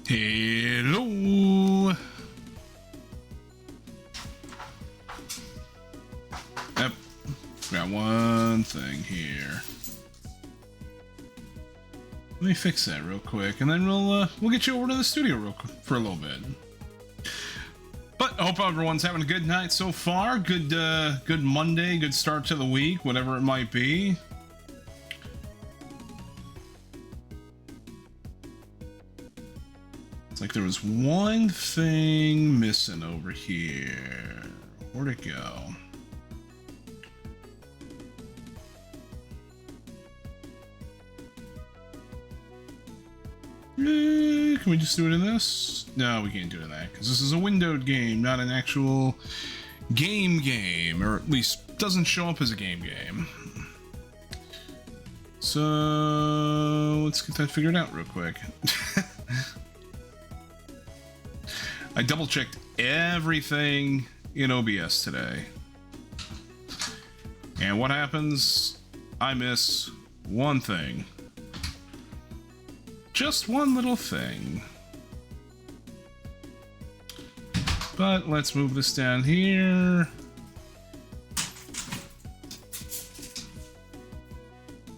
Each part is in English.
Hello. Yep. Got one thing here. Let me fix that real quick, and then we'll get you over to the studio real quick for a little bit. But I hope everyone's having a good night so far. Good Monday, good start to the week, whatever it might be. It's like there was one thing missing over here. Where'd it go? Can we just do it in this? No, we can't do it in that, because this is a windowed game, not an actual game, or at least doesn't show up as a game. So let's get that figured out real quick. I double checked everything in OBS today, and what happens? I miss one thing. Just one little thing. But let's move this down here.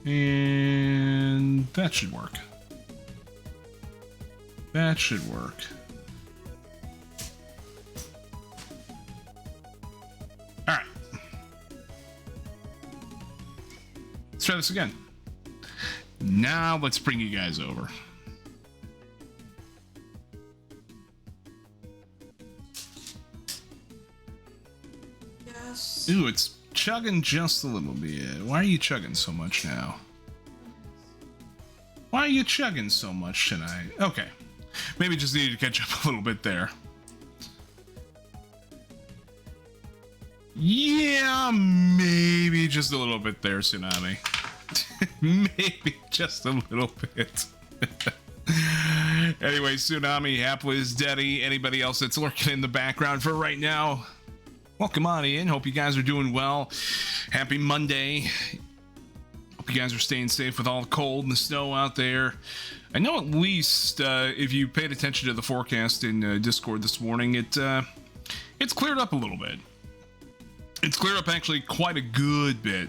And that should work. That should work. All right. Let's try this again. Now let's bring you guys over. Ooh, it's chugging just a little bit. Why are you chugging so much now? Why are you chugging so much tonight? Okay. Maybe just needed to catch up a little bit there. Yeah, maybe just a little bit there, Tsunami. Maybe just a little bit. Anyway, Tsunami, Hapless, Deddy, anybody else that's lurking in the background for right now, welcome on in. Hope you guys are doing well. Happy Monday. Hope you guys are staying safe with all the cold and the snow out there. I know at least if you paid attention to the forecast in Discord this morning, it's cleared up a little bit. It's cleared up actually quite a good bit.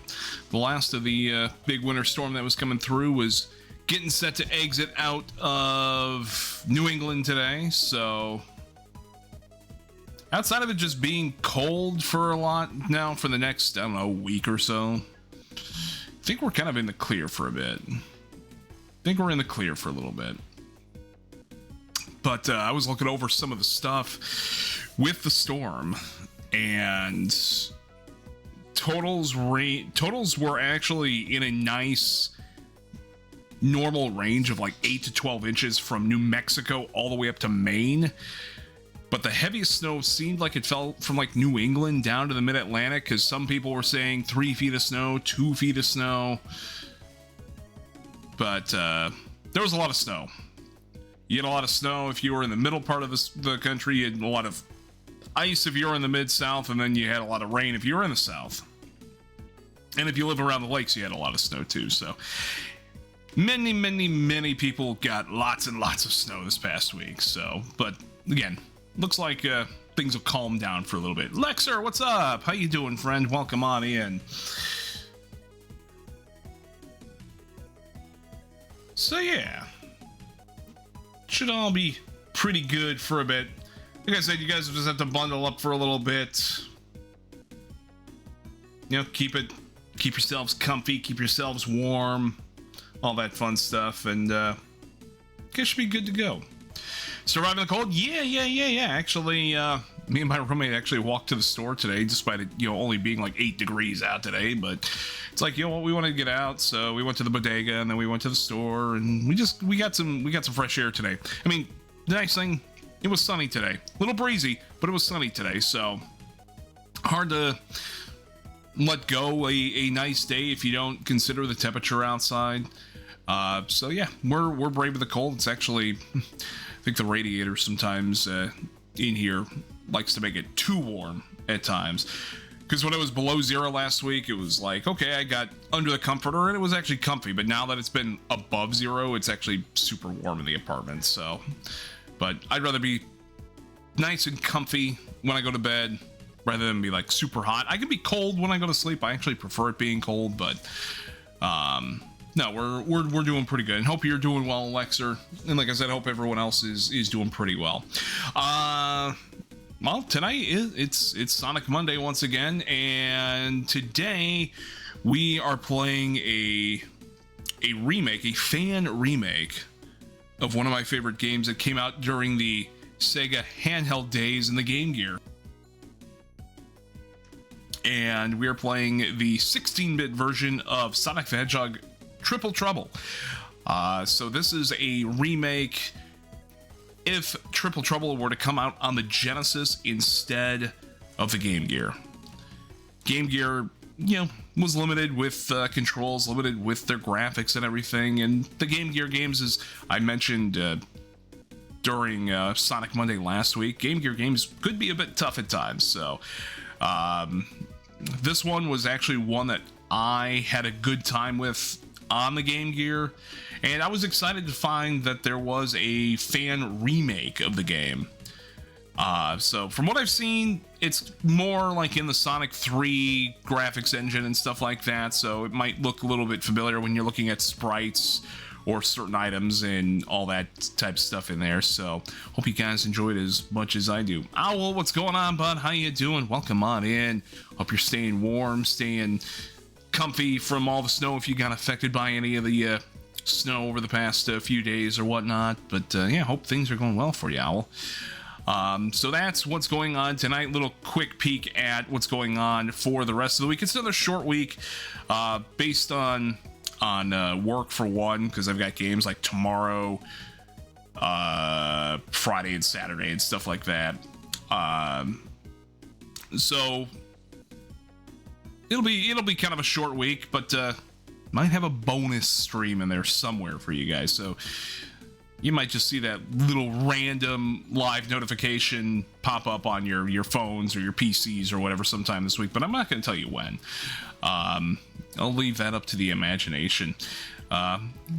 The last of the big winter storm that was coming through was getting set to exit out of New England today, so outside of it just being cold for a lot now for the next, I don't know, week or so, I think we're kind of in the clear for a bit. I think we're in the clear for a little bit. But I was looking over some of the stuff with the storm, and totals were actually in a nice normal range of like 8 to 12 inches from New Mexico all the way up to Maine. But the heaviest snow seemed like it fell from like New England down to the mid-Atlantic, because some people were saying 3 feet of snow, 2 feet of snow. But there was a lot of snow. You had a lot of snow if you were in the middle part of the country. You had a lot of ice if you were in the mid-south, and then you had a lot of rain if you were in the south. And if you live around the lakes, you had a lot of snow too. So many people got lots and lots of snow this past week. So, but again, looks like things will calm down for a little bit. Lexer, what's up? How you doing, friend? Welcome on in. So yeah, should all be pretty good for a bit. Like I said, you guys just have to bundle up for a little bit. You know, keep yourselves comfy, keep yourselves warm, all that fun stuff, and you guys should be good to go. Surviving the cold? Yeah. Actually, me and my roommate actually walked to the store today, despite it, only being like 8 degrees out today. But it's like, what, we wanted to get out, so we went to the bodega, and then we went to the store, and we got some fresh air today. I mean, the nice thing, it was sunny today. A little breezy, but it was sunny today, so hard to let go a nice day if you don't consider the temperature outside. So yeah, we're brave with the cold. It's actually, I think the radiator sometimes in here likes to make it too warm at times. Because when it was below zero last week, it was like, okay, I got under the comforter and it was actually comfy. But now that it's been above zero, it's actually super warm in the apartment. So, But I'd rather be nice and comfy when I go to bed rather than be like super hot. I can be cold when I go to sleep. I actually prefer it being cold, but no, we're doing pretty good, and hope you're doing well, Lexer. And like I said, hope everyone else is doing pretty well. Well, tonight it's Sonic Monday once again, and today we are playing a remake, a fan remake of one of my favorite games that came out during the Sega handheld days in the Game Gear. And we are playing the 16-bit version of Sonic the Hedgehog Triple Trouble. So this is a remake if Triple Trouble were to come out on the Genesis instead of the Game Gear. Game Gear, was limited with controls, limited with their graphics and everything, and the Game Gear games, as I mentioned during Sonic Monday last week, Game Gear games could be a bit tough at times. So this one was actually one that I had a good time with on the Game Gear, and I was excited to find that there was a fan remake of the game. So from what I've seen, it's more like in the Sonic 3 graphics engine and stuff like that, so it might look a little bit familiar when you're looking at sprites or certain items and all that type of stuff in there. So hope you guys enjoyed as much as I do. Owl, what's going on, bud? How you doing? Welcome on in. Hope you're staying warm, staying comfy from all the snow if you got affected by any of the snow over the past few days or whatnot. But yeah, hope things are going well for you, Owl. So that's what's going on tonight. Little quick peek at what's going on for the rest of the week. It's another short week, based on work for one, because I've got games like tomorrow, Friday and Saturday and stuff like that. So it'll be kind of a short week, but might have a bonus stream in there somewhere for you guys. So you might just see that little random live notification pop up on your phones or your PCs or whatever sometime this week, but I'm not going to tell you when. I'll leave that up to the imagination.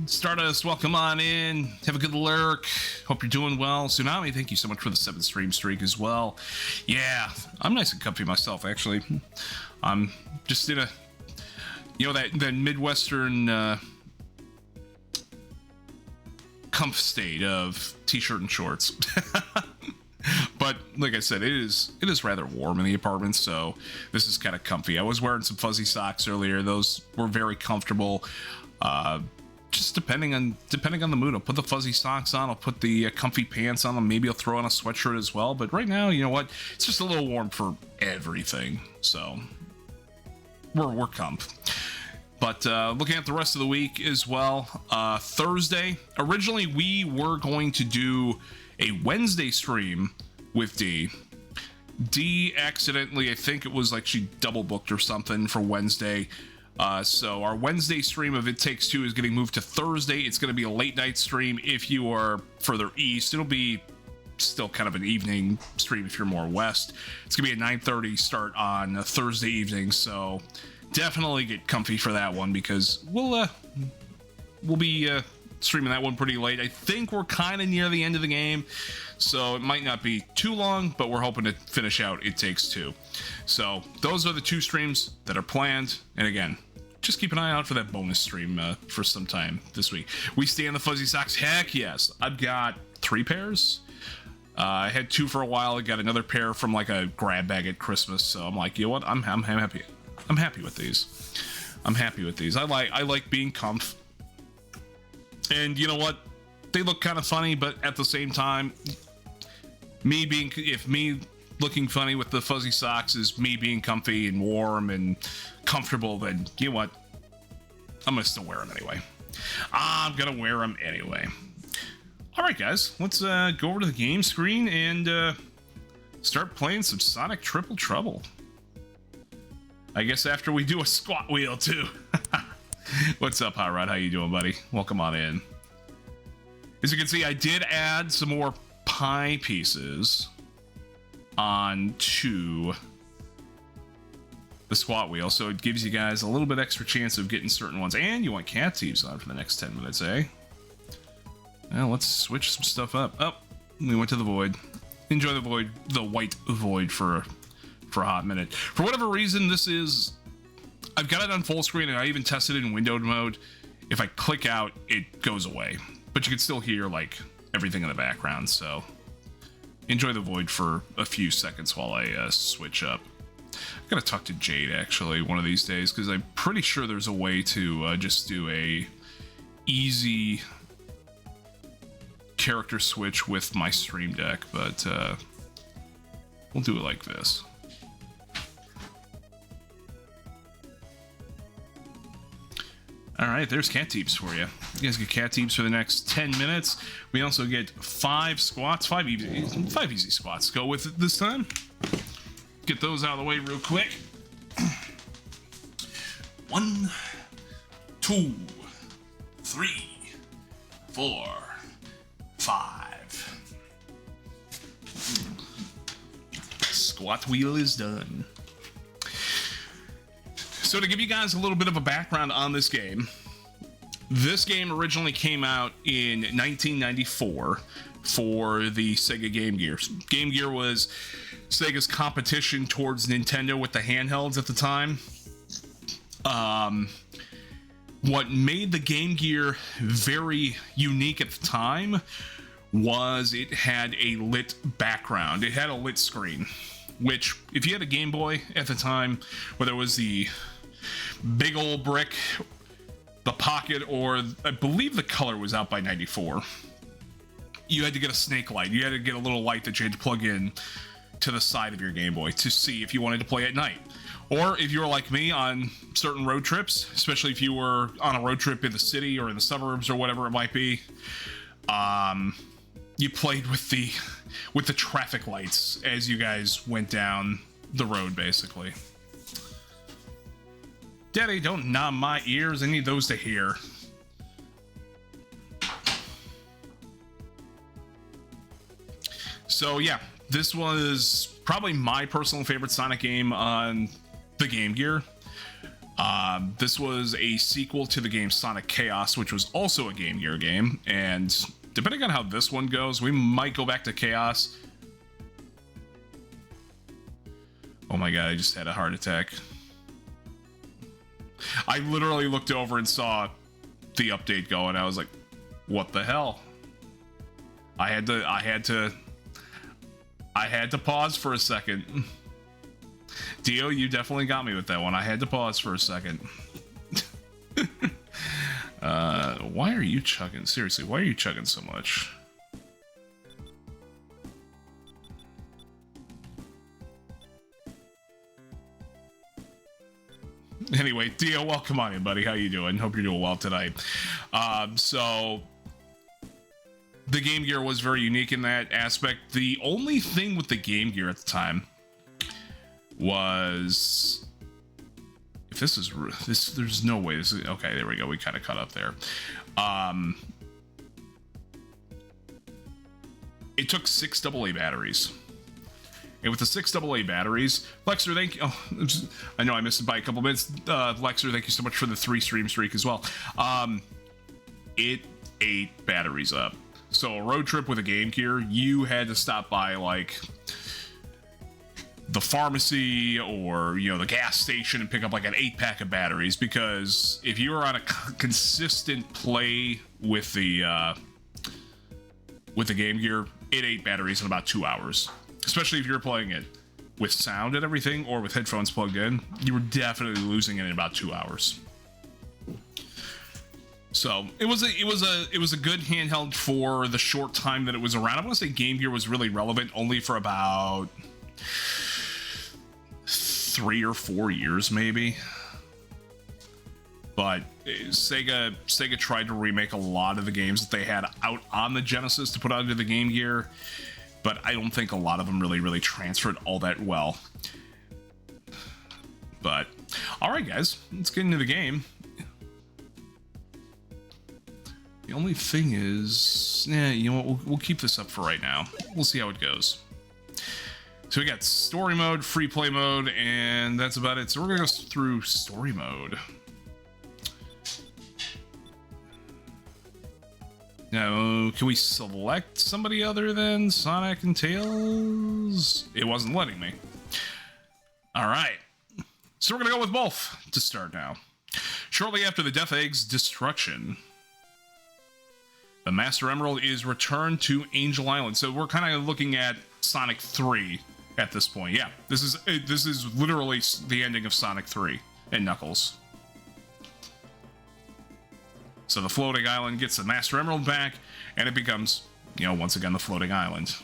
Stardust, welcome on in. Have a good lurk. Hope you're doing well. Tsunami, thank you so much for the 7th stream streak as well. Yeah, I'm nice and comfy myself, actually. I'm just in a, that Midwestern comf state of t-shirt and shorts. But like I said, it is rather warm in the apartment, so this is kind of comfy. I was wearing some fuzzy socks earlier. Those were very comfortable. Just depending on the mood, I'll put the fuzzy socks on, I'll put the comfy pants on them, maybe I'll throw on a sweatshirt as well. But right now, you know what, it's just a little warm for everything, so we're comf. But looking at the rest of the week as well, Thursday, originally we were going to do a Wednesday stream with D. D accidentally, I think it was like she double booked or something for Wednesday. So our Wednesday stream of It Takes Two is getting moved to Thursday. It's going to be a late night stream if you are further east. It'll be still kind of an evening stream if you're more west. It's going to be a 9:30 start on a Thursday evening, so definitely get comfy for that one, because we'll be streaming that one pretty late. I think we're kind of near the end of the game, so it might not be too long, but we're hoping to finish out It Takes Two. So those are the two streams that are planned, and again, just keep an eye out for that bonus stream for some time this week. We stay in the fuzzy socks. Heck yes. I've got 3 pairs. I had 2 for a while. I got another pair from like a grab bag at Christmas, so I'm like, you know what, I'm happy. I'm happy with these. I like being comf. And you know what? They look kind of funny, but at the same time, if me looking funny with the fuzzy socks is me being comfy and warm and comfortable, then you know what? I'm gonna still wear them anyway. All right, guys, let's go over to the game screen and start playing some Sonic Triple Trouble. I guess after we do a squat wheel too. What's up, Hot Rod? How you doing, buddy? Welcome on in. As you can see, I did add some more pie pieces onto the squat wheel, so it gives you guys a little bit extra chance of getting certain ones. And you want cat thieves on for the next 10 minutes, eh? Well, let's switch some stuff up. Oh, We went to the void. Enjoy the void, the white void for a hot minute. For whatever reason, I've got it on full screen, and I even tested it in windowed mode. If I click out, it goes away, but you can still hear like everything in the background. So enjoy the void for a few seconds while I switch up. I'm gonna talk to Jade actually one of these days, because I'm pretty sure there's a way to just do a easy character switch with my stream deck, but we'll do it like this. All right, there's cat teeps for you. You guys get cat teeps for the next 10 minutes. We also get 5 squats, 5 easy squats. Go with it this time. Get those out of the way real quick. 1, 2, 3, 4, 5. Squat wheel is done. So to give you guys a little bit of a background on this game originally came out in 1994 for the Sega Game Gear. Game Gear was Sega's competition towards Nintendo with the handhelds at the time. What made the Game Gear very unique at the time was it had a lit background. It had a lit screen, which if you had a Game Boy at the time, whether it was the big old brick, the pocket, or I believe the color was out by 94, you had to get a snake light. You had to get a little light that you had to plug in to the side of your Game Boy to see if you wanted to play at night. Or if you were like me on certain road trips, especially if you were on a road trip in the city or in the suburbs or whatever it might be, you played with the traffic lights as you guys went down the road, basically. Daddy, don't numb my ears. I need those to hear. So yeah, this was probably my personal favorite Sonic game on the Game Gear. This was a sequel to the game Sonic Chaos, which was also a Game Gear game, and depending on how this one goes, we might go back to Chaos. Oh my god, I just had a heart attack. I literally looked over and saw the update go, and I was like, what the hell? I had to pause for a second. Dio, you definitely got me with that one. I had to pause for a second. Why are you chugging? Seriously, why are you chugging so much? Anyway, Dio, welcome on in, buddy. How you doing? Hope you're doing well tonight. So the Game Gear was very unique in that aspect. The only thing with the Game Gear at the time was, if this is this, there's no way this is okay. There we go. We kind of cut up there. It took 6 AA batteries. And with the 6 AA batteries, Lexer, thank you. Oh, I know I missed it by a couple minutes. Lexer, thank you so much for the 3 stream streak as well. It ate batteries up. So a road trip with a Game Gear, you had to stop by like the pharmacy or, you know, the gas station and pick up like an 8-pack of batteries, because if you were on a consistent play with the Game Gear, it ate batteries in about 2 hours. Especially if you're playing it with sound and everything, or with headphones plugged in, you were definitely losing it in about 2 hours. So it was a good handheld for the short time that it was around. I want to say Game Gear was really relevant only for about 3 or 4 years, maybe. But Sega tried to remake a lot of the games that they had out on the Genesis to put onto the Game Gear, but I don't think a lot of them really transferred all that well. But all right, guys, let's get into the game. The only thing is, you know what, we'll keep this up for right now. We'll see how it goes. So we got story mode, free play mode, and that's about it. So we're gonna go through story mode. Now, can we select somebody other than Sonic and Tails? It wasn't letting me. All right. So we're going to go with both to start now. Shortly after the Death Egg's destruction, the Master Emerald is returned to Angel Island. So we're kind of looking at Sonic 3 at this point. Yeah, this is literally the ending of Sonic 3 and Knuckles. So the floating island gets the Master Emerald back, and it becomes, you know, once again the floating island.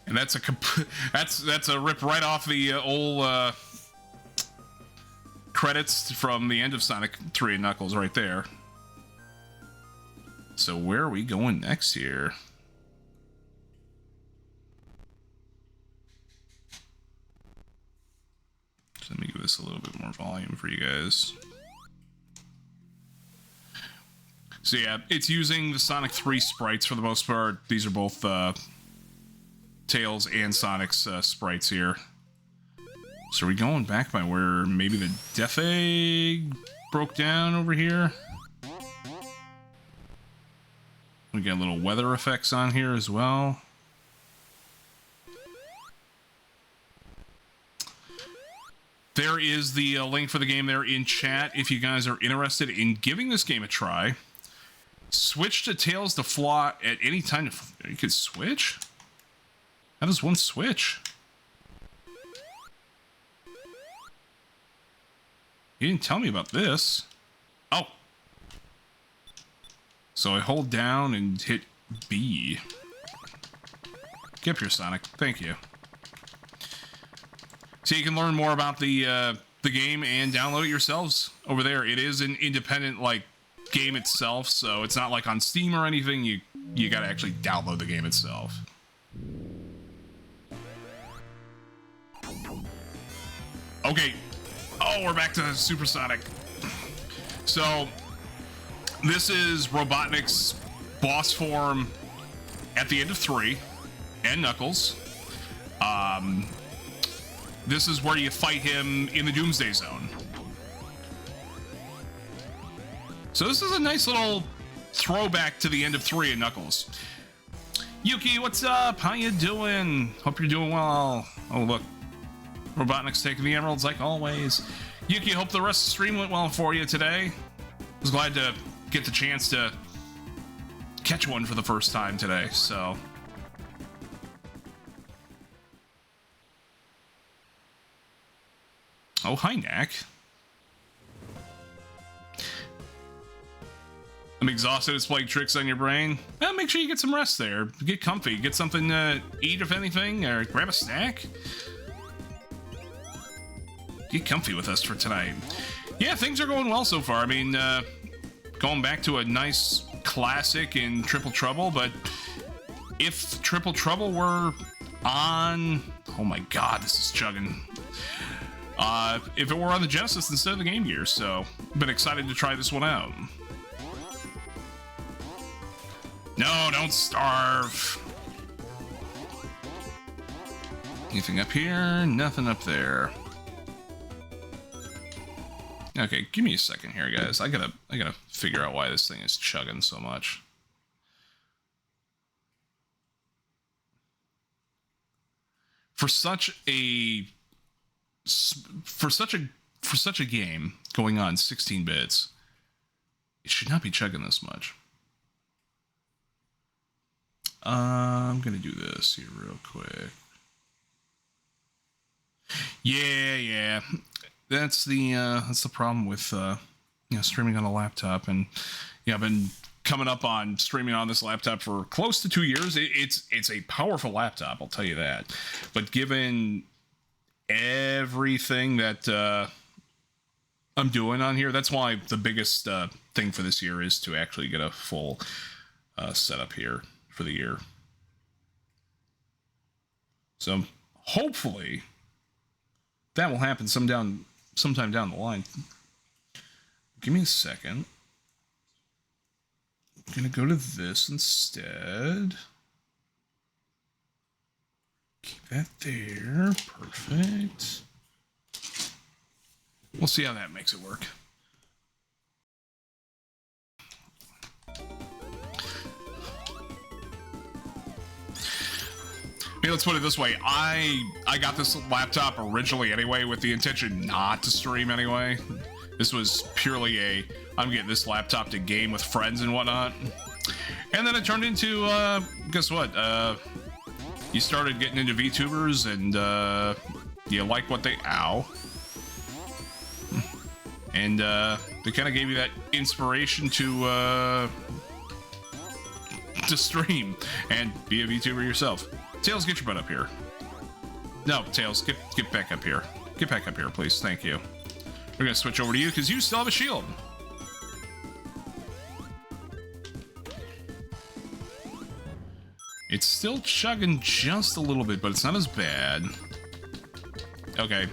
And that's a rip right off the old credits from the end of Sonic 3 and Knuckles right there. So where are we going next here? So let me give this a little bit more volume for you guys. So yeah, it's using the Sonic 3 sprites for the most part. These are both Tails and Sonic's sprites here. So are we going back by where maybe the Death Egg broke down over here? We got little weather effects on here as well. There is the link for the game there in chat if you guys are interested in giving this game a try. Switch to Tails to fly at any time. You can switch? How does one switch? You didn't tell me about this. Oh. So I hold down and hit B. Get up here, Sonic. Thank you. So you can learn more about the game and download it yourselves over there. It is an independent, like, game itself, so it's not like on Steam or anything. You gotta actually download the game itself. Okay. Oh, we're back to Supersonic. So this is Robotnik's boss form at the end of 3 and Knuckles. This is where you fight him in the Doomsday Zone. So this is a nice little throwback to the end of 3 and Knuckles. Yuki, what's up? How you doing? Hope you're doing well. Oh, look. Robotnik's taking the emeralds like always. Yuki, hope the rest of the stream went well for you today. I was glad to get the chance to catch one for the first time today, so... Oh, hi, Knack. I'm exhausted. It's playing tricks on your brain. Well, make sure you get some rest there. Get comfy. Get something to eat, if anything, or grab a snack. Get comfy with us for tonight. Yeah, things are going well so far. I mean, going back to a nice classic in Triple Trouble, but if Triple Trouble were on... Oh my god, this is chugging. If it were on the Genesis instead of the Game Gear, so I've been excited to try this one out. No, don't starve. Anything up here? Nothing up there. Okay, give me a second here, guys. I gotta figure out why this thing is chugging so much. For such a game going on 16 bits, it should not be chugging this much. I'm gonna do this here real quick. Yeah. That's the problem with streaming on a laptop, and I've been coming up on streaming on this laptop for close to 2 years. It's a powerful laptop, I'll tell you that. But given everything that I'm doing on here, that's why the biggest thing for this year is to actually get a full setup here for the year. So hopefully that will happen sometime down the line. Give me a second. I'm gonna go to this instead. Keep that there. Perfect. We'll see how that makes it work. let's put it this way. I got this laptop originally anyway with the intention not to stream anyway. This was purely I'm getting this laptop to game with friends and whatnot. And then it turned into, guess what? You started getting into VTubers and you like what they... Ow. And they kind of gave you that inspiration to stream and be a VTuber yourself. Tails, get your butt up here. No, Tails, get back up here. Get back up here, please. Thank you. We're gonna switch over to you because you still have a shield. It's still chugging just a little bit, but it's not as bad. Okay.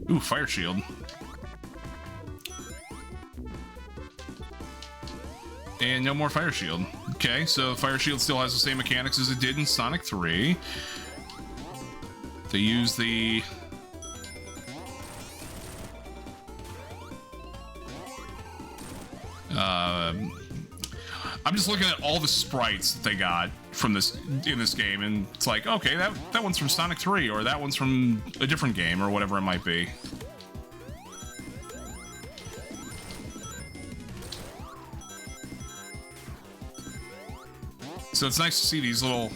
Ooh, fire shield. And no more fire shield. Okay, so fire shield still has the same mechanics as it did in Sonic 3. To use the... I'm just looking at all the sprites that they got from this in this game, and it's like, okay, that one's from Sonic 3, or that one's from a different game, or whatever it might be. So it's nice to see these little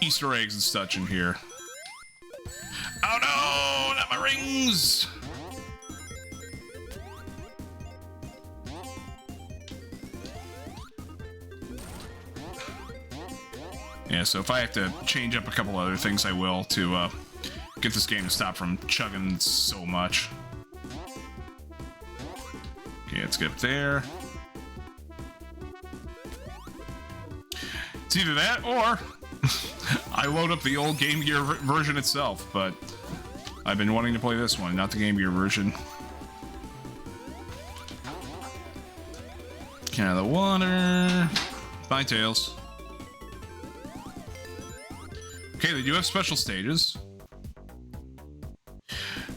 Easter eggs and such in here. Oh no, not my rings! Yeah, so if I have to change up a couple other things, I will to get this game to stop from chugging so much. Okay, let's get up there. It's either that or I load up the old Game Gear version itself, but I've been wanting to play this one, not the Game Gear version. Get out of the water. Bye, Tails. Okay, they do have special stages.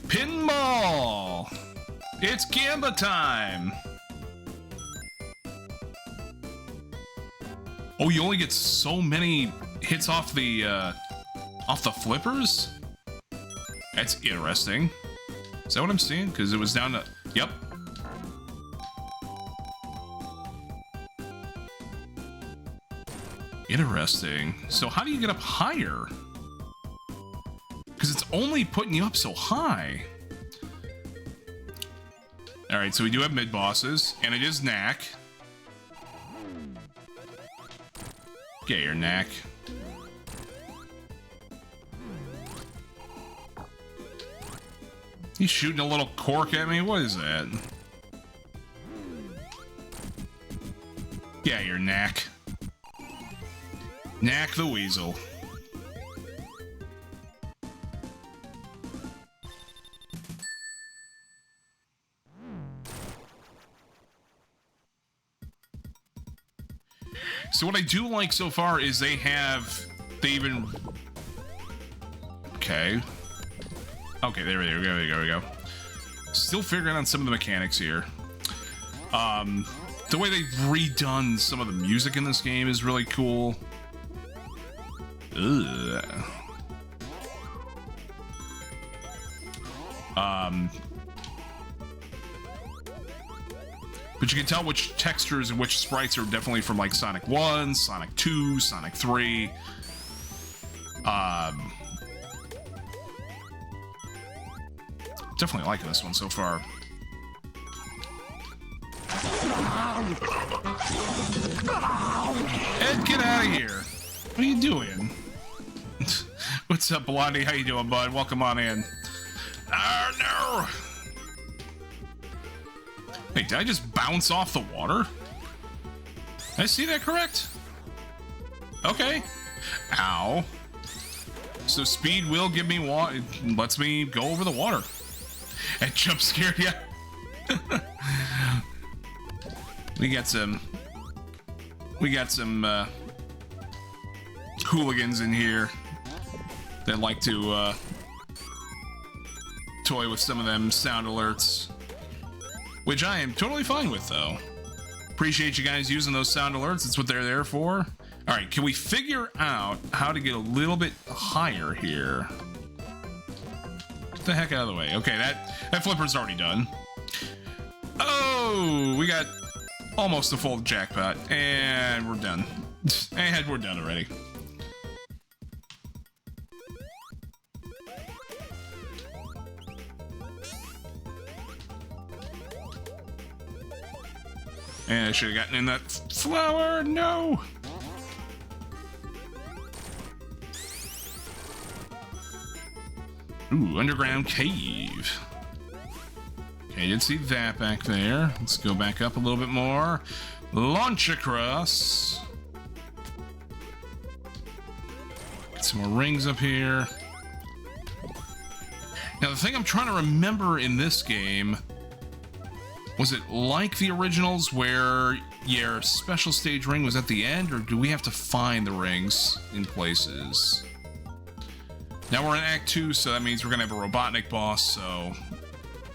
Pinball! It's Gamba time! Oh, you only get so many hits off the flippers? That's interesting. Is that what I'm seeing? Because it was down to... Yep. Interesting. So how do you get up higher? Because it's only putting you up so high. Alright, so we do have mid-bosses, and it is Knack. Get your Knack. He's shooting a little cork at me? What is that? Yeah, your Knack. Knack the Weasel. So what I do like so far is they even... Okay. Okay, there we go. Still figuring out some of the mechanics here. The way they've redone some of the music in this game is really cool. Ugh. But you can tell which textures and which sprites are definitely from like Sonic 1, Sonic 2, Sonic 3. Definitely liking this one so far. Ed, get out of here. What are you doing? What's up, Blondie? How you doing, bud? Welcome on in. Oh, no! Wait, did I just bounce off the water? Did I see that correct? Okay. Ow. So speed will give me water. It lets me go over the water. And jump scared, yeah. We got some hooligans in here that like to toy with some of them sound alerts, which I am totally fine with, though. Appreciate you guys using those sound alerts. That's what they're there for. All right, can we figure out how to get a little bit higher here? Get the heck out of the way. Okay, that flipper's already done. Oh, we got almost a full jackpot, and we're done. And we're done already. And I should have gotten in that flower. No. Ooh, underground cave. Okay, didn't see that back there. Let's go back up a little bit more. Launch across. Get some more rings up here. Now, the thing I'm trying to remember in this game, was it like the originals where your special stage ring was at the end, or do we have to find the rings in places? Now we're in Act 2, so that means we're gonna have a Robotnik boss, so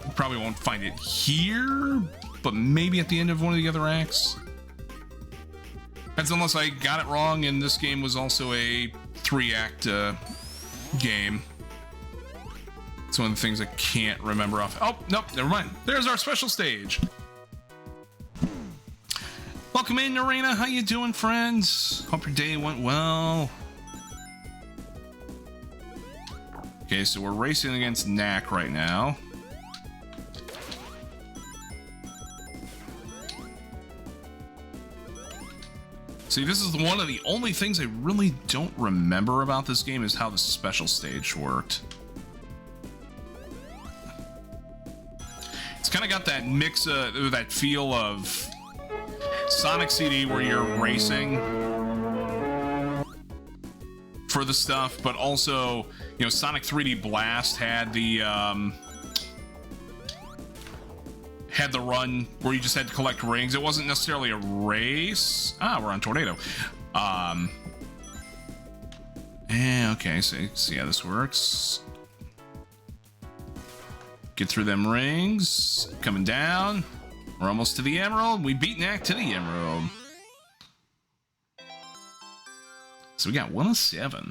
we probably won't find it here, but maybe at the end of one of the other acts. That's unless I got it wrong and this game was also a 3-act game. It's one of the things I can't remember off. Oh, nope, never mind. There's our special stage. Welcome in, Narena. How you doing, friends? Hope your day went well. Okay, so we're racing against Knack right now. See, this is one of the only things I really don't remember about this game is how the special stage worked. It's kind of got that mix, that feel of Sonic CD where you're racing for the stuff, but also, you know, Sonic 3D Blast had the run where you just had to collect rings. It wasn't necessarily a race. Ah, we're on Tornado. Okay, so see how this works. Get through them rings. Coming down. We're almost to the Emerald. We beat Knack to the Emerald. So we got 1 of 7.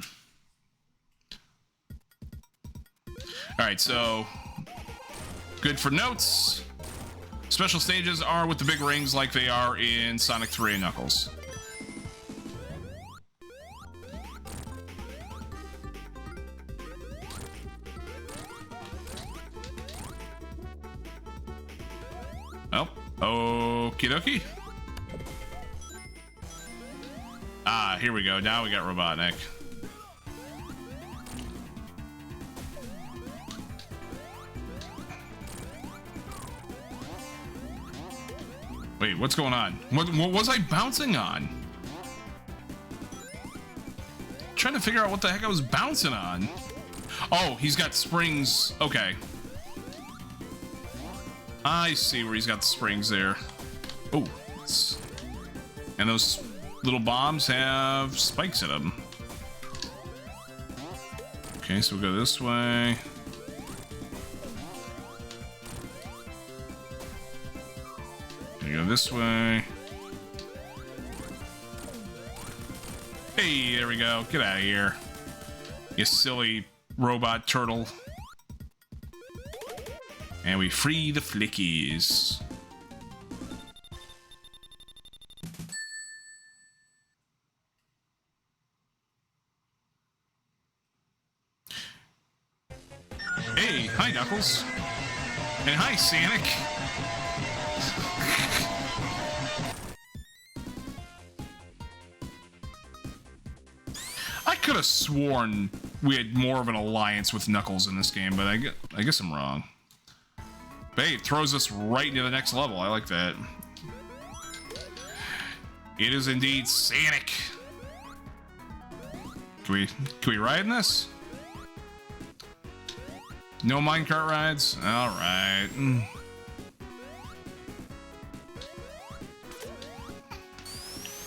Alright, so good for notes. Special stages are with the big rings like they are in Sonic 3 and Knuckles. Oh, okie dokie. Ah, here we go. Now we got Robotnik. Wait, what's going on? What was I bouncing on? Trying to figure out what the heck I was bouncing on. Oh, he's got springs. Okay. I see where he's got the springs there. Oh, and those little bombs have spikes in them. Okay, so we'll go this way. Go this way. Hey, there we go. Get out of here, you silly robot turtle. And we free the flickies. Hey, hi Knuckles. And hi Sonic. I could have sworn we had more of an alliance with Knuckles in this game, but I guess I'm wrong. But hey, it throws us right into the next level. I like that. It is indeed Sonic. Can we ride in this? No minecart rides? Alright.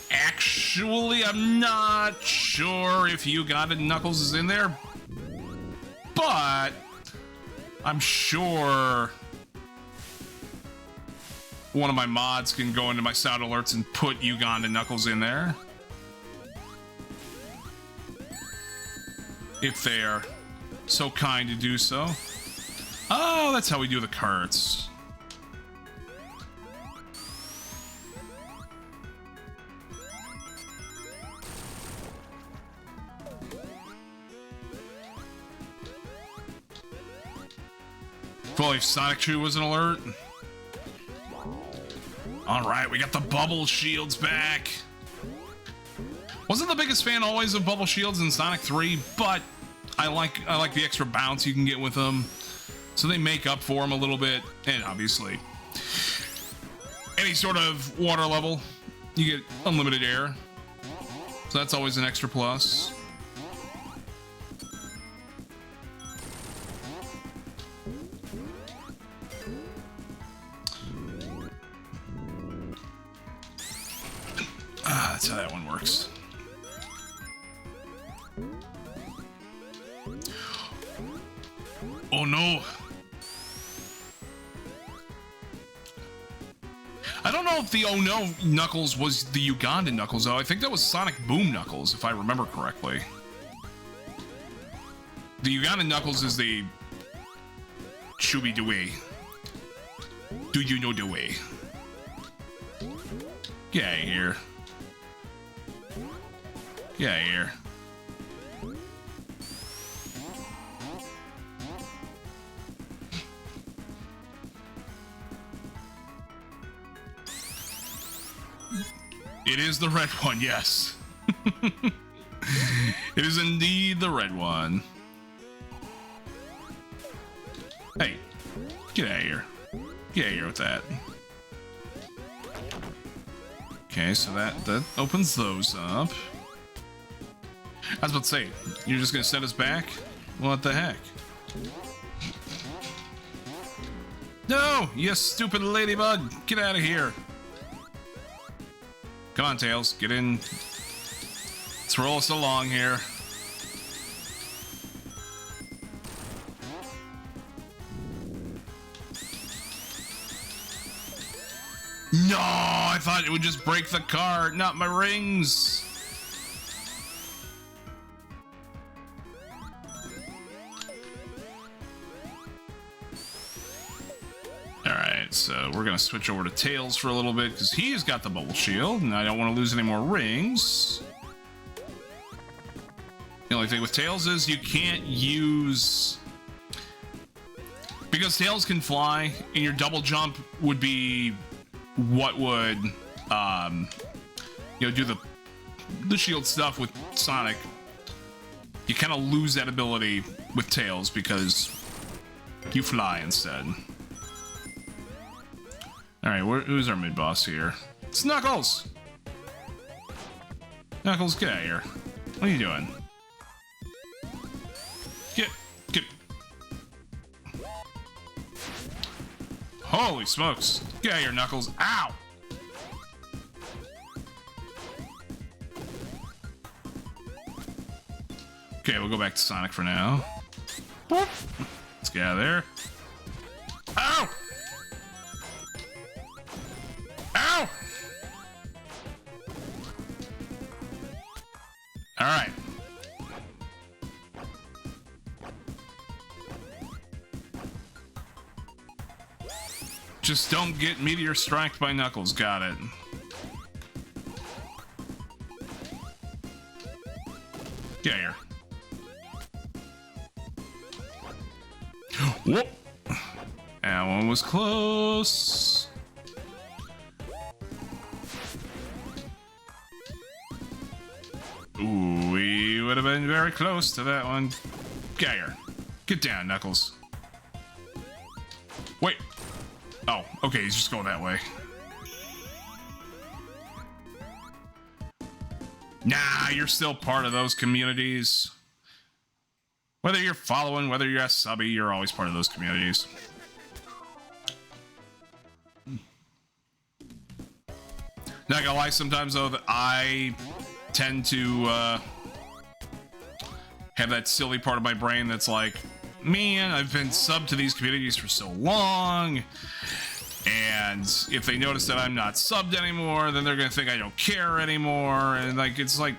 Actually, I'm not sure if You Got It Knuckles is in there, but I'm sure one of my mods can go into my sound alerts and put Uganda Knuckles in there. If they are so kind to do so. Oh, that's how we do the carts. If only Sonic Chew was an alert. Alright, we got the bubble shields back. Wasn't the biggest fan always of bubble shields in Sonic 3, but I like the extra bounce you can get with them. So they make up for them a little bit, and obviously any sort of water level, you get unlimited air. So that's always an extra plus. That's how that one works. Oh no! I don't know if the oh no Knuckles was the Ugandan Knuckles though. I think that was Sonic Boom Knuckles, if I remember correctly. The Ugandan Knuckles is the Shooby Dewey. Do you know the way? Get out of here. Get out of here. It is the red one, yes. It is indeed the red one. Hey, get out of here. Get out of here with that. Okay, so that opens those up. I was about to say, you're just gonna set us back? What the heck? No, you stupid ladybug! Get out of here! Come on, Tails, get in. Let's roll us along here. No, I thought it would just break the car, not my rings. Alright, so we're gonna switch over to Tails for a little bit because he's got the bubble shield and I don't want to lose any more rings. The only thing with Tails is you can't use... Because Tails can fly and your double jump would be what would, you know, do the shield stuff with Sonic. You kind of lose that ability with Tails because you fly instead. Alright, who's our mid-boss here? It's Knuckles! Knuckles, get out of here. What are you doing? Get. Holy smokes. Get out of here, Knuckles. Ow! Okay, we'll go back to Sonic for now. Let's get out of there. Ow! Ow! Alright. Just don't get meteor striked by Knuckles. Got it. Get here. Whoop! That one was close. Ooh, we would have been very close to that one. Get here. Get down, Knuckles. Wait. Oh, okay, he's just going that way. Nah, you're still part of those communities. Whether you're following, whether you're a subby, you're always part of those communities. Not gonna lie, sometimes though, that I tend to have that silly part of my brain that's like, man, I've been subbed to these communities for so long, and if they notice that I'm not subbed anymore, then they're gonna think I don't care anymore, and like, it's like,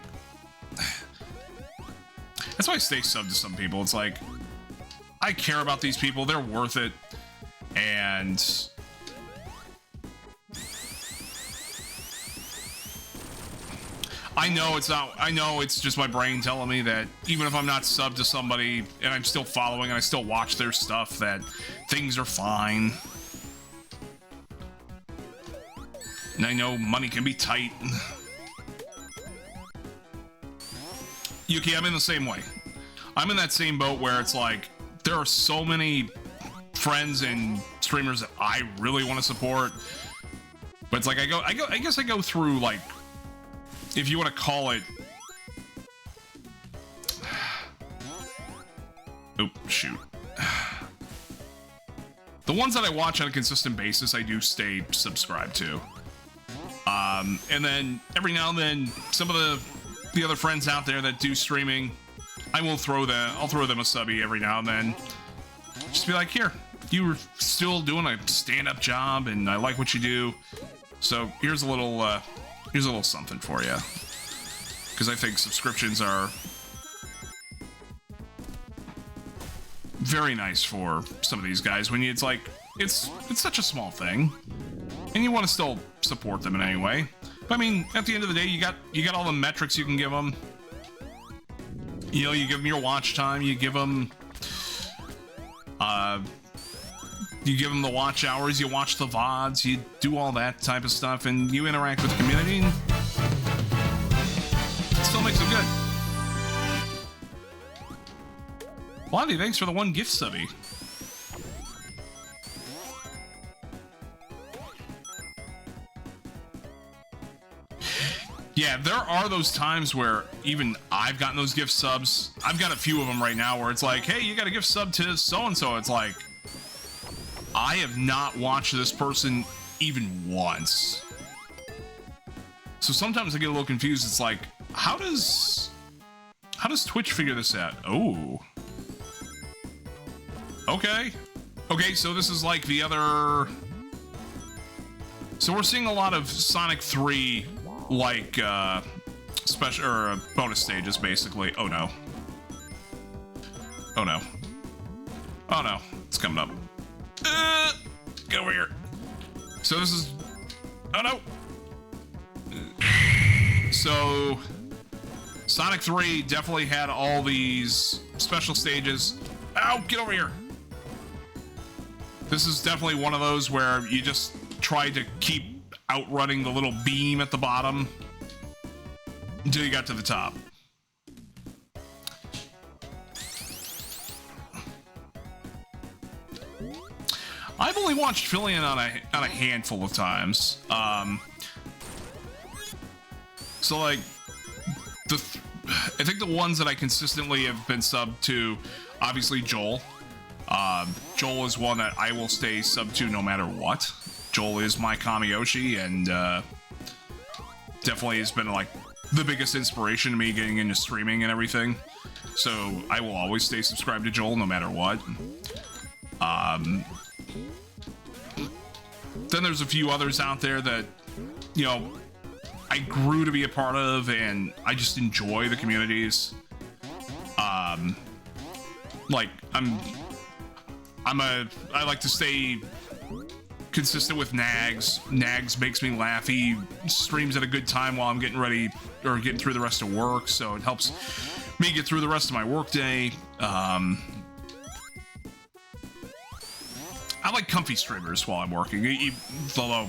that's why I stay subbed to some people. It's like, I care about these people, they're worth it, and I know it's not, I know it's just my brain telling me that even if I'm not subbed to somebody and I'm still following and I still watch their stuff, that things are fine. And I know money can be tight. Yuki, I'm in the same way. I'm in that same boat where it's like, there are so many friends and streamers that I really want to support. But it's like, I guess I go through, like, if you want to call it, oh shoot, the ones that I watch on a consistent basis, I do stay subscribed to, and then every now and then some of the other friends out there that do streaming, I'll throw them a subby every now and then, just be like, here, you're still doing a stand-up job and I like what you do, so here's a little something for you, because I think subscriptions are very nice for some of these guys when it's like, it's such a small thing and you want to still support them in any way. But I mean, at the end of the day, you got all the metrics you can give them. You know, you give them your watch time, you give them the watch hours, you watch the VODs, you do all that type of stuff, and you interact with the community, and it still makes it good. Blondie, thanks for the 1 gift subby. Yeah, there are those times where even I've gotten those gift subs. I've got a few of them right now where it's like, hey, you got a gift sub to so-and-so. It's like, I have not watched this person even once. So sometimes I get a little confused. It's like, how does Twitch figure this out? Oh. Okay. Okay, so this is like the other... So we're seeing a lot of Sonic 3, like, special, or bonus stages, basically. Oh no. Oh no. Oh no. It's coming up. Get over here. So this is... Oh no. So Sonic 3 definitely had all these special stages. Ow, get over here. This is definitely one of those where you just try to keep outrunning the little beam at the bottom until you got to the top. I've only watched Fillion on a handful of times. So like, I think the ones that I consistently have been subbed to, obviously Joel. Joel is one that I will stay subbed to no matter what. Joel is my Kamiyoshi, and definitely has been like the biggest inspiration to me getting into streaming and everything. So I will always stay subscribed to Joel no matter what. Then there's a few others out there that, you know, I grew to be a part of, and I just enjoy the communities. Like I like to stay consistent with Nags. Nags makes me laugh. He streams at a good time while I'm getting ready or getting through the rest of work, so it helps me get through the rest of my workday. I like comfy streamers while I'm working, although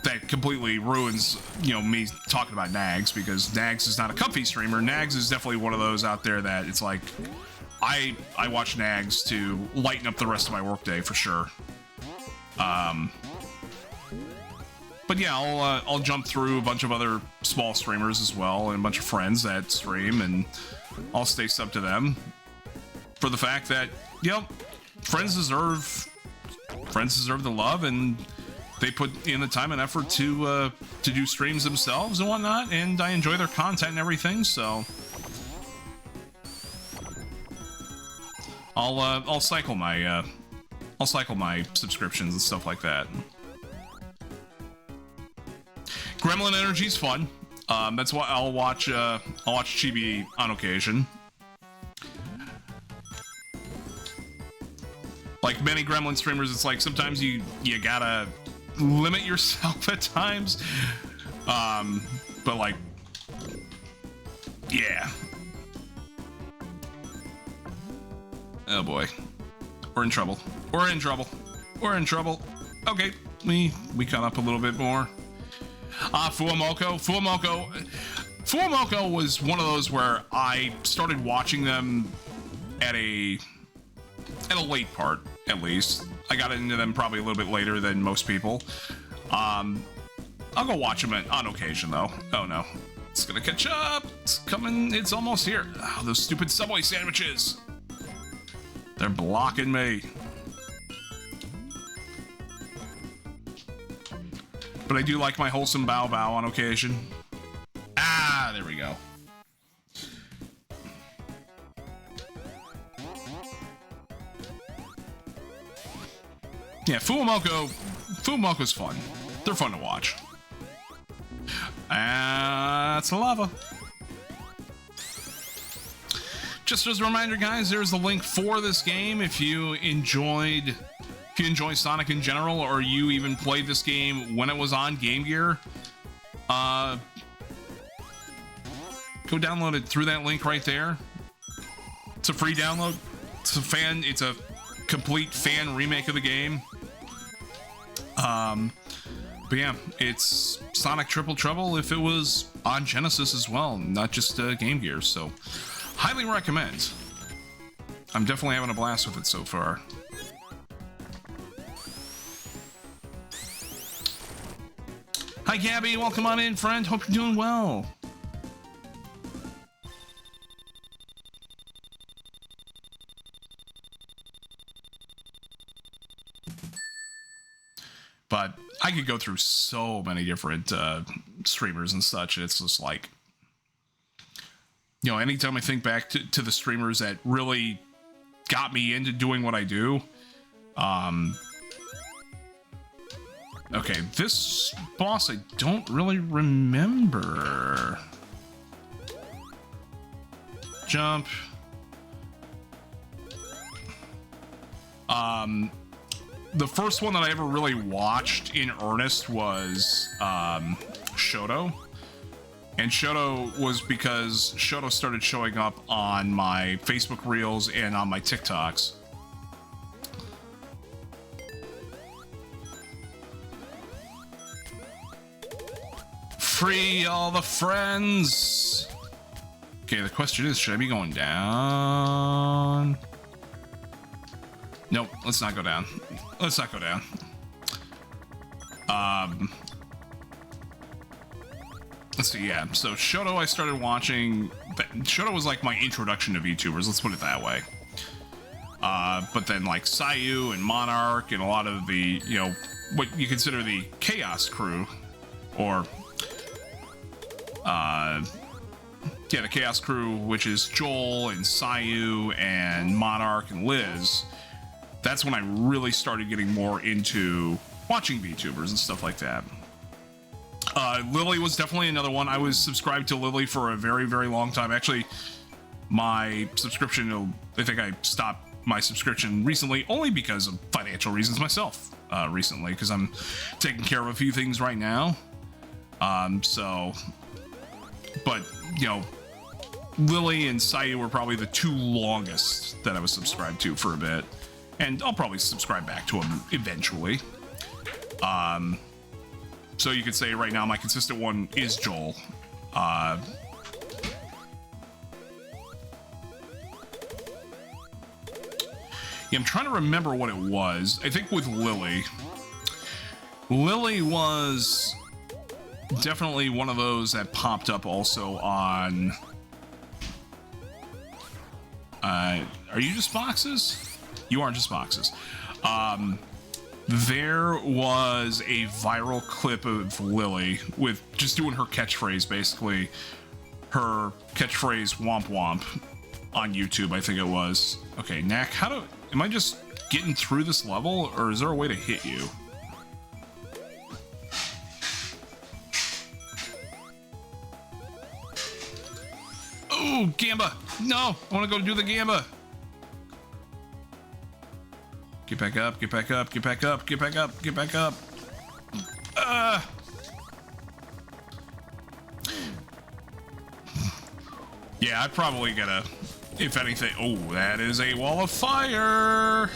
that completely ruins, you know, me talking about Nags, because Nags is not a comfy streamer. Nags is definitely one of those out there that it's like, I watch Nags to lighten up the rest of my workday for sure. But yeah, I'll jump through a bunch of other small streamers as well, and a bunch of friends that stream, and I'll stay sub to them for the fact that, you know, friends deserve the love, and they put in the time and effort to do streams themselves and whatnot, and I enjoy their content and everything, so I'll cycle my subscriptions and stuff like that. Gremlin Energy's fun. That's why I'll watch Chibi on occasion. Like many Gremlin streamers, it's like sometimes you gotta limit yourself at times. But like, yeah. Oh boy, we're in trouble. We're in trouble. We're in trouble. Okay, we caught up a little bit more. Fuamoko was one of those where I started watching them at a late part, at least. I got into them probably a little bit later than most people. I'll go watch them on occasion, though. Oh no, it's gonna catch up. It's coming. It's almost here. Oh, those stupid Subway sandwiches. They're blocking me. But I do like my wholesome bow bow on occasion. Ah, there we go. Yeah, Fuamoko's fun. They're fun to watch. That's lava. Just as a reminder, guys, there's the link for this game if you enjoy Sonic in general, or you even played this game when it was on Game Gear. Go download it through that link right there. It's a free download. It's a complete fan remake of the game. But yeah, it's Sonic Triple Trouble if it was on Genesis as well, not just Game Gear. So, highly recommend. I'm definitely having a blast with it so far. Hi, Gabby. Welcome on in, friend. Hope you're doing well. But I could go through so many different streamers and such. It's just like, you know, anytime I think back to the streamers that really got me into doing what I do. Okay, this boss I don't really remember. Jump. The first one that I ever really watched in earnest was Shoto. And Shoto was because Shoto started showing up on my Facebook Reels and on my TikToks. Free all the friends. Okay, the question is, should I be going down? Nope, let's not go down. Let's not go down. Let's see, yeah. So Shoto, I started watching. Shoto was like my introduction to VTubers, let's put it that way. But then like Sayu and Monarch and a lot of the, you know, what you consider the Chaos crew, or yeah, the Chaos crew, which is Joel and Sayu and Monarch and Liz. That's when I really started getting more into watching VTubers and stuff like that. Lily was definitely another one. I was subscribed to Lily for a very, very long time. Actually, my subscription, I think I stopped my subscription recently only because of financial reasons myself, recently, because I'm taking care of a few things right now. So, but, you know, Lily and Sayu were probably the two longest that I was subscribed to for a bit. And I'll probably subscribe back to them eventually. So you could say right now my consistent one is Joel. Yeah, I'm trying to remember what it was. I think with Lily. Lily was definitely one of those that popped up also on... are you just boxes? You aren't just boxes. There was a viral clip of Lily with just doing her catchphrase, basically. Her catchphrase, womp womp, on YouTube, I think it was. Okay, Knack, am I just getting through this level, or is there a way to hit you? Oh, Gamba! No! I want to go do the Gamba! Get back up, get back up, get back up, get back up, get back up. Yeah, I probably gotta, if anything. Oh, that is a wall of fire.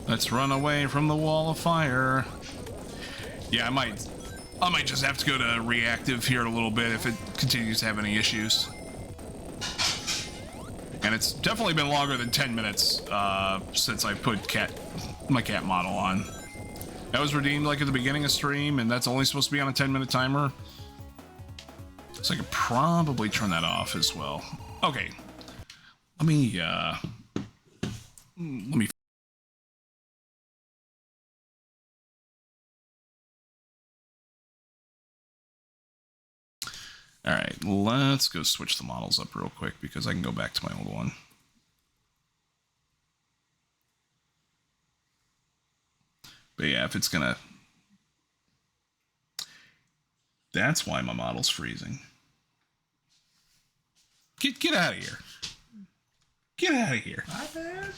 Let's run away from the wall of fire. Yeah, I might just have to go to reactive here in a little bit if it continues to have any issues. And it's definitely been longer than 10 minutes since I put my cat model on. That was redeemed like at the beginning of stream, and that's only supposed to be on a 10-minute timer. So I could probably turn that off as well. Okay. Let me all right, let's go switch the models up real quick because I can go back to my old one. But yeah, if it's gonna... That's why my model's freezing. Get out of here. Get out of here. My bad.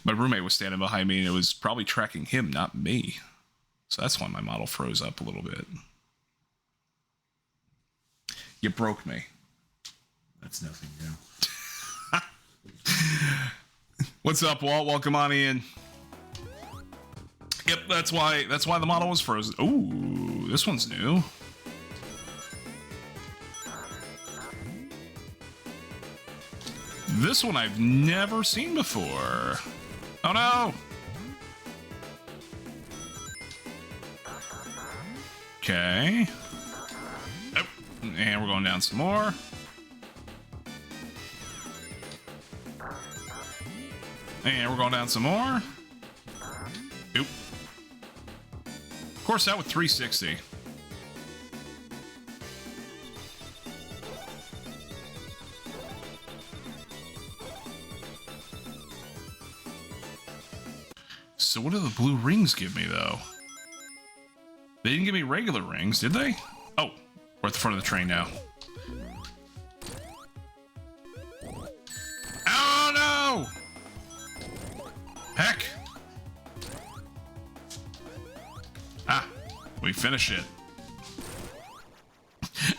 My roommate was standing behind me and it was probably tracking him, not me. So that's why my model froze up a little bit. You broke me. That's nothing new. What's up, Walt? Welcome on in. Yep, that's why the model was frozen. Ooh, this one's new. This one I've never seen before. Oh no! Okay. Oh, and we're going down some more. And we're going down some more. Oop. Of course, that with 360. So what do the blue rings give me, though? They didn't give me regular rings, did they? Oh, we're at the front of the train now. Oh, no! Heck! Ah, we finish it.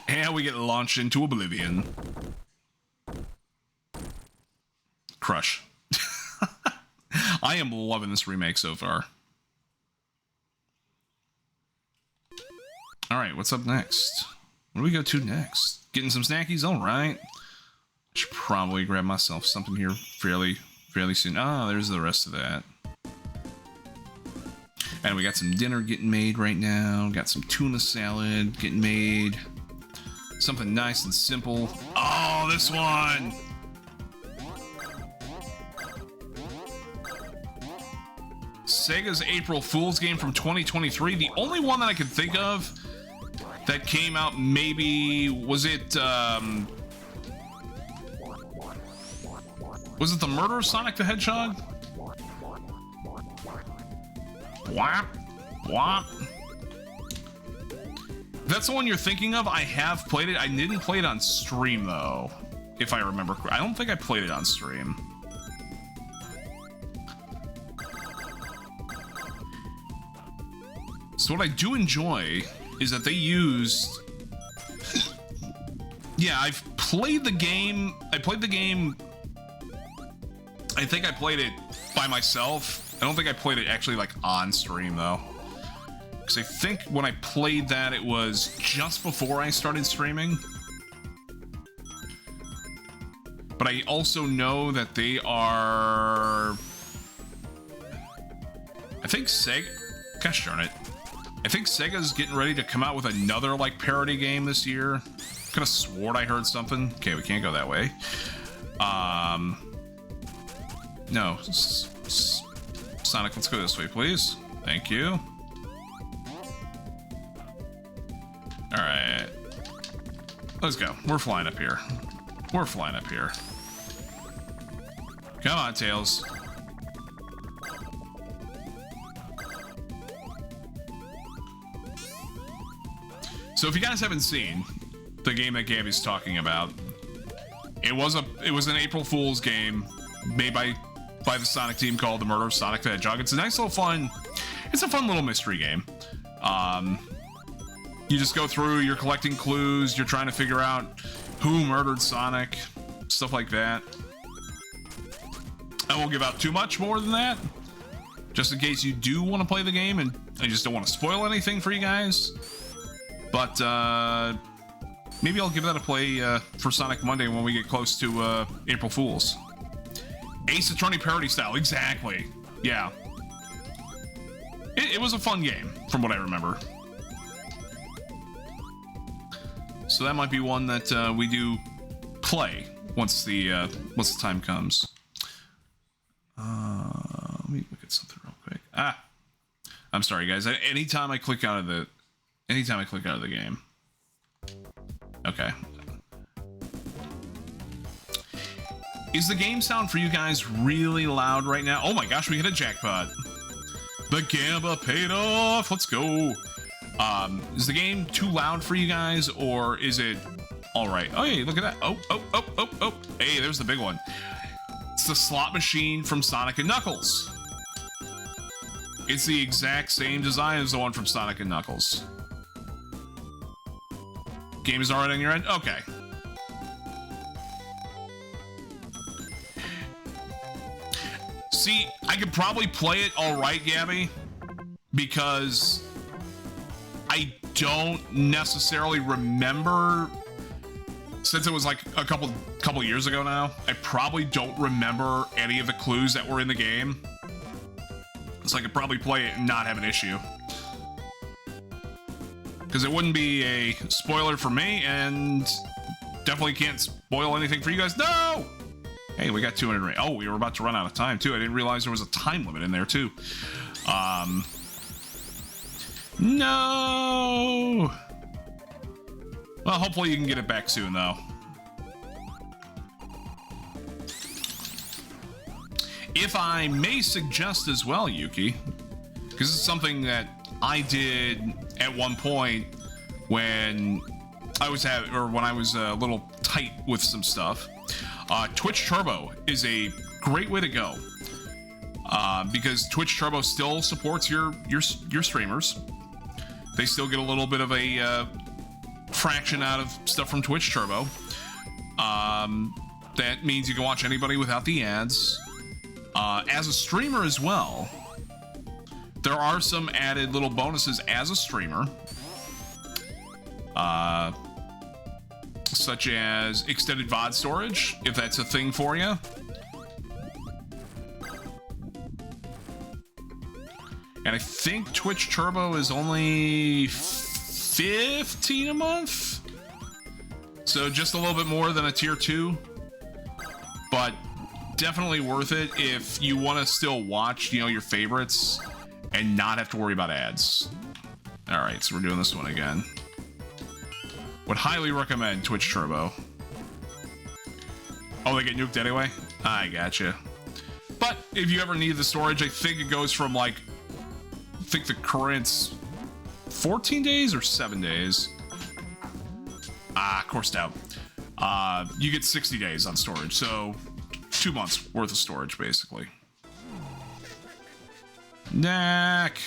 And we get launched into oblivion. Crush. I am loving this remake so far. Alright, what's up next? Where do we go to next? Getting some snackies? Alright. Should probably grab myself something here fairly soon. Ah, there's the rest of that. And we got some dinner getting made right now. Got some tuna salad getting made. Something nice and simple. Oh, this one! Sega's April Fool's game from 2023. The only one that I could think of that came out, maybe, was it the Murder of Sonic the Hedgehog? Whap, whap. If that's the one you're thinking of, I have played it. I didn't play it on stream, though, if I remember correctly. I don't think I played it on stream. So what I do enjoy is that they used... Yeah, I've played the game. I played the game... I think I played it by myself. I don't think I played it actually, like, on stream, though. Because I think when I played that, it was just before I started streaming. But I also know that they are... I think Sega... Gosh darn it. I think Sega's getting ready to come out with another, like, parody game this year. Could have sworn I heard something. Okay, we can't go that way. No. Sonic, let's go this way, please. Thank you. Alright. Let's go. We're flying up here. We're flying up here. Come on, Tails. So if you guys haven't seen the game that Gabby's talking about, it was an April Fool's game made by the Sonic team called The Murder of Sonic the Hedgehog. It's a nice little fun, it's a fun little mystery game. You just go through, you're collecting clues, you're trying to figure out who murdered Sonic, stuff like that. I won't give out too much more than that, just in case you do want to play the game, and I just don't want to spoil anything for you guys. But maybe I'll give that a play for Sonic Monday when we get close to April Fools. Ace Attorney parody style, exactly. Yeah. It was a fun game, from what I remember. So that might be one that we do play once the time comes. Let me look at something real quick. I'm sorry, guys. Anytime I click out of the game. Okay. Is the game sound for you guys really loud right now? Oh my gosh, we hit a jackpot. The gamba paid off. Let's go. Is the game too loud for you guys, or is it all right? Oh, hey, look at that. Oh. Hey, there's the big one. It's the slot machine from Sonic and Knuckles. It's the exact same design as the one from Sonic and Knuckles. Game is already on your end? Okay. See, I could probably play it all right, Gabby, because I don't necessarily remember, since it was like a couple years ago now, I probably don't remember any of the clues that were in the game. So I could probably play it and not have an issue. Because it wouldn't be a spoiler for me, and definitely can't spoil anything for you guys. No! Hey, we got 200. Oh, we were about to run out of time, too. I didn't realize there was a time limit in there, too. No! Well, hopefully you can get it back soon, though. If I may suggest as well, Yuki, because this is something that I did at one point when I was a little tight with some stuff. Twitch Turbo is a great way to go, because Twitch Turbo still supports your streamers. They still get a little bit of a fraction out of stuff from Twitch Turbo. That means you can watch anybody without the ads. As a streamer as well, there are some added little bonuses as a streamer, such as extended VOD storage, if that's a thing for you. And I think Twitch Turbo is only $15 a month, so just a little bit more than a tier 2, but definitely worth it if you want to still watch, your favorites and not have to worry about ads. All right, so we're doing this one again. Would highly recommend Twitch Turbo. Oh, they get nuked anyway? I gotcha. But if you ever need the storage, I think it goes from I think the current's 14 days or 7 days. Coursed out. You get 60 days on storage, so 2 months worth of storage, basically. Knack.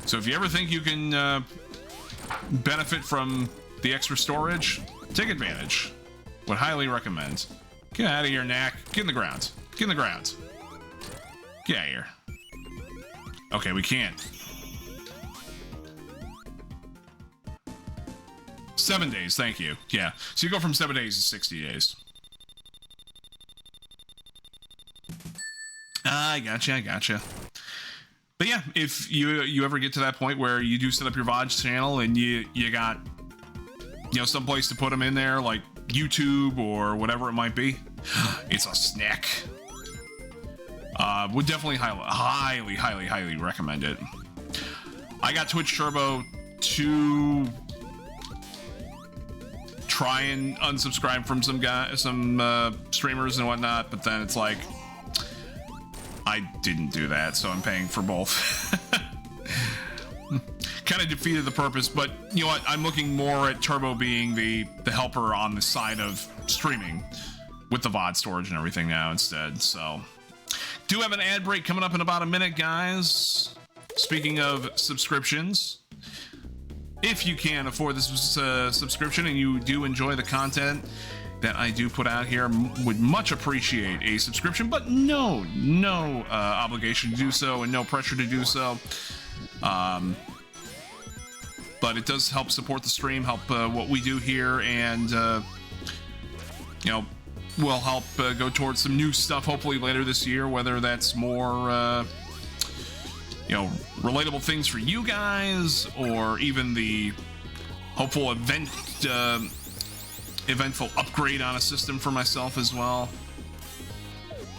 So if you ever think you can benefit from the extra storage, take advantage. Would highly recommend. Get out of here, Knack. Get in the ground. Get in the ground. Get out of here. Okay, we can't. 7 days, thank you. Yeah, so you go from 7 days to 60 days. I gotcha. But yeah, if you ever get to that point where you do set up your VOD channel and you got, some place to put them in there, like YouTube or whatever it might be, it's a snack. Would definitely highly recommend it. I got Twitch Turbo try and unsubscribe from some streamers and whatnot, but then it's like I didn't do that, so I'm paying for both. Kind of defeated the purpose, but you know what? I'm looking more at Turbo being the helper on the side of streaming with the VOD storage and everything now instead. So, do have an ad break coming up in about a minute, guys. Speaking of subscriptions, if you can afford this subscription and you do enjoy the content that I do put out here, would much appreciate a subscription, but no obligation to do so and no pressure to do so. But it does help support the stream, help what we do here, and you know, will help go towards some new stuff hopefully later this year, whether that's more you know, relatable things for you guys, or even the hopeful eventful upgrade on a system for myself as well,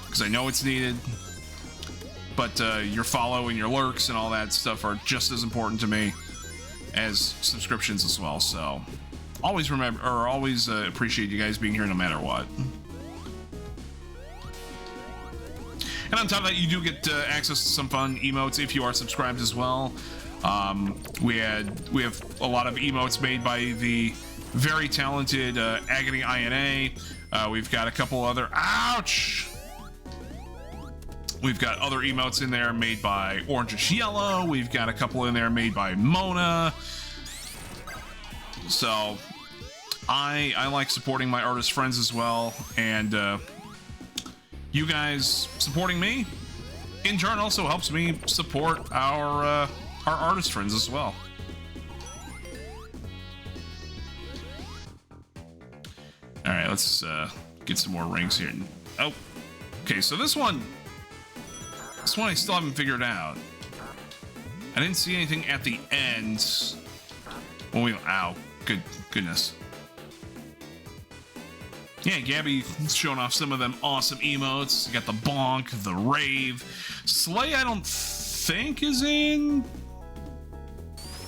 because I know it's needed. But your follow and your lurks and all that stuff are just as important to me as subscriptions as well. So always remember, or always appreciate you guys being here no matter what. And on top of that, you do get access to some fun emotes if you are subscribed as well. We have a lot of emotes made by the very talented Agony INA. We've got a couple other We've got other emotes in there made by Orangish Yellow. We've got a couple in there made by Mona. So I like supporting my artist friends as well, and you guys supporting me in turn also helps me support our artist friends as well. All right, let's get some more rings here. Oh, okay, so this one I still haven't figured out. I didn't see anything at the end when we... Ow. Goodness. Yeah, Gabby's showing off some of them awesome emotes. You got the Bonk, the Rave. Slay, I don't think is in...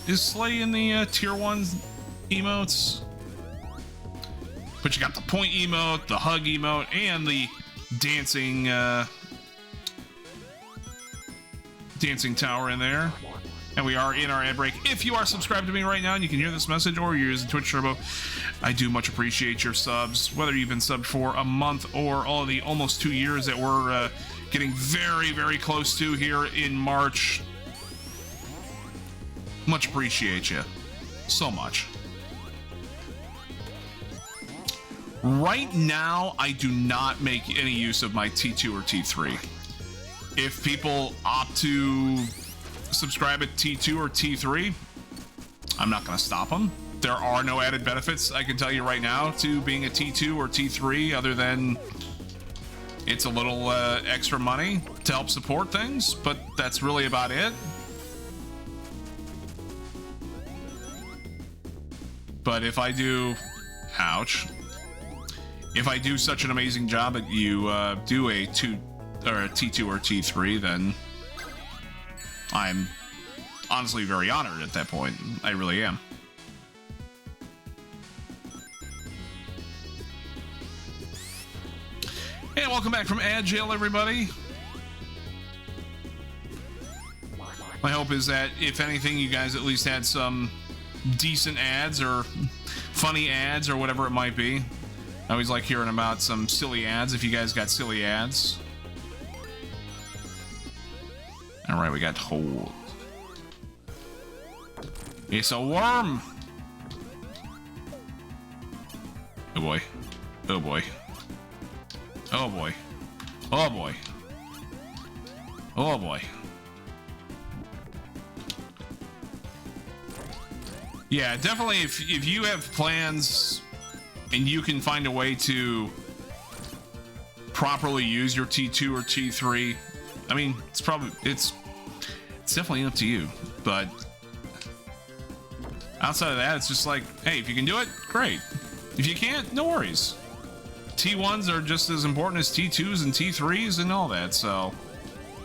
Is Slay in the tier 1 emotes? But you got the point emote, the hug emote, and the dancing... dancing tower in there. And we are in our ad break. If you are subscribed to me right now and you can hear this message, or you're using Twitch Turbo, I do much appreciate your subs, whether you've been subbed for a month or all the almost 2 years that we're getting very, very close to here in March. Much appreciate you. So much. Right now, I do not make any use of my T2 or T3. If people opt to subscribe at T2 or T3, I'm not going to stop them. There are no added benefits, I can tell you right now, to being a T2 or T3, other than it's a little extra money to help support things, but that's really about it. But if I do... Ouch. If I do such an amazing job that you do a T2 or T3, then I'm honestly very honored at that point. I really am. And welcome back from ad jail, everybody. My hope is that, if anything, you guys at least had some decent ads or funny ads or whatever it might be. I always like hearing about some silly ads, if you guys got silly ads. Alright, we got hold. It's a worm! Oh boy. Oh boy. Oh boy. Oh boy. Oh boy. Yeah, definitely if you have plans and you can find a way to properly use your T2 or T3, I mean, it's definitely up to you. But outside of that, it's just like, hey, if you can do it, great. If you can't, no worries. T1s are just as important as T2s and T3s and all that, so...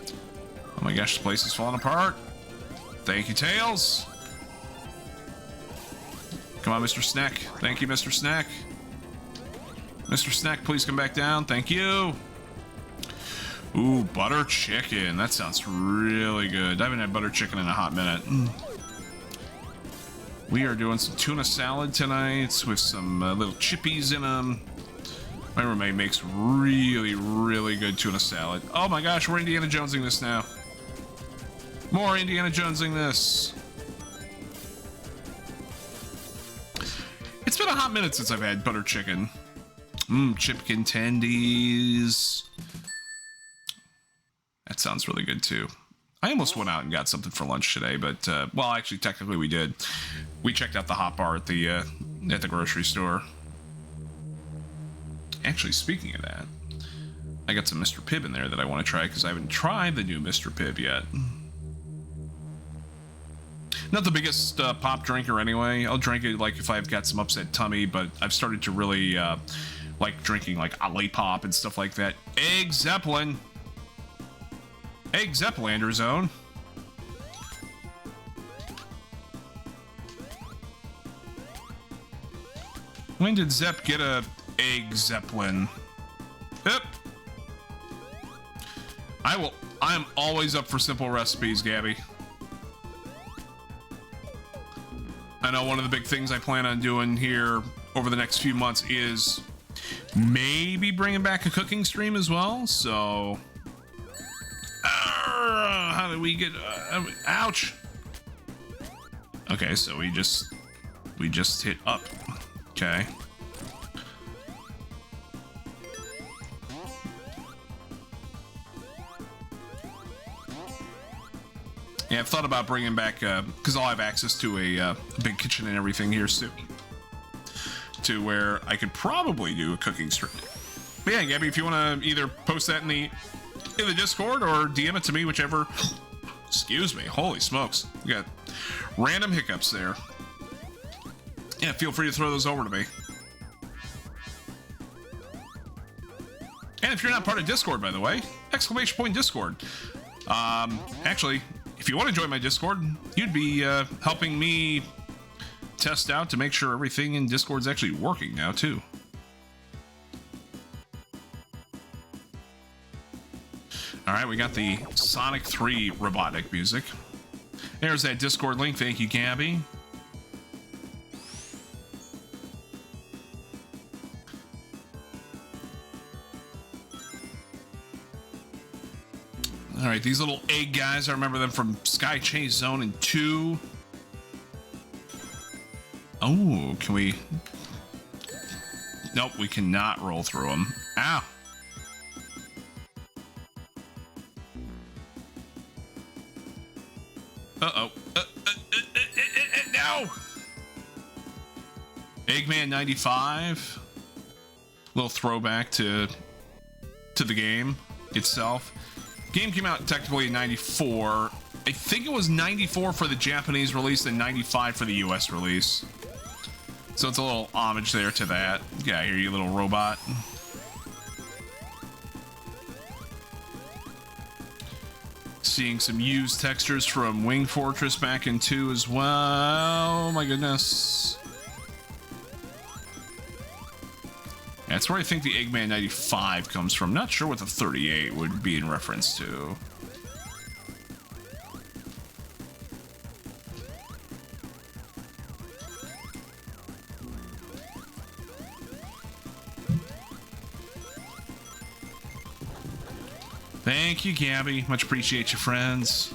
Oh my gosh, this place is falling apart. Thank you, Tails. Come on, Mr. Snack. Thank you, Mr. Snack. Mr. Snack, please come back down. Thank you. Ooh, butter chicken. That sounds really good. I haven't had butter chicken in a hot minute. We are doing some tuna salad tonight with some little chippies in them. My roommate makes really, really good tuna salad. Oh my gosh, we're Indiana Jonesing this now. More Indiana Jonesing this. It's been a hot minute since I've had butter chicken. Chicken tendies. That sounds really good too. I almost went out and got something for lunch today, but well, actually, technically, we did. We checked out the hot bar at the grocery store. Actually, speaking of that, I got some Mr. Pibb in there that I want to try because I haven't tried the new Mr. Pibb yet. Not the biggest pop drinker anyway. I'll drink it like if I've got some upset tummy, but I've started to really like drinking like Olipop and stuff like that. Egg Zeppelin. Egg Zeppelander zone. When did Zepp get a Egg Zeppelin? Yep. I am always up for simple recipes, Gabby. I know one of the big things I plan on doing here over the next few months is maybe bringing back a cooking stream as well, so... how did we get... ouch! Okay, so we just hit up. Okay. Yeah, I've thought about bringing back, because I'll have access to a big kitchen and everything here soon, to where I could probably do a cooking stream. But yeah, Gabby, if you want to either post that in the Discord or DM it to me, whichever. Excuse me, holy smokes, we got random hiccups there. Yeah, feel free to throw those over to me. And if you're not part of Discord, by the way, ! Discord. Actually, if you want to join my Discord, you'd be helping me test out to make sure everything in Discord's actually working now, too. Alright, we got the Sonic 3 robotic music. There's that Discord link. Thank you, Gabby. Alright, these little egg guys, I remember them from Sky Chase Zone and 2. Oh, can we... Nope, we cannot roll through them. Ow! Uh-oh. No! Eggman 95. Little throwback to the game itself. Game came out technically in 94. I think it was 94 for the Japanese release and 95 for the US release. So it's a little homage there to that. Get out of here, you little robot. Seeing some used textures from Wing Fortress back in 2 as well. Oh my goodness. That's where I think the Eggman 95 comes from. Not sure what the 38 would be in reference to. Thank you, Gabby. Much appreciate you, friends.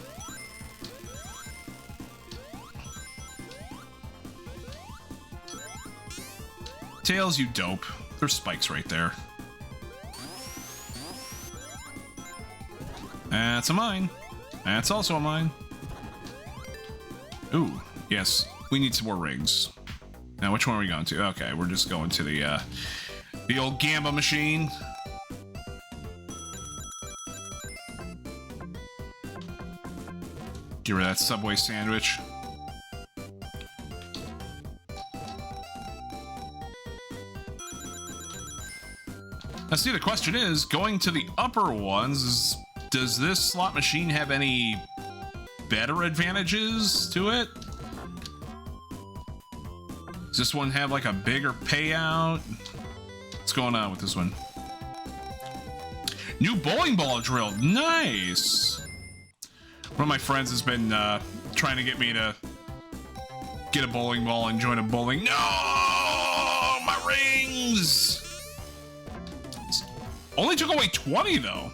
Tails, you dope. There's spikes right there. That's a mine. That's also a mine. Ooh, yes. We need some more rings. Now, which one are we going to? Okay, we're just going to the old Gamba machine. Get rid of that Subway sandwich. Now, see, the question is, going to the upper ones, does this slot machine have any better advantages to it? Does this one have like a bigger payout? What's going on with this one? New bowling ball drill. Nice. One of my friends has been trying to get me to get a bowling ball and join a bowling. No! My rings! Only took away 20 though.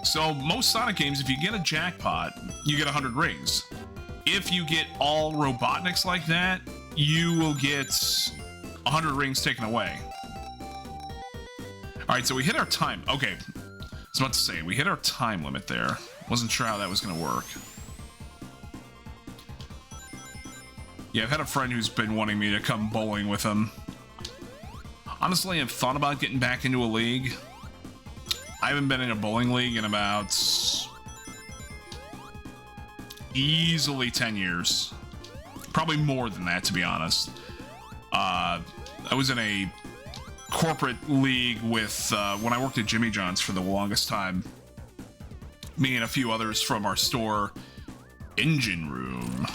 So most Sonic games, if you get a jackpot, you get 100 rings. If you get all Robotniks like that, you will get 100 rings taken away. All right, so we hit our time. Okay, I was about to say, we hit our time limit there. Wasn't sure how that was gonna work. Yeah, I've had a friend who's been wanting me to come bowling with him. Honestly, I've thought about getting back into a league. I haven't been in a bowling league in about easily 10 years. Probably more than that, to be honest. I was in a corporate league with when I worked at Jimmy John's for the longest time. Me and a few others from our store. Engine room.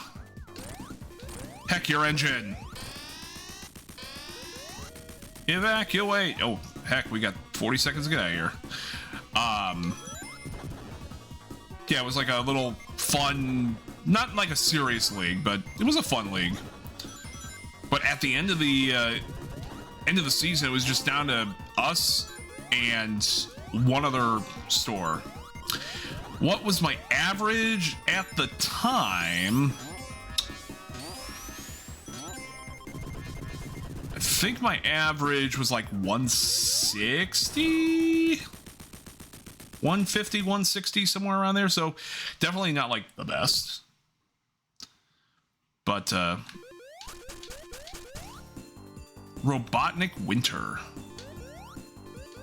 Heck your engine. Evacuate. Oh, heck, we got 40 seconds to get out of here. Yeah, it was like a little fun, not like a serious league, but it was a fun league. But at the end of the season, it was just down to us and one other store. What was my average at the time? I think my average was like 160, 150, 160, somewhere around there. So definitely not like the best. But Robotnik Winter.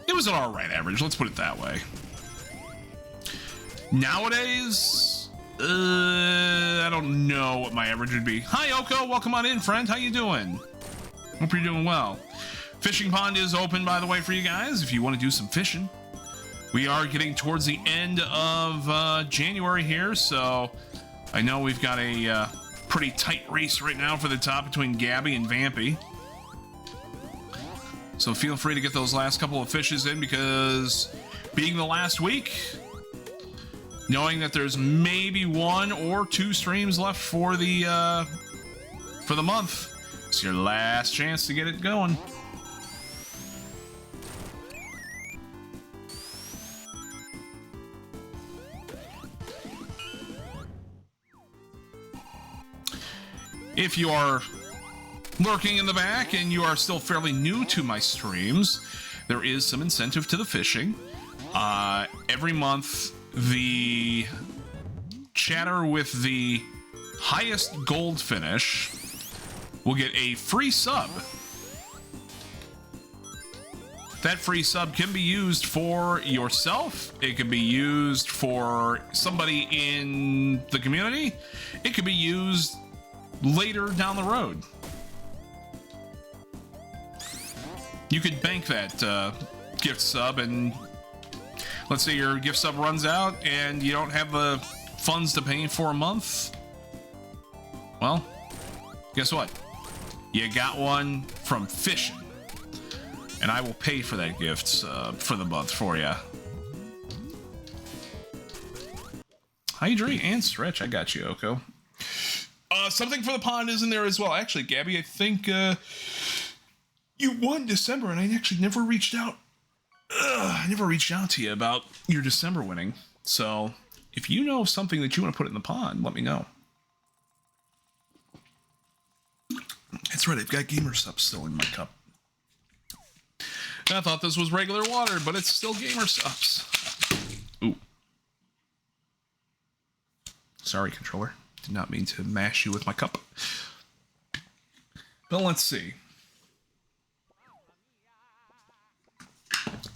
It was an alright average, let's put it that way. Nowadays, I don't know what my average would be. Hi, Oko. Welcome on in, friend. How you doing? Hope you're doing well. Fishing pond is open, by the way, for you guys if you want to do some fishing. We are getting towards the end of January here, so I know we've got a pretty tight race right now for the top between Gabby and Vampy. So feel free to get those last couple of fishes in, because being the last week, knowing that there's maybe 1 or 2 streams left for the month, it's your last chance to get it going. If you are lurking in the back and you are still fairly new to my streams, there is some incentive to the fishing. Every month, the chatter with the highest gold finish will get a free sub. That free sub can be used for yourself. It can be used for somebody in the community. It could be used later down the road. You could bank that gift sub, and let's say your gift sub runs out and you don't have the funds to pay for a month. Well, guess what? You got one from fishing, and I will pay for that gift for the month for you. Hydrate and stretch. I got you, Oko. Something for the pond is in there as well. Actually, Gabby, I think you won December, and I actually never reached out. I never reached out to you about your December winning. So if you know of something that you want to put in the pond, let me know. That's right, I've got gamer stuff still in my cup. I thought this was regular water, but it's still gamer subs. Ooh. Sorry, controller. Did not mean to mash you with my cup. But let's see.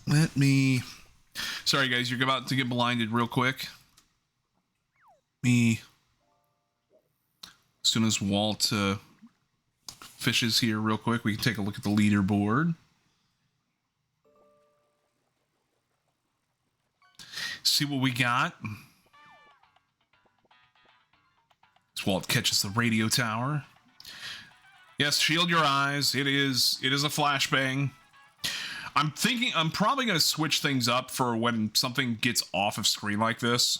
Let me... Sorry, guys, you're about to get blinded real quick. As soon as Walt fishes here real quick, we can take a look at the leaderboard. See what we got. As Walt catches the radio tower. Yes, shield your eyes. It is a flashbang. I'm thinking I'm probably going to switch things up for when something gets off of screen like this.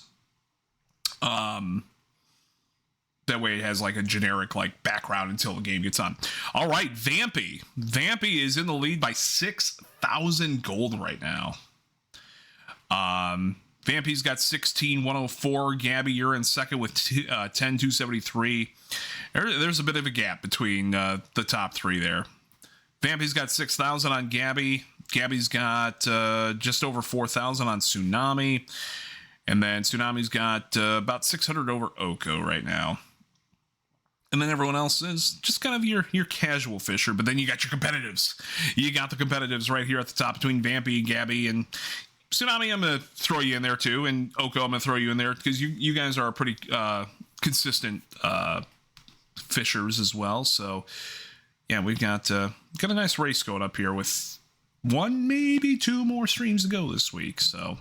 That way it has like a generic like background until the game gets on. All right, Vampy. Vampy is in the lead by 6,000 gold right now. Vampy's got 16,104. Gabby, you're in second with 10,273. There's a bit of a gap between the top three there. Vampy's got 6,000 on Gabby. Gabby's got just over 4,000 on Tsunami. And then Tsunami's got about 600 over Oko right now. And then everyone else is just kind of your casual fisher. But then you got your competitives. You got the competitives right here at the top between Vampy and Gabby. And Tsunami, I'm going to throw you in there too. And Oko, I'm going to throw you in there because you guys are pretty consistent fishers as well. So, yeah, we've got a nice race going up here with one, maybe two more streams to go this week. So,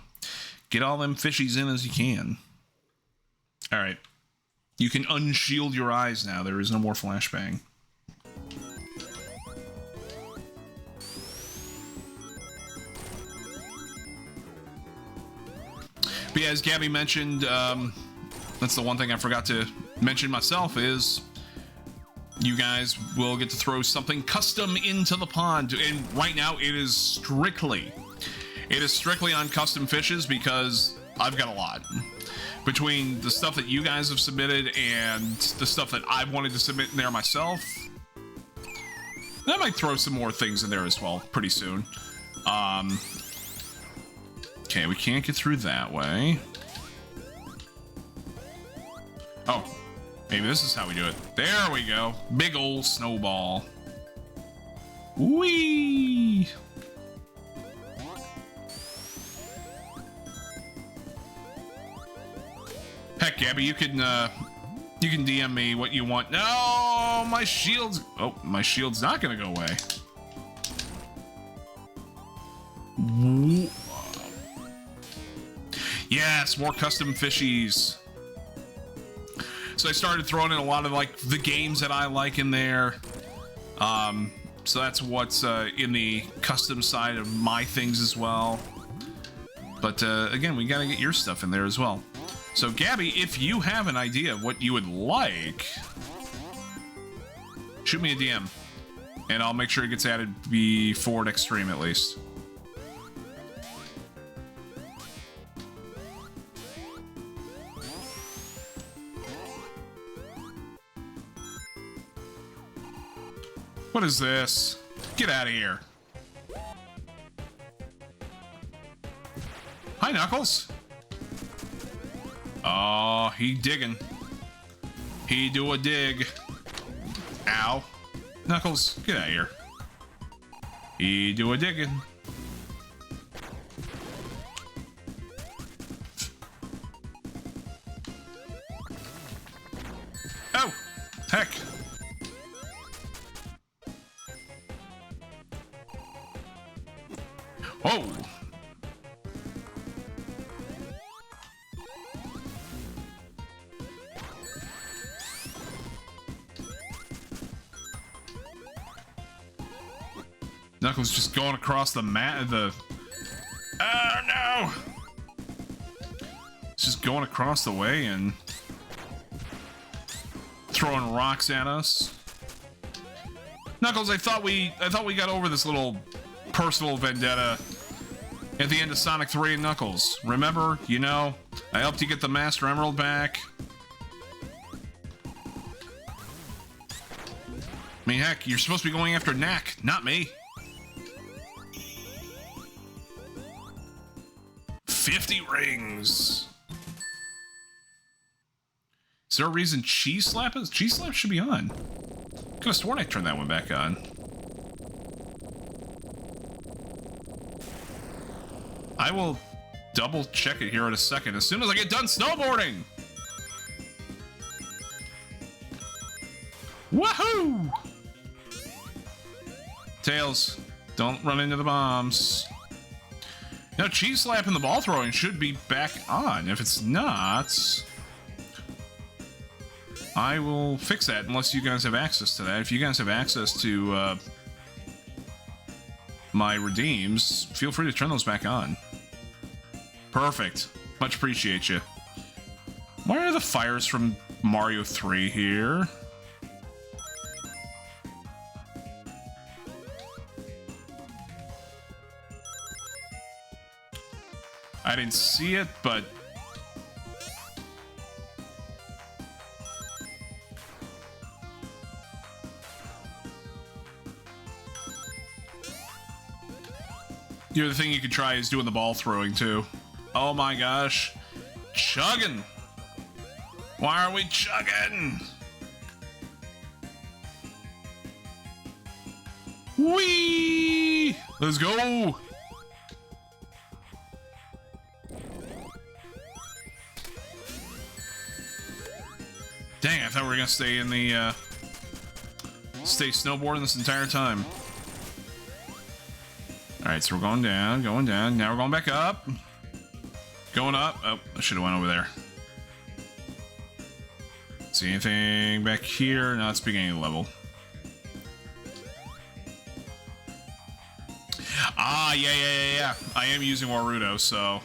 get all them fishies in as you can. All right. You can unshield your eyes now. There is no more flashbang. But yeah, as Gabby mentioned, that's the one thing I forgot to mention myself is you guys will get to throw something custom into the pond. And right now it is strictly on custom fishes because I've got a lot. Between the stuff that you guys have submitted and the stuff that I wanted to submit in there myself, I might throw some more things in there as well pretty soon. Okay, we can't get through that way. Oh, maybe this is how we do it. There we go. Big old snowball. Whee! Heck, Gabby, you can DM me what you want. No, my shield's... Oh, my shield's not gonna go away. Yes, more custom fishies. So I started throwing in a lot of like the games that I like in there. So that's what's in the custom side of my things as well. But again, we gotta get your stuff in there as well. So Gabby, if you have an idea of what you would like, shoot me a DM, and I'll make sure it gets added before next stream at least. What is this? Get out of here. Hi, Knuckles. Oh, he digging. He do a dig. Ow. Knuckles, get out of here. He do a digging. Oh, heck. Oh. Knuckles just going across the mat. Oh no! It's just going across the way and throwing rocks at us. Knuckles, I thought we got over this little personal vendetta at the end of Sonic 3 and Knuckles. Remember, you know, I helped you get the Master Emerald back. I mean, heck, you're supposed to be going after Knack, not me. 50 rings. Is there a reason Cheese Slap is? Cheese Slap should be on. Could have sworn I turned that one back on. I will double check it here in a second as soon as I get done snowboarding. Woohoo! Tails, don't run into the bombs. Now, Cheese Slap and the ball throwing should be back on. If it's not... I will fix that unless you guys have access to that. If you guys have access to my redeems, feel free to turn those back on. Perfect. Much appreciate you. Why are the fires from Mario 3 here? I didn't see it, but... The other thing you could try is doing the ball throwing, too. Oh my gosh. Chugging! Why are we chugging? Whee! Let's go! Dang, I thought we were gonna stay in the, stay snowboarding this entire time. Alright, so we're going down, now we're going back up. Going up. Oh, I should have went over there. See anything back here? No, it's beginning of the level. Ah, yeah. I am using Warudo, so...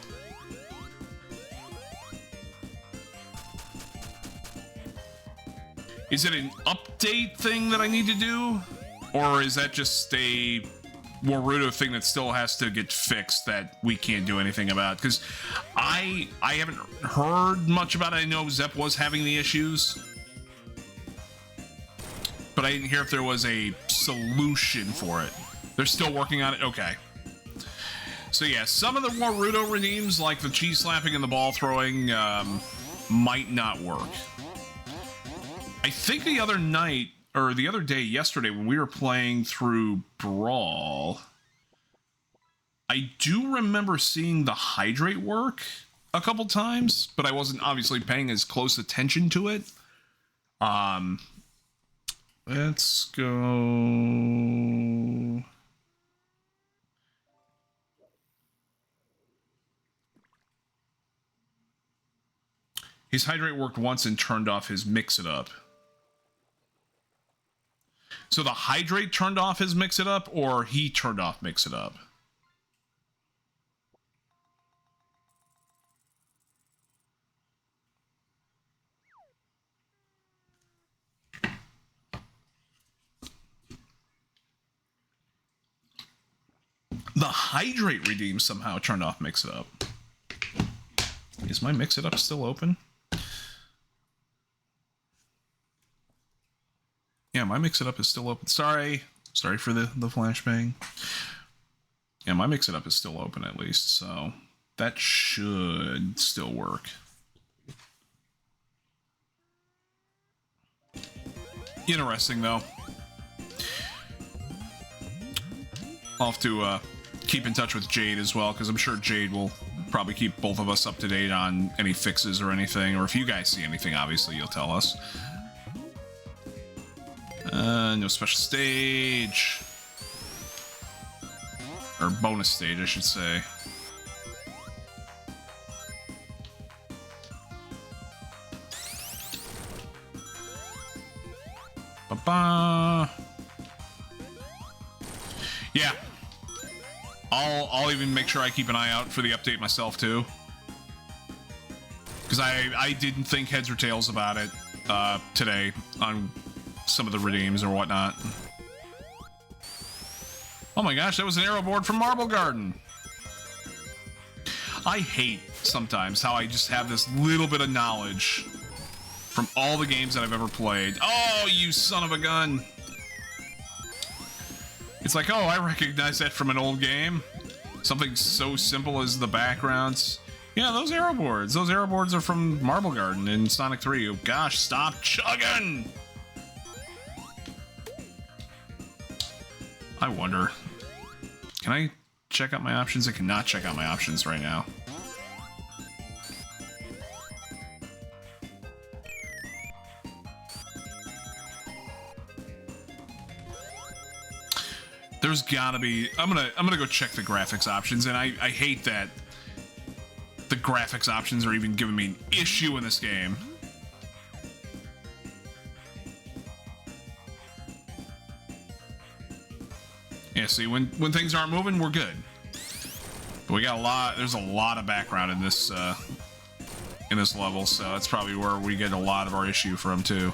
Is it an update thing that I need to do? Or is that just a Warudo thing that still has to get fixed that we can't do anything about? Because I haven't heard much about it. I know Zep was having the issues, but I didn't hear if there was a solution for it. They're still working on it? Okay. So yeah, some of the Warudo redeems, like the cheese slapping and the ball throwing, might not work. I think the other night, or the other day, yesterday, when we were playing through Brawl, I do remember seeing the hydrate work a couple times, but I wasn't obviously paying as close attention to it. Let's go... His hydrate worked once and turned off his mix it up. So the hydrate turned off his mix it up, or he turned off mix it up? The hydrate redeem somehow turned off mix it up. Is my mix it up still open? Yeah, my mix it up is still open. Sorry for the flashbang. Yeah, my mix it up is still open at least, so that should still work. Interesting though. I'll have to keep in touch with Jade as well, because I'm sure Jade will probably keep both of us up to date on any fixes or anything, or if you guys see anything, obviously you'll tell us. No special stage. Or bonus stage, I should say. Ba-ba. Yeah. I'll even make sure I keep an eye out for the update myself, too. Because I didn't think heads or tails about it today on some of the redeems or whatnot. Oh my gosh, that was an arrow board from Marble Garden. I hate sometimes how I just have this little bit of knowledge from all the games that I've ever played. Oh, you son of a gun. It's like, oh, I recognize that from an old game. Something so simple as the backgrounds. Yeah, those arrow boards. Those arrow boards are from Marble Garden in Sonic 3. Oh gosh, stop chugging! I wonder. Can I check out my options? I cannot check out my options right now. There's gotta be... I'm gonna go check the graphics options, and I hate that the graphics options are even giving me an issue in this game. see, when things aren't moving, we're good. But we got a lot. There's a lot of background in this level, so that's probably where we get a lot of our issue from too.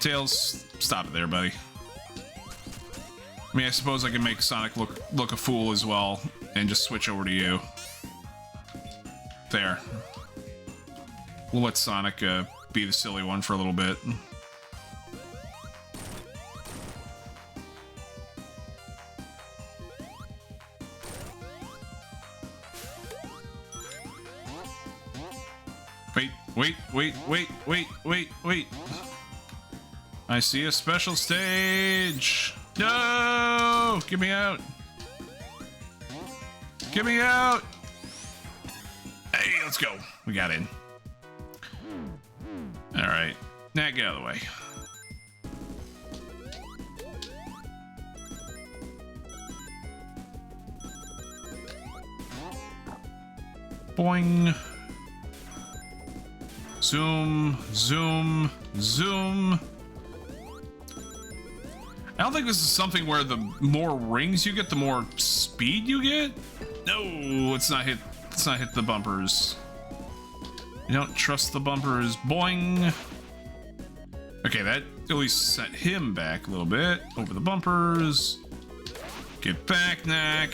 Tails, stop it there, buddy. I mean, I suppose I can make Sonic look a fool as well, and just switch over to you. There. We'll let Sonic be the silly one for a little bit. Wait. I see a special stage. No! Get me out. Get me out. Hey, let's go. We got in. All right. Now get out of the way. Boing. Zoom, zoom, zoom. I don't think this is something where the more rings you get, the more speed you get. No, let's not hit the bumpers. You don't trust the bumpers. Boing. Okay, that at least set him back a little bit. Over the bumpers. Get back, Knack.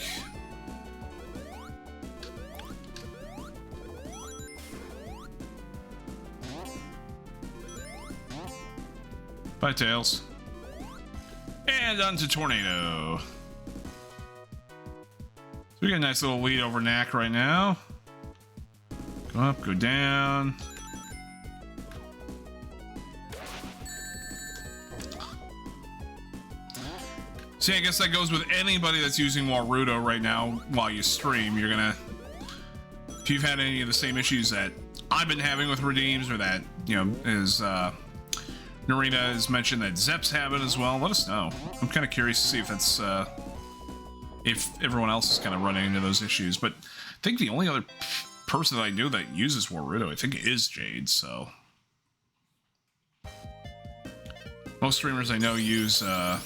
Bye, Tails. And on to Tornado. So we got a nice little lead over Knack right now. Go up, go down. See, I guess that goes with anybody that's using Warudo right now while you stream. You're gonna... If you've had any of the same issues that I've been having with Redeems, or that, you know, is, Narita has mentioned that Zep's having as well, let us know. I'm kind of curious to see if that's, if everyone else is kind of running into those issues. But I think the only other person that I know that uses Warudo, I think, is Jade, so... Most streamers I know use, Live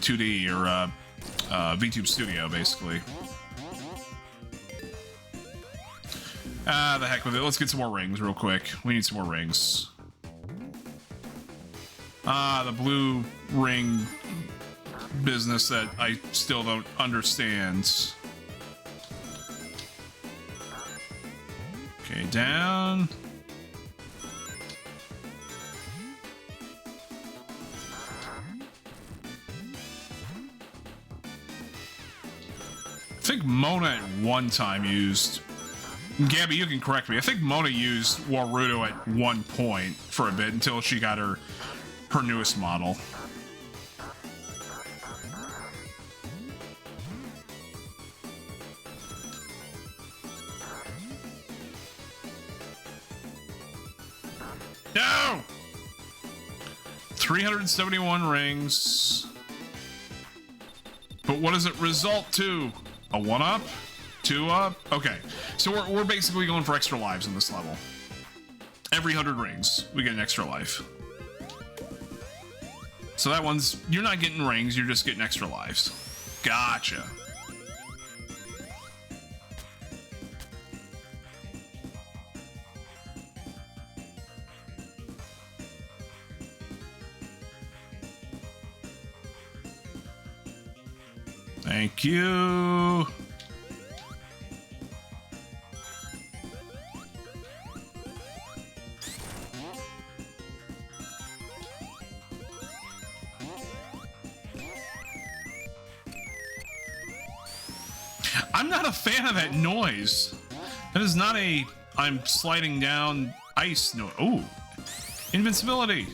2D or, VTube Studio, basically. The heck with it. Let's get some more rings real quick. We need some more rings. The blue ring business that I still don't understand. Okay, down. I think Mona at one time used... Gabby, you can correct me. I think Mona used Warudo at one point for a bit until she got her newest model. No! 371 rings. But what does it result to? A 1-up? 2-up? Okay. So we're basically going for extra lives in this level. Every 100 rings, we get an extra life. So that one's... You're not getting rings, you're just getting extra lives. Gotcha. Thank you. I'm not a fan of that noise. That is not a I'm sliding down ice noise. Oh, invincibility.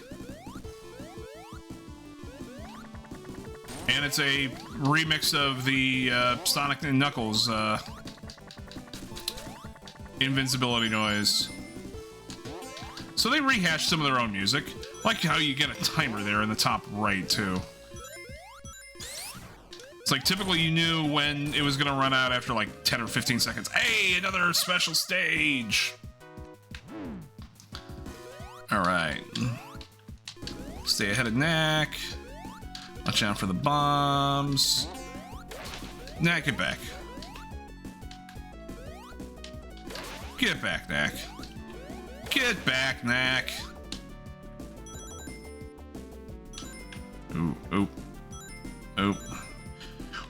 And it's a remix of the Sonic and Knuckles invincibility noise. So they rehashed some of their own music. Like how you get a timer there in the top right, too. It's like typically you knew when it was going to run out after like 10 or 15 seconds. Hey, another special stage. All right. Stay ahead of Knack. Watch out for the bombs. Knack, get back. Get back, Knack. Get back, Knack. Ooh, ooh, ooh. Do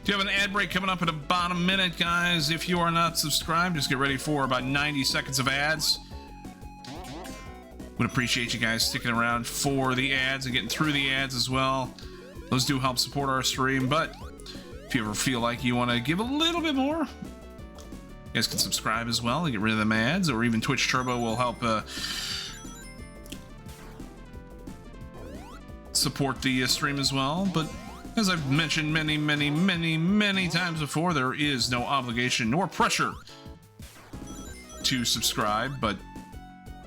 you have an ad break coming up in about a minute, guys? If you are not subscribed, just get ready for about 90 seconds of ads. Would appreciate you guys sticking around for the ads and getting through the ads as well. Those do help support our stream, but if you ever feel like you want to give a little bit more, you guys can subscribe as well and get rid of them ads, or even Twitch Turbo will help support the stream as well. But as I've mentioned many times before, there is no obligation nor pressure to subscribe, but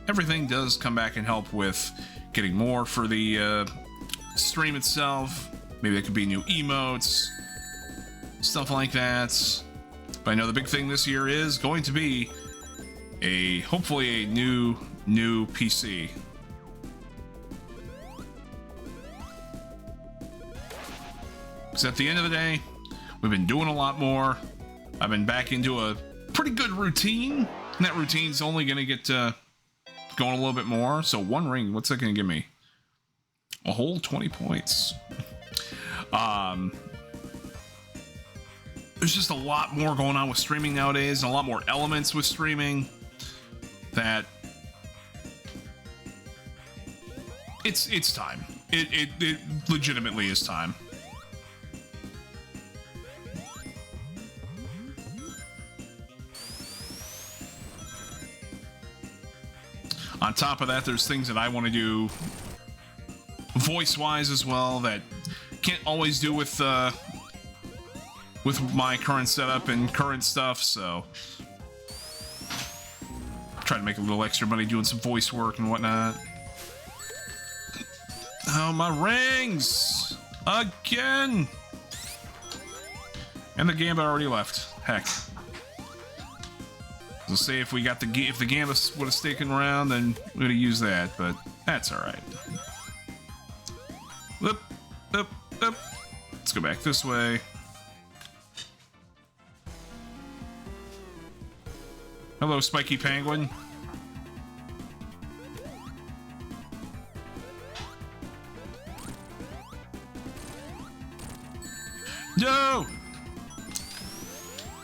everything does come back and help with getting more for the stream itself. Maybe that could be new emotes, stuff like that. But I know the big thing this year is going to be hopefully a new PC. Because at the end of the day, we've been doing a lot more. I've been back into a pretty good routine, and that routine's only going to get going a little bit more. So one ring, what's that going to give me? A whole 20 points. There's just a lot more going on with streaming nowadays, and a lot more elements with streaming that it's time. It legitimately is time. On top of that, there's things that I want to do voice-wise as well that can't always do with my current setup and current stuff, so try to make a little extra money doing some voice work and whatnot. Oh, my rings! Again! And the Gambit already left. Heck. So say if we got if the Gambit would have sticking around, then we would have used that, but that's alright. Up, up, up. Let's go back this way. Hello, Spiky Penguin. No!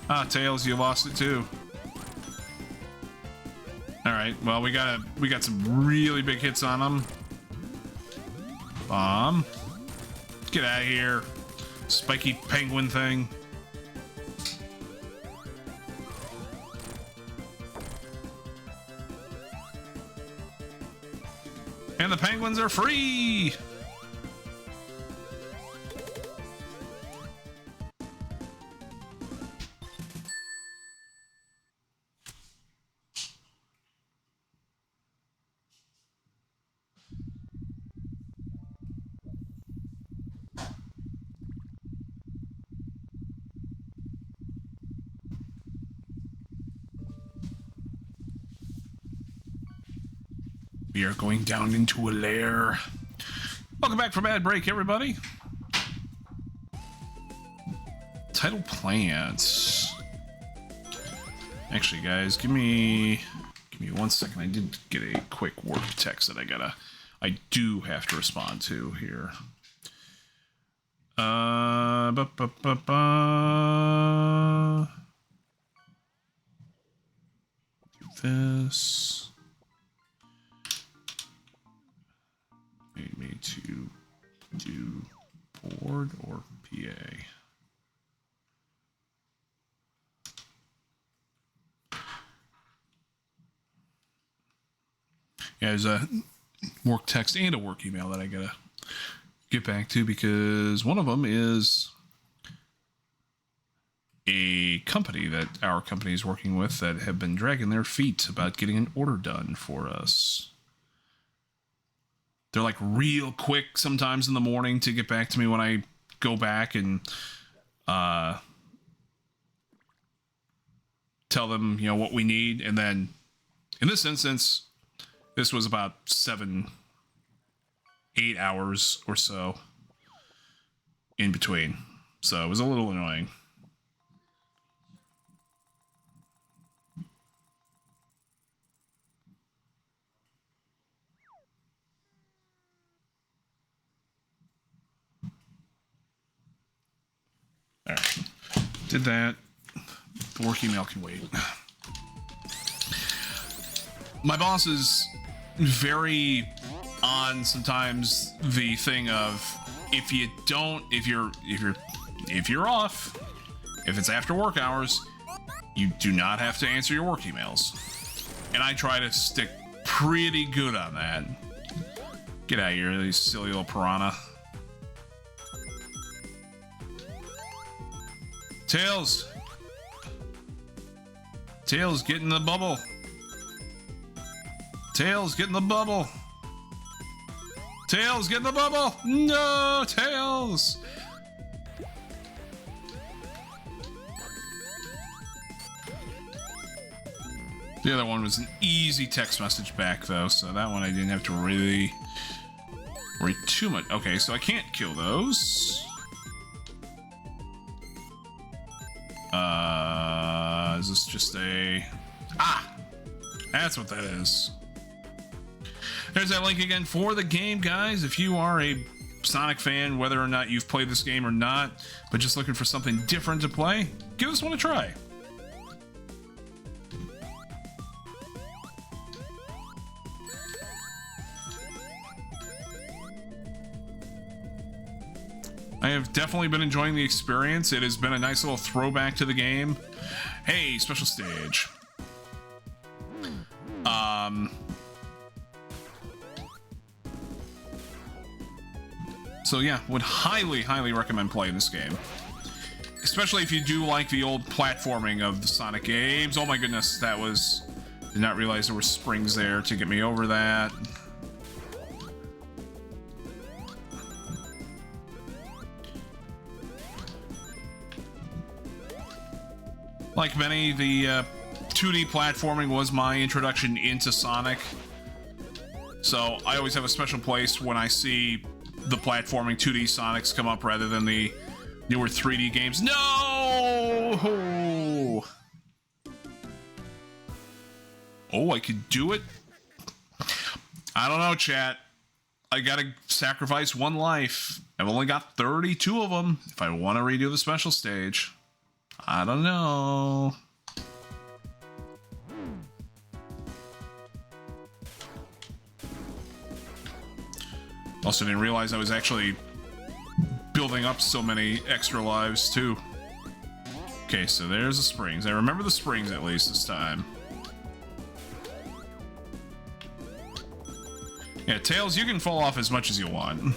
Ah, Tails, you lost it too. Alright, well, we got some really big hits on them. Bomb. Get out of here. Spiky penguin thing. And the penguins are free! We are going down into a lair. Welcome back from ad break, everybody. Title plants. Actually, guys, give me 1 second. I did get a quick work text that I do have to respond to here. Do this. Need me to do board or PA. Yeah, there's a work text and a work email that I gotta get back to, because one of them is a company that our company is working with that have been dragging their feet about getting an order done for us. They're like real quick sometimes in the morning to get back to me when I go back and tell them, you know, what we need. And then in this instance, this was about 7 8 hours or so in between. So it was a little annoying. All right. Did that. The work email can wait. My boss is very on sometimes the thing of if you're off, if it's after work hours, you do not have to answer your work emails. And I try to stick pretty good on that. Get out of here, you silly little piranha. Tails! Tails, get in the bubble! Tails, get in the bubble! Tails, get in the bubble! No, Tails! The other one was an easy text message back, though, so that one I didn't have to really worry too much. Okay, so I can't kill those. Is this just a... Ah! That's what that is. There's that link again for the game, guys. If you are a Sonic fan, whether or not you've played this game or not, but just looking for something different to play, give this one a try. I have definitely been enjoying the experience. It has been a nice little throwback to the game. Hey, special stage. So yeah, would highly, highly recommend playing this game. Especially if you do like the old platforming of the Sonic games. Oh my goodness, that was... Did not realize there were springs there to get me over that. Like many, the 2D platforming was my introduction into Sonic. So I always have a special place when I see the platforming 2D Sonics come up rather than the newer 3D games. No! Oh, I could do it? I don't know, chat. I gotta sacrifice one life. I've only got 32 of them if I want to redo the special stage. I don't know. Also didn't realize I was actually building up so many extra lives too. Okay, so there's the springs. I remember the springs at least this time. Yeah, Tails, you can fall off as much as you want.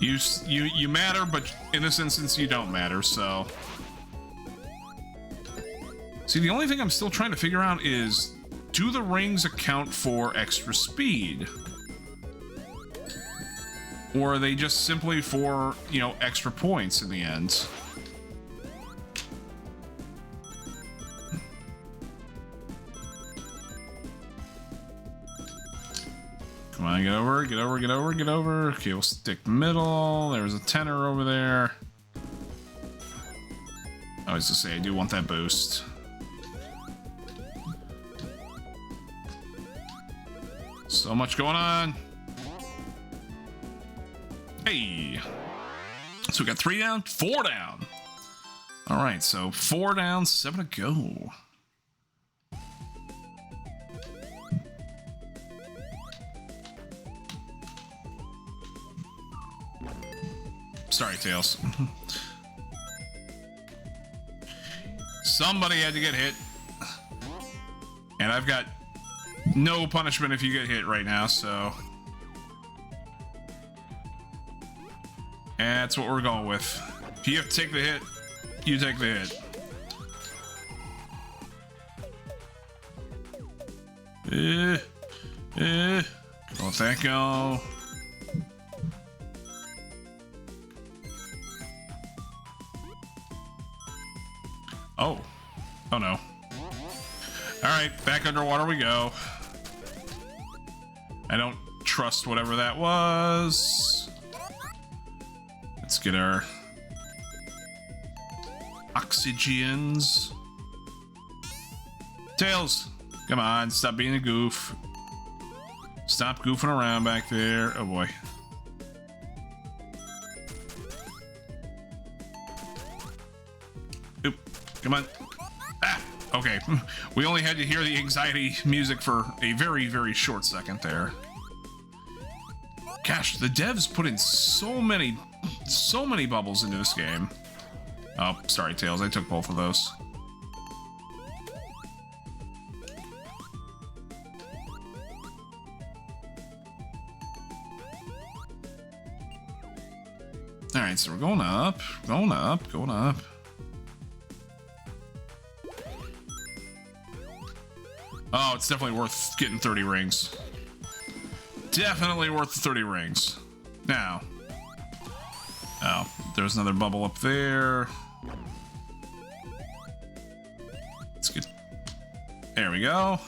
You matter, but in this instance you don't matter, so... See, the only thing I'm still trying to figure out is, do the rings account for extra speed? Or are they just simply for, you know, extra points in the end? Come on, get over, get over, get over, get over. Okay, we'll stick middle. There's a tenor over there. I was to say, I do want that boost. So much going on. Hey. So we got 3 down, 4 down. All right, so 4 down, 7 to go. Sorry, Tails. Somebody had to get hit. And I've got no punishment if you get hit right now, so... That's what we're going with. If you have to take the hit, you take the hit. Let that go. Oh. Oh no. Alright, back underwater we go. I don't trust whatever that was. Let's get our oxygens. Tails, come on, stop being a goof. Stop goofing around back there. Oh boy. Oop, come on. Ah, okay. We only had to hear the anxiety music for a very, very short second there. Gosh, the devs put in so many bubbles into this game. Oh, sorry, Tails, I took both of those. Alright, so we're going up, going up, going up. Oh, it's definitely worth getting 30 rings. Definitely worth the 30 rings. Now. Oh, there's another bubble up there. Let's get... There we go.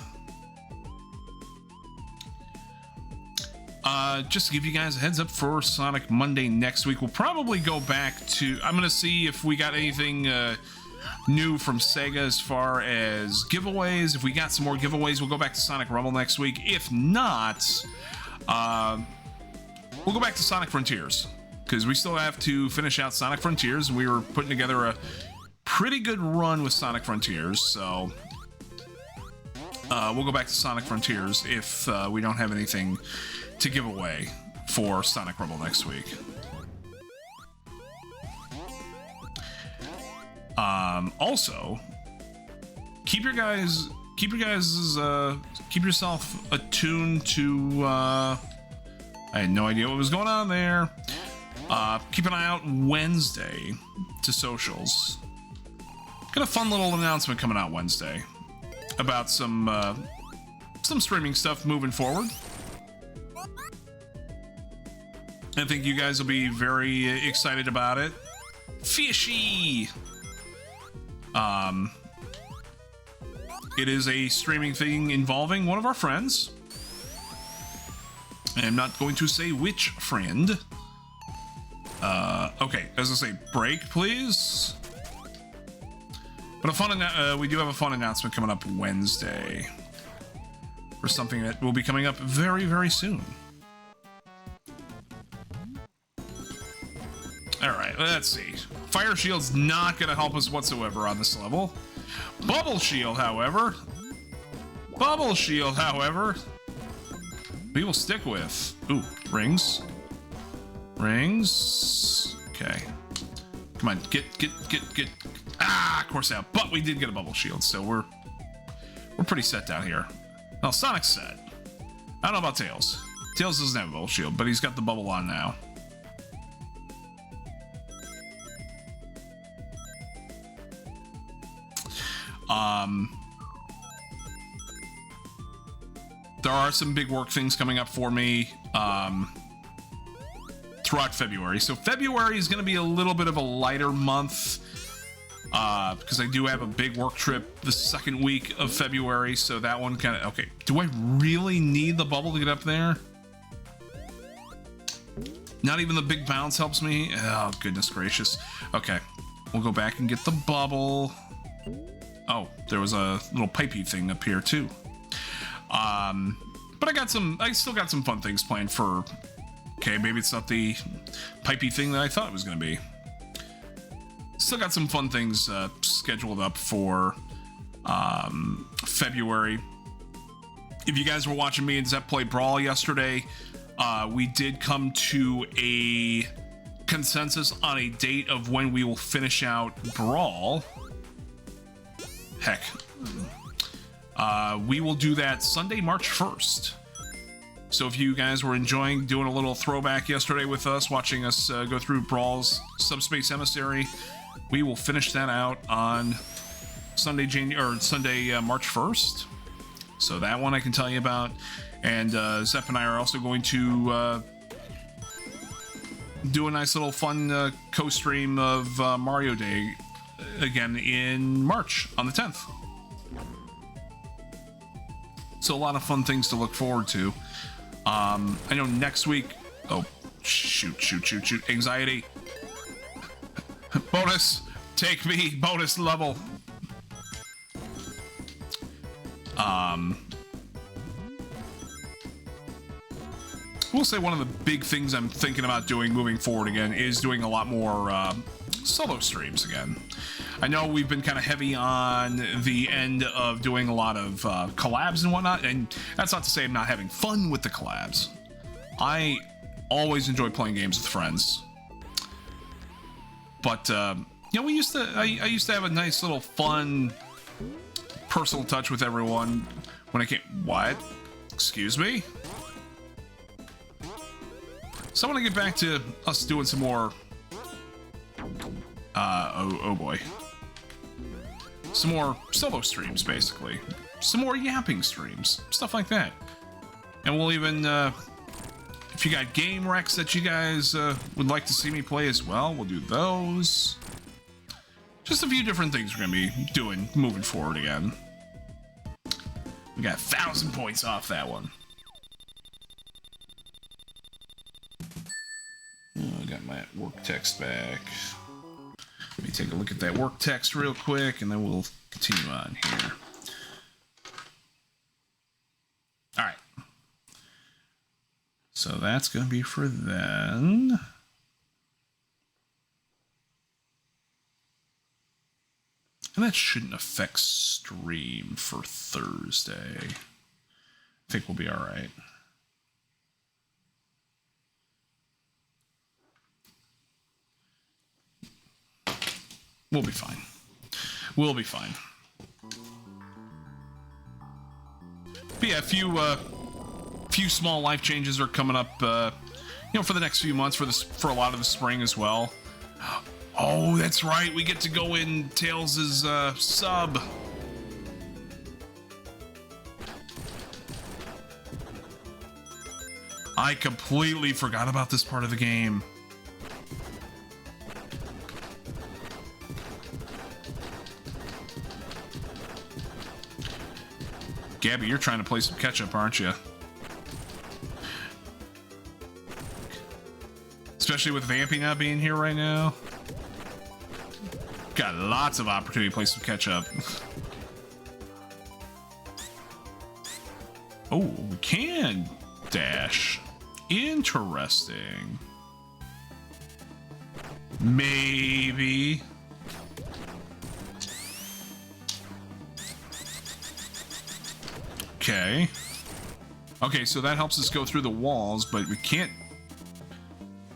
Just to give you guys a heads up for Sonic Monday next week, we'll probably go back to... I'm going to see if we got anything new from Sega as far as giveaways. If we got some more giveaways, we'll go back to Sonic Rumble next week. If not, we'll go back to Sonic Frontiers, because we still have to finish out Sonic Frontiers, and we were putting together a pretty good run with Sonic Frontiers, so we'll go back to Sonic Frontiers if we don't have anything to give away for Sonic Rumble next week. Also, keep yourself attuned to, I had no idea what was going on there. Keep an eye out Wednesday to socials. Got a fun little announcement coming out Wednesday about some streaming stuff moving forward. I think you guys will be very excited about it. Fishy! It is a streaming thing involving one of our friends. I'm not going to say which friend. Okay, as I say, break, please. But we do have a fun announcement coming up Wednesday for something that will be coming up very, very soon. Alright, let's see. Fire Shield's not going to help us whatsoever on this level. Bubble Shield, however, we will stick with. Ooh, rings. Rings. Okay. Come on, get. Ah, of course out. But we did get a Bubble Shield, so we're pretty set down here. Well, Sonic's set. I don't know about Tails. Tails doesn't have a Bubble Shield, but he's got the bubble on now. There are some big work things coming up for me throughout February. So February is going to be a little bit of a lighter month because I do have a big work trip the second week of February. So that one kind of... Okay, do I really need the bubble to get up there? Not even the big bounce helps me? Oh, goodness gracious. Okay, we'll go back and get the bubble. Oh, there was a little pipey thing up here too. But I still got some fun things planned for, okay, maybe it's not the pipey thing that I thought it was going to be. Still got some fun things scheduled up for February. If you guys were watching me and Zep play Brawl yesterday, we did come to a consensus on a date of when we will finish out Brawl. Heck. We will do that Sunday, March 1st. So if you guys were enjoying doing a little throwback yesterday with us, watching us go through Brawl's Subspace Emissary, we will finish that out on Sunday, March 1st. So that one I can tell you about. And Zep and I are also going to do a nice little fun co-stream of Mario Day again in March on the 10th. So a lot of fun things to look forward to. I know next week. Oh, shoot. Anxiety. Bonus. Take me. Bonus level. We'll say one of the big things I'm thinking about doing moving forward again is doing a lot more solo streams again. I know we've been kind of heavy on the end of doing a lot of collabs and whatnot, and that's not to say I'm not having fun with the collabs. I always enjoy playing games with friends. But, you know, I used to have a nice little fun personal touch with everyone when I came. What? Excuse me? So I want to get back to us doing some more. Oh boy. Some more solo streams, basically. Some more yapping streams, stuff like that. And we'll even, if you got game recs that you guys would like to see me play as well, we'll do those. Just a few different things we're gonna be doing moving forward again. We got 1,000 points off that one. Oh, I got my work text back. Let me take a look at that work text real quick, and then we'll continue on here. All right. So that's going to be for then. And that shouldn't affect stream for Thursday. I think we'll be all right. We'll be fine. We'll be fine. But yeah, a few small life changes are coming up, you know, for the next few months, for a lot of the spring as well. Oh, that's right. We get to go in Tails' sub. I completely forgot about this part of the game. Gabby, you're trying to play some catch-up, aren't you? Especially with Vampy not being here right now. Got lots of opportunity to play some catch-up. Oh, we can dash. Interesting. Maybe. Okay. Okay, so that helps us go through the walls, but we can't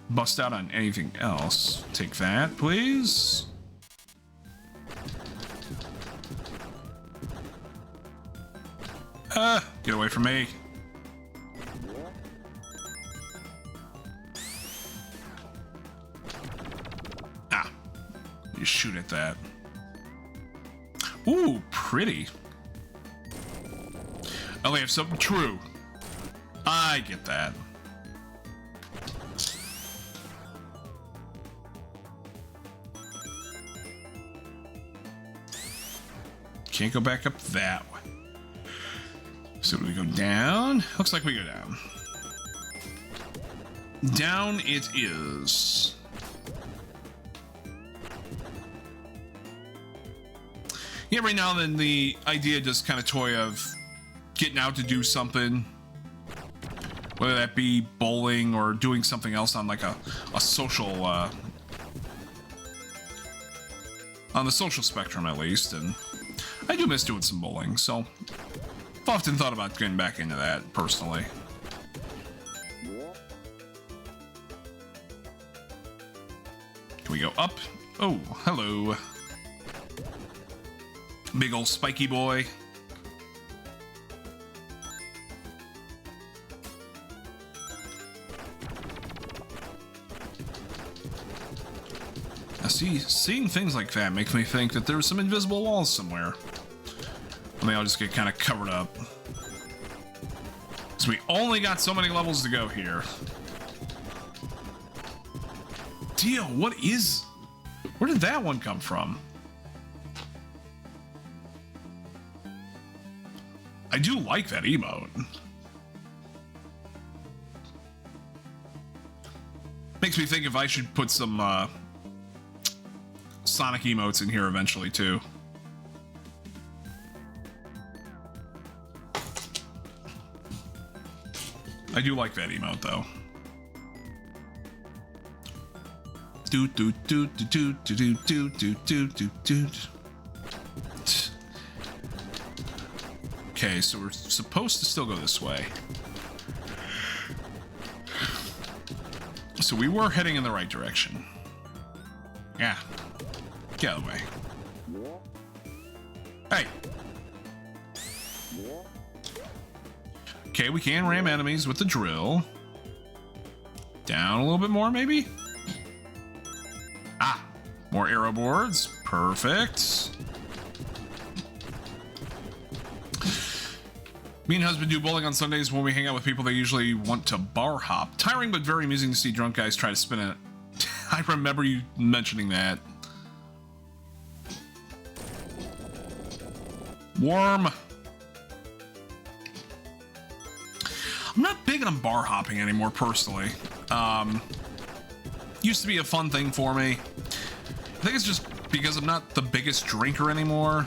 bust out on anything else. Take that, please. Get away from me. Ah. You shoot at that. Ooh, pretty. Oh, they have something true. I get that. Can't go back up that way. So we go down. Looks like we go down. Down it is. Yeah, right now then the idea does kind of toy of getting out to do something, whether that be bowling or doing something else on like a social on the social spectrum at least. And I do miss doing some bowling, so I've often thought about getting back into that personally. Can we go up? Oh, hello, big old spiky boy. Seeing things like that makes me think that there's some invisible walls somewhere. And they all just get kind of covered up. So we only got so many levels to go here. Dio, what is... Where did that one come from? I do like that emote. Makes me think if I should put some Sonic emotes in here eventually too. I do like that emote though. Do do do do do do do do do do do. Okay, so we're supposed to still go this way. So we were heading in the right direction. Yeah. Get out of the way. Hey. Okay, we can ram enemies with the drill. Down a little bit more, maybe? Ah, more arrow boards. Perfect. Me and husband do bowling on Sundays. When we hang out with people, they usually want to bar hop. Tiring but very amusing to see drunk guys try to spin it. I remember you mentioning that. Warm. I'm not big on bar hopping anymore, personally. Used to be a fun thing for me. I think it's just because I'm not the biggest drinker anymore.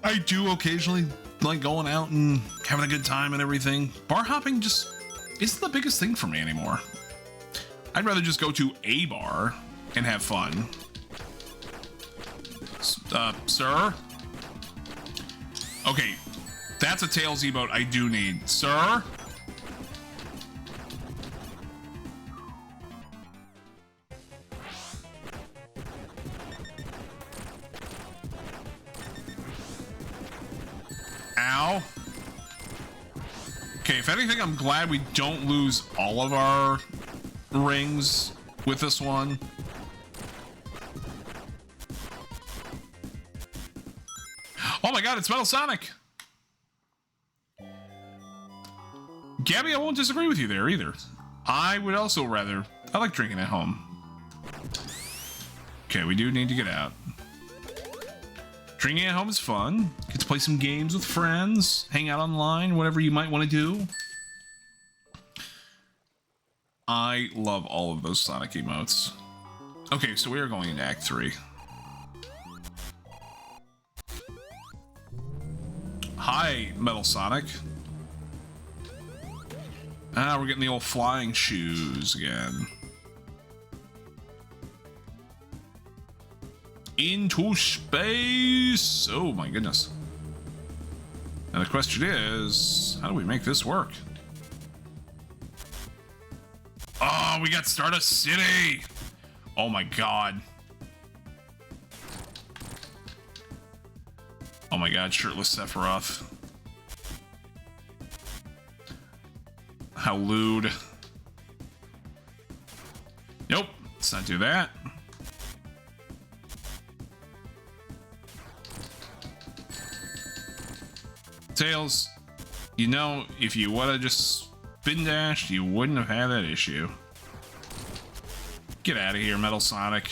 I do occasionally like going out and having a good time and everything. Bar hopping just isn't the biggest thing for me anymore. I'd rather just go to a bar and have fun. Sir? Okay, that's a Tails emote I do need. Sir? Ow. Okay, if anything, I'm glad we don't lose all of our rings with this one. Oh my god, it's Metal Sonic! Gabby, I won't disagree with you there either. I would also rather... I like drinking at home. Okay, we do need to get out. Drinking at home is fun. Get to play some games with friends, hang out online, whatever you might want to do. I love all of those Sonic emotes. Okay, so we are going into Act 3. Hi, Metal Sonic. Ah, we're getting the old flying shoes again. Into space! Oh my goodness. Now the question is, how do we make this work? Oh, we got Stardust City! Oh my god. Oh my god, shirtless Sephiroth. How lewd. Nope, let's not do that. Tails, you know, if you would have just spin dashed, you wouldn't have had that issue. Get out of here, Metal Sonic.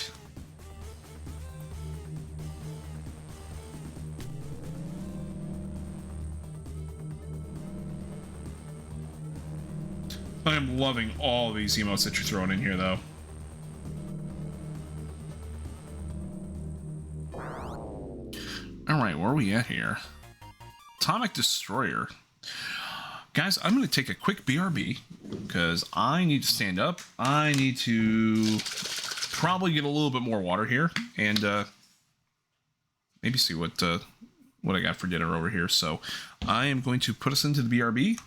I am loving all these emotes that you're throwing in here, though. Alright, where are we at here? Atomic Destroyer. Guys, I'm going to take a quick BRB because I need to stand up. I need to probably get a little bit more water here and maybe see what I got for dinner over here. So I am going to put us into the BRB,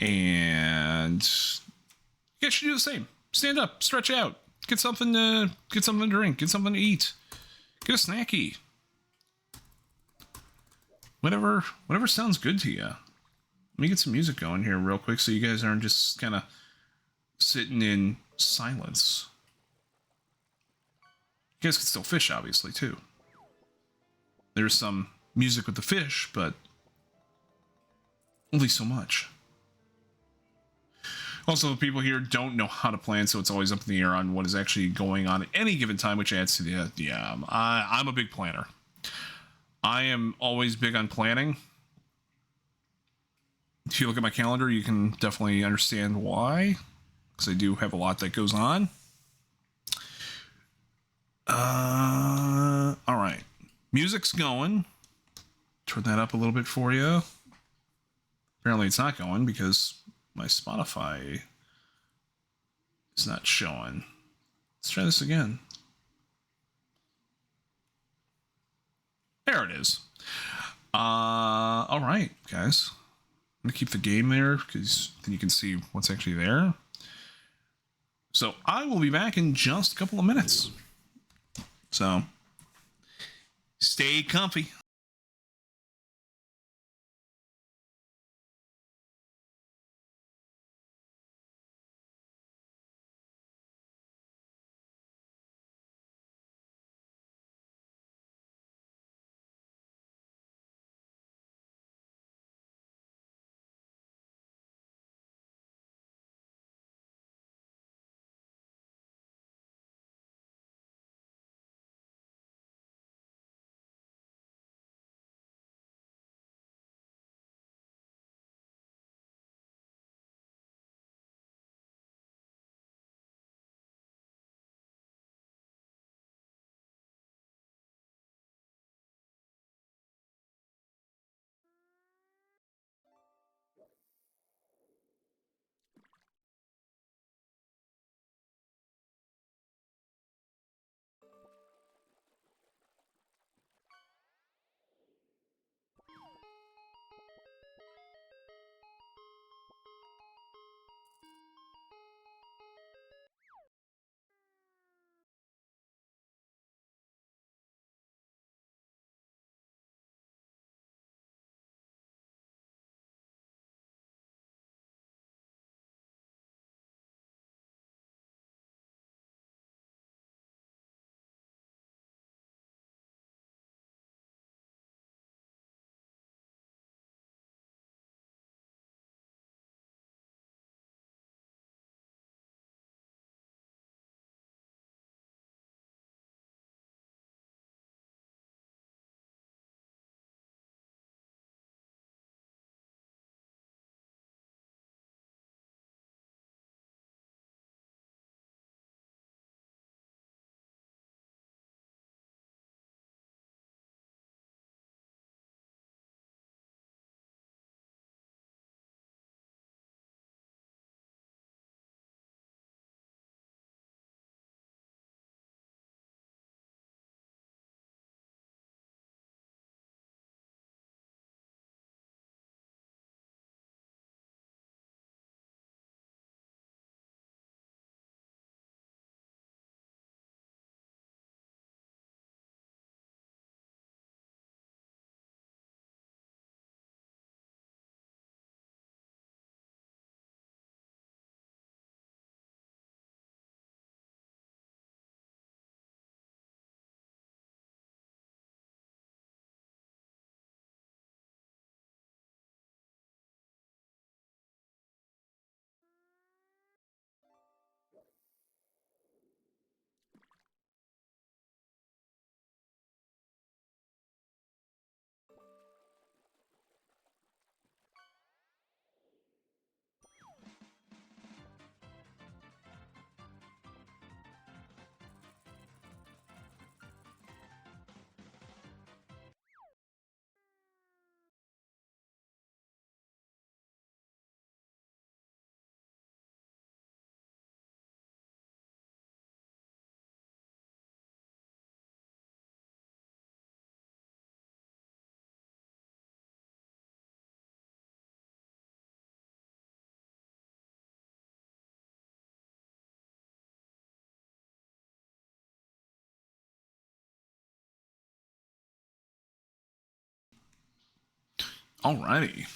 and you guys should do the same. Stand up, stretch out, get something to drink, get something to eat, get a snacky. Whatever sounds good to you. Let me get some music going here real quick so you guys aren't just kind of sitting in silence. You guys can still fish, obviously, too. There's some music with the fish, but only so much. Also, the people here don't know how to plan, so it's always up in the air on what is actually going on at any given time, which adds to the I'm a big planner. I am always big on planning. If you look at my calendar, you can definitely understand why, because I do have a lot that goes on. All right. Music's going. Turn that up a little bit for you. Apparently it's not going because my Spotify is not showing. Let's try this again. There it is. All right, guys. I'm gonna keep the game there because then you can see what's actually there. So I will be back in just a couple of minutes. So stay comfy. Alrighty.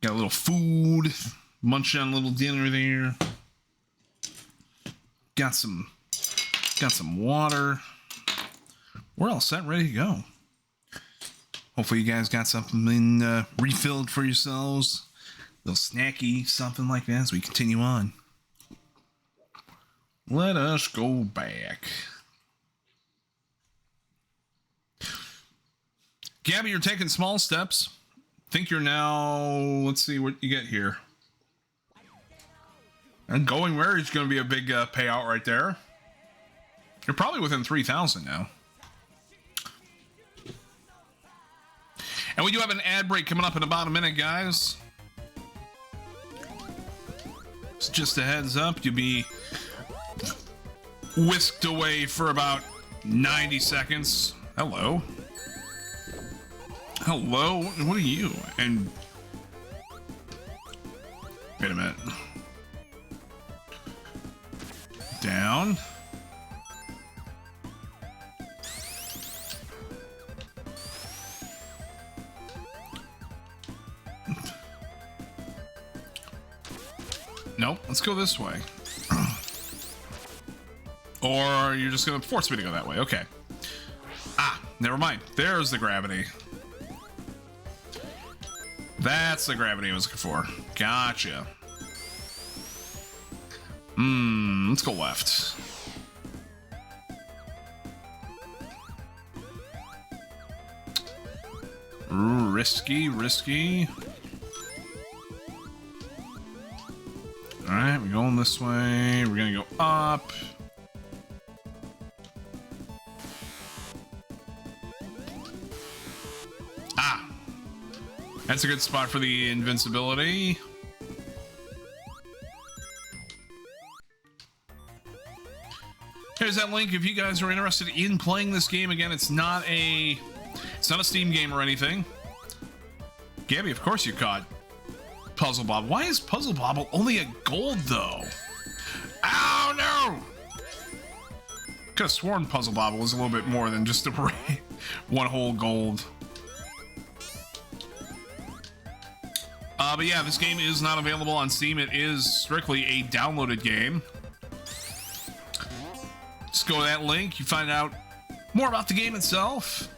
Got a little food. Munch on a little dinner there. Got some water. We're all set, ready to go. Hopefully you guys got something refilled for yourselves. A little snacky, something like that as we continue on. Let us go back. Gabby, you're taking small steps. Think you're now... Let's see what you get here. And going where is going to be a big payout right there. You're probably within 3,000 now. And we do have an ad break coming up in about a minute, guys. So just a heads up, you'll be whisked away for about 90 seconds. Hello. Hello, what are you? And wait a minute. Down. Nope, let's go this way. Or you're just gonna force me to go that way. Okay. Ah, never mind. There's the gravity. That's the gravity I was looking for. Gotcha. Let's go left. Risky, risky. Alright, we're going this way. We're gonna go up. Ah! That's a good spot for the invincibility. Here's that link if you guys are interested in playing this game. Again, it's not a Steam game or anything. Gabby, of course you caught Puzzle Bob. Why is Puzzle Bob only a gold though? Oh no! Could have sworn Puzzle Bob was a little bit more than just a one whole gold. But yeah, this game is not available on Steam. It is strictly a downloaded game. Just go to that link. You find out more about the game itself.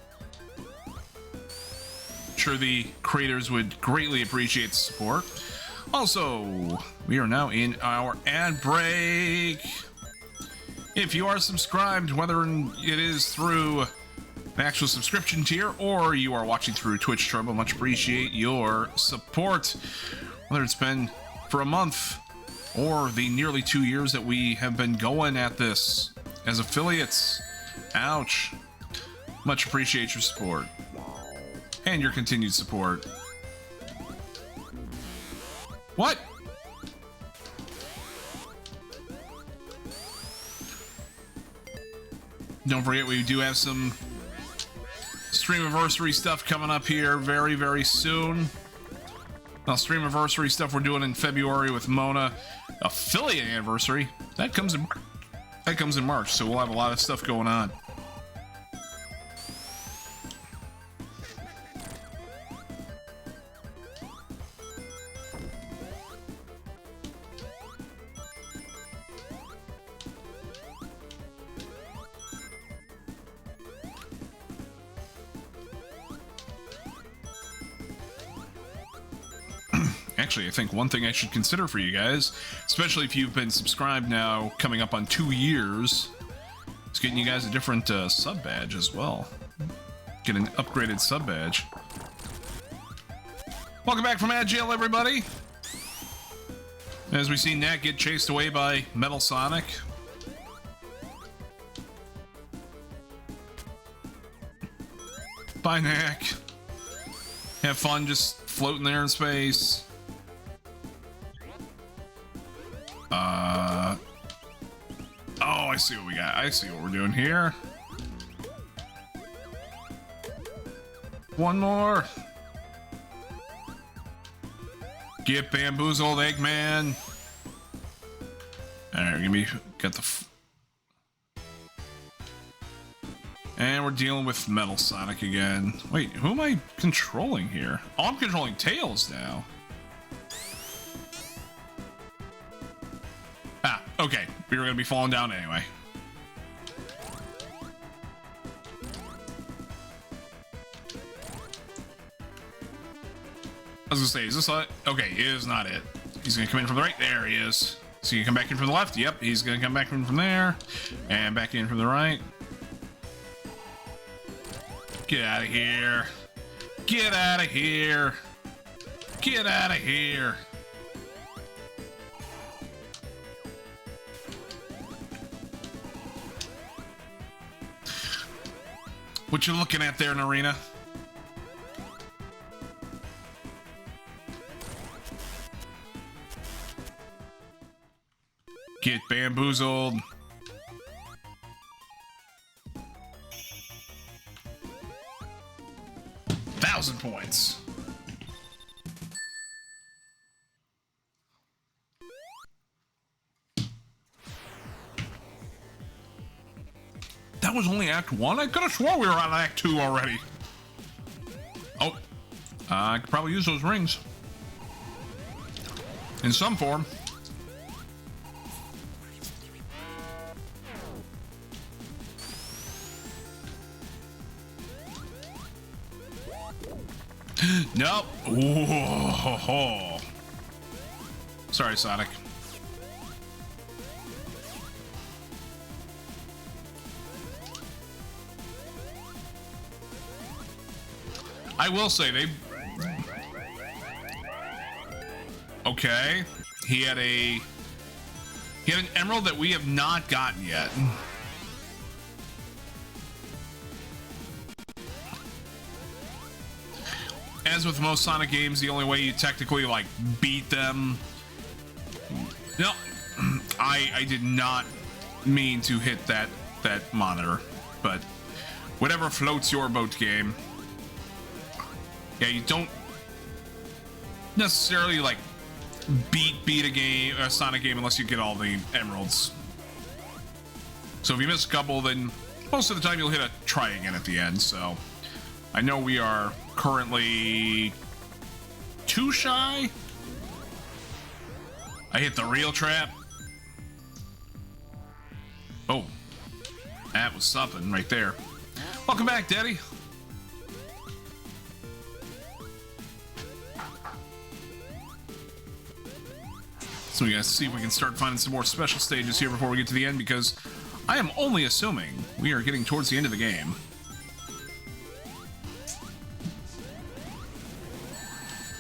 I'm sure the creators would greatly appreciate the support. Also, we are now in our ad break. If you are subscribed, whether it is through an actual subscription tier or you are watching through Twitch Turbo, much appreciate your support. Whether it's been for a month or the nearly 2 years that we have been going at this as affiliates. Ouch. Much appreciate your support and your continued support. What? Don't forget, we do have some Streamiversary stuff coming up here very, very soon. Now, Streamiversary stuff we're doing in February with Mona. Affiliate anniversary that comes in March, so we'll have a lot of stuff going on. Actually, I think one thing I should consider for you guys, especially if you've been subscribed now coming up on 2 years, is getting you guys a different sub badge as well. Get an upgraded sub badge. Welcome back from Ad Jail, everybody. As we see Nat get chased away by Metal Sonic. Bye, Knack. Have fun just floating there in space. Oh, I see what we got. I see what we're doing here. One more. Get bamboozled, Eggman. Alright, we're gonna got the... And we're dealing with Metal Sonic again. Wait, who am I controlling here? Oh, I'm controlling Tails now. Ah, okay. We were gonna be falling down anyway. I was gonna say, is this it? Okay, it is not it. He's gonna come in from the right. There he is. So you come back in from the left. Yep, he's gonna come back in from there. And back in from the right. Get out of here. Get out of here. Get out of here. What you looking at there, Narina? Get bamboozled. Thousand points. That was only Act 1? I could have swore we were on Act 2 already. Oh. I could probably use those rings. In some form. Nope. Ooh. Sorry, Sonic. I will say they. Okay, he had an emerald that we have not gotten yet. As with most Sonic games, the only way you technically like beat them. No, I did not mean to hit that monitor, but whatever floats your boat, game. Yeah, you don't necessarily like beat a Sonic game unless you get all the emeralds. So if you miss a couple, then most of the time you'll hit a try again at the end. So I know we are currently 2 shy. I hit the real trap. Oh, that was something right there. Welcome back, Daddy. So we gotta see if we can start finding some more special stages here before we get to the end, because I am only assuming we are getting towards the end of the game.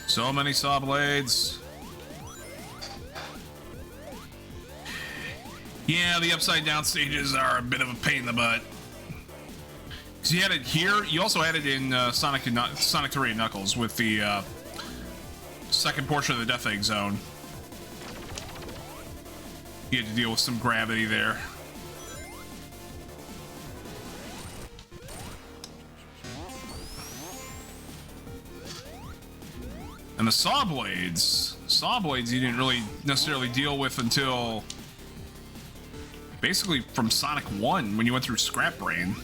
So many saw blades. Yeah, the upside down stages are a bit of a pain in the butt. Because you had it here, you also had it in Sonic 3 and Knuckles with the second portion of the Death Egg Zone. You had to deal with some gravity there. And the saw blades you didn't really necessarily deal with until basically from Sonic 1 when you went through Scrap Brain.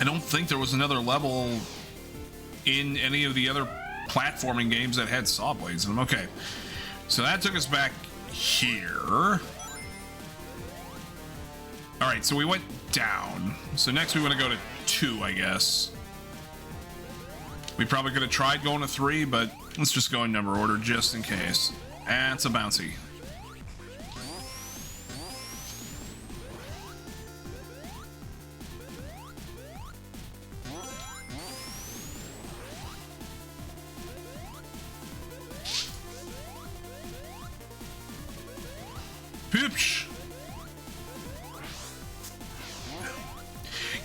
I don't think there was another level in any of the other platforming games that had saw blades in them. Okay, so that took us back here. All right, so we went down. So next we want to go to 2, I guess. We probably could have tried going to 3, but let's just go in number order just in case. That's a bouncy. Poops.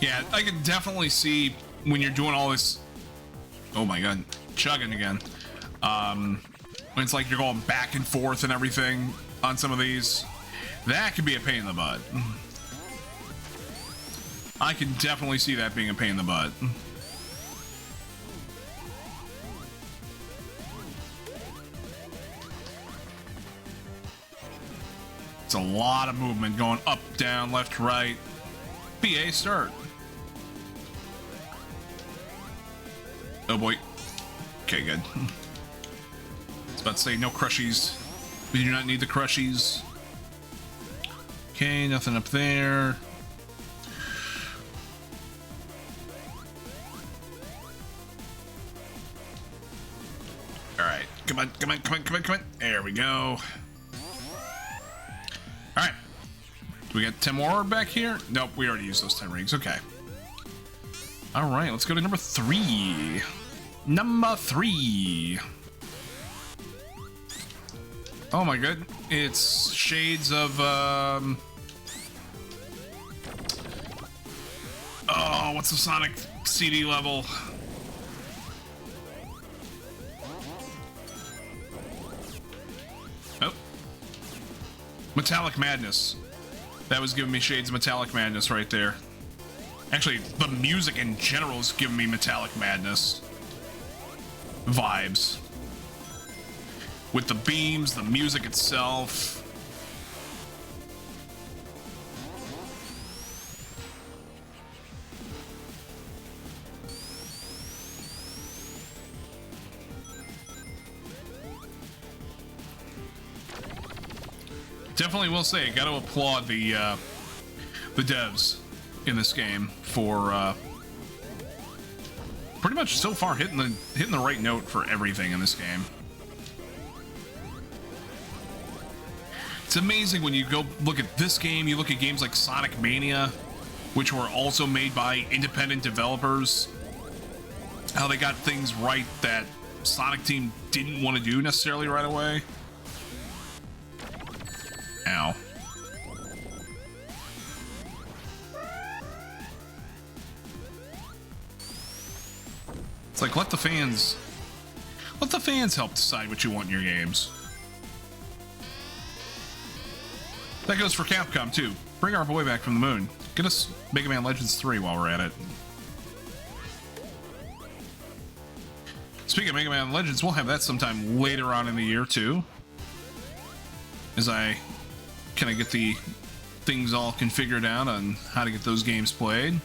Yeah, I can definitely see when you're doing all this. Oh my god, chugging again. When it's like you're going back and forth and everything on some of these, that could be a pain in the butt. I can definitely see that being a pain in the butt. It's a lot of movement going up, down, left, right. BA start. Oh boy. Okay, good. I was about to say no crushies. We do not need the crushies. Okay, nothing up there. Alright, come on, come on, come on, come on, come on. There we go. Alright. Do we got 10 more back here? Nope, we already used those 10 rings. Okay. All right, let's go to number 3. Number 3. Oh my god, it's shades of oh, what's the Sonic CD level? Oh, Metallic Madness. That was giving me shades of Metallic Madness right there. Actually, the music in general is giving me Metallic Madness vibes. With the beams, the music itself. Definitely will say, got to applaud the devs in this game for pretty much so far hitting the right note for everything in this game. It's amazing when you go look at this game, you look at games like Sonic Mania, which were also made by independent developers, how they got things right that Sonic Team didn't want to do necessarily right away. Ow. It's like, let the fans help decide what you want in your games. That goes for Capcom too. Bring our boy back from the moon. Get us Mega Man Legends 3 while we're at it. Speaking of Mega Man Legends, we'll have that sometime later on in the year too, as I kind of get the things all configured out on how to get those games played.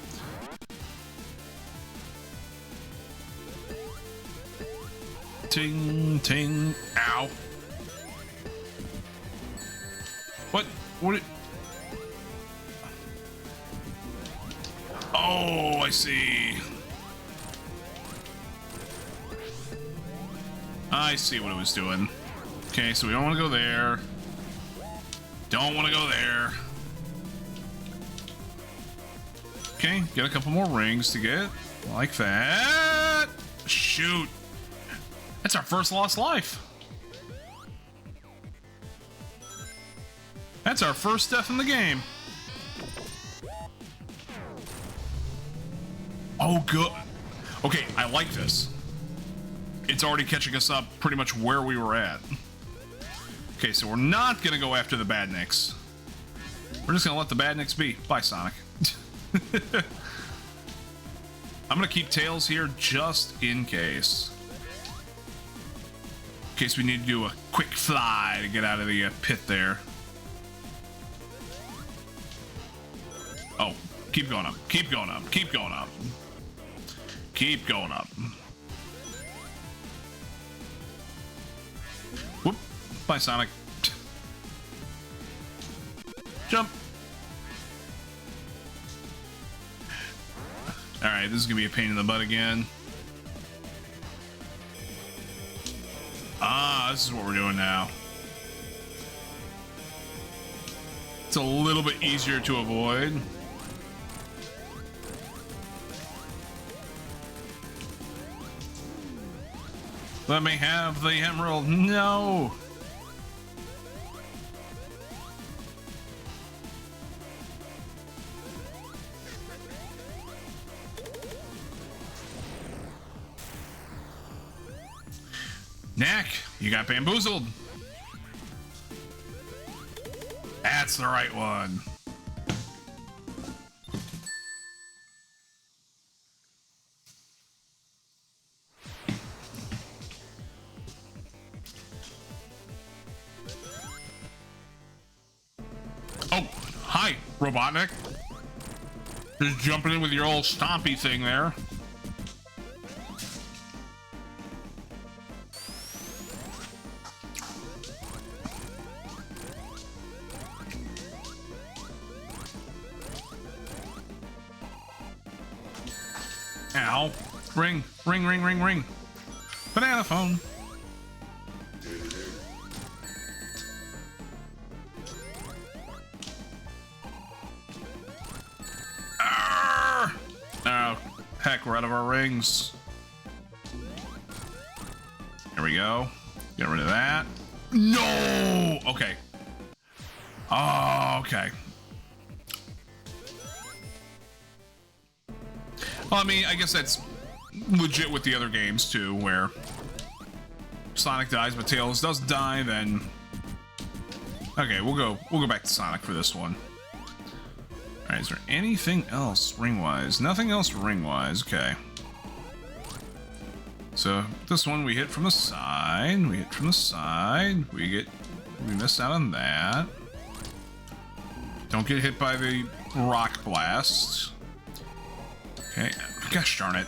Ting, ting, ow. What? What? Oh, I see. I see what it was doing. Okay, so we don't want to go there. Don't want to go there. Okay, get a couple more rings to get. Like that. Shoot. That's our first lost life. That's our first death in the game. Oh, good. Okay, I like this. It's already catching us up pretty much where we were at. Okay, so we're not gonna go after the badniks. We're just gonna let the badniks be. Bye, Sonic. I'm gonna keep Tails here just in case. In case we need to do a quick fly to get out of the pit there. Oh, keep going up, keep going up, keep going up. Keep going up. Whoop. Bye, Sonic. Jump. Alright, this is gonna be a pain in the butt again. Ah, this is what we're doing now. It's a little bit easier to avoid. Let me have the emerald. No. Knack, you got bamboozled. That's the right one. Oh, hi, Robotnik. Just jumping in with your old stompy thing there. Ow. Ring, ring, ring, ring, ring. Banana phone. heck, we're out of our rings. Here we go. Get rid of that. No! Okay. Oh, okay. Well, I mean, I guess that's legit with the other games too, where Sonic dies but Tails doesn't die, then okay, we'll go back to Sonic for this one. Alright, is there anything else ring-wise? Nothing else ring-wise, okay. So this one we hit from the side, we miss out on that. Don't get hit by the rock blast. Okay, gosh darn it.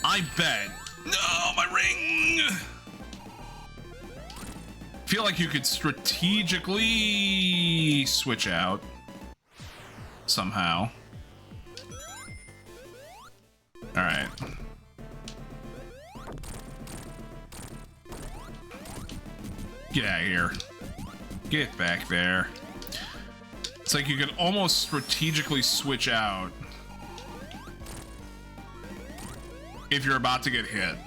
I bet. No, my ring! Feel like you could strategically switch out somehow. Alright. Get out of here. Get back there. It's like you could almost strategically switch out if you're about to get hit.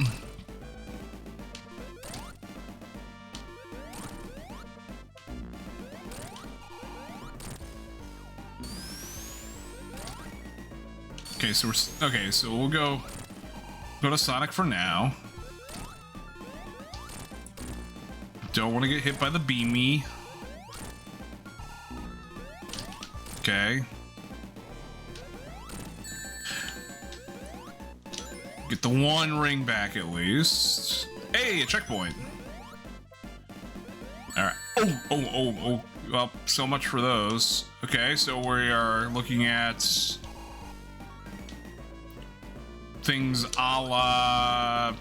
Okay, so we'll go to Sonic for now. Don't want to get hit by the beamy. Okay. Get the one ring back at least. Hey, a checkpoint. Alright. Oh. Well, so much for those. Okay, so we are looking at things a la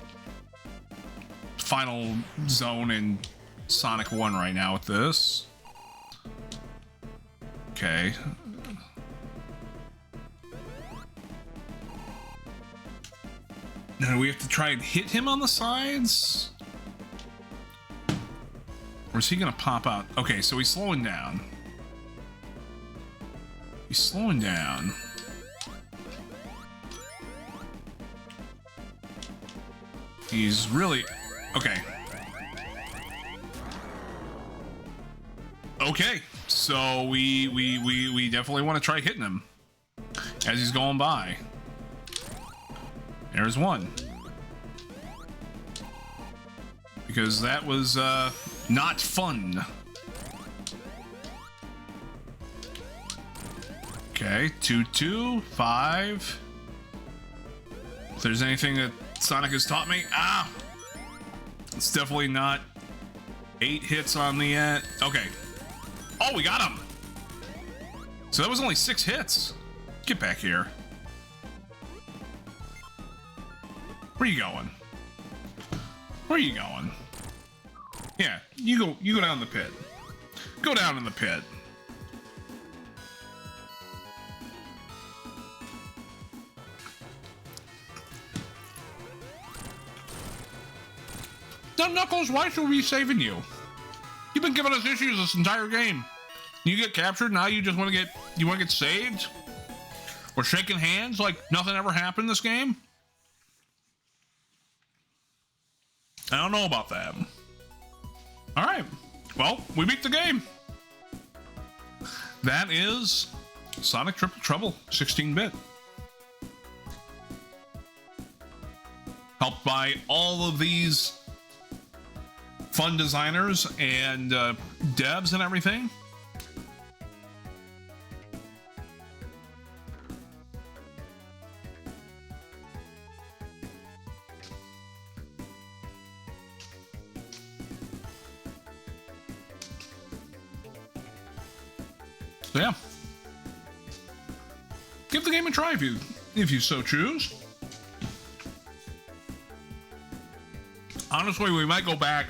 Final Zone in Sonic 1 right now with this. Okay. Now do we have to try and hit him on the sides? Or is he gonna pop out? Okay, so he's slowing down. He's slowing down. He's really... Okay. Okay, so we definitely want to try hitting him as he's going by. There's one. Because that was not fun. Okay, 2-2, 5. If there's anything that Sonic has taught me, it's definitely not 8 hits on the end. Okay. Oh, we got him. So that was only 6 hits. Get back here. Where are you going? Where are you going? Yeah, you go down the pit. Go down in the pit. Dumb Knuckles, why should we be saving you? You've been giving us issues this entire game. You get captured, now you just want to get saved? We're shaking hands like nothing ever happened this game? I don't know about that. Alright, well, we beat the game. That is Sonic Triple Trouble, 16-bit. Helped by all of these fun designers and devs and everything. So yeah, give the game a try if you so choose. Honestly, we might go back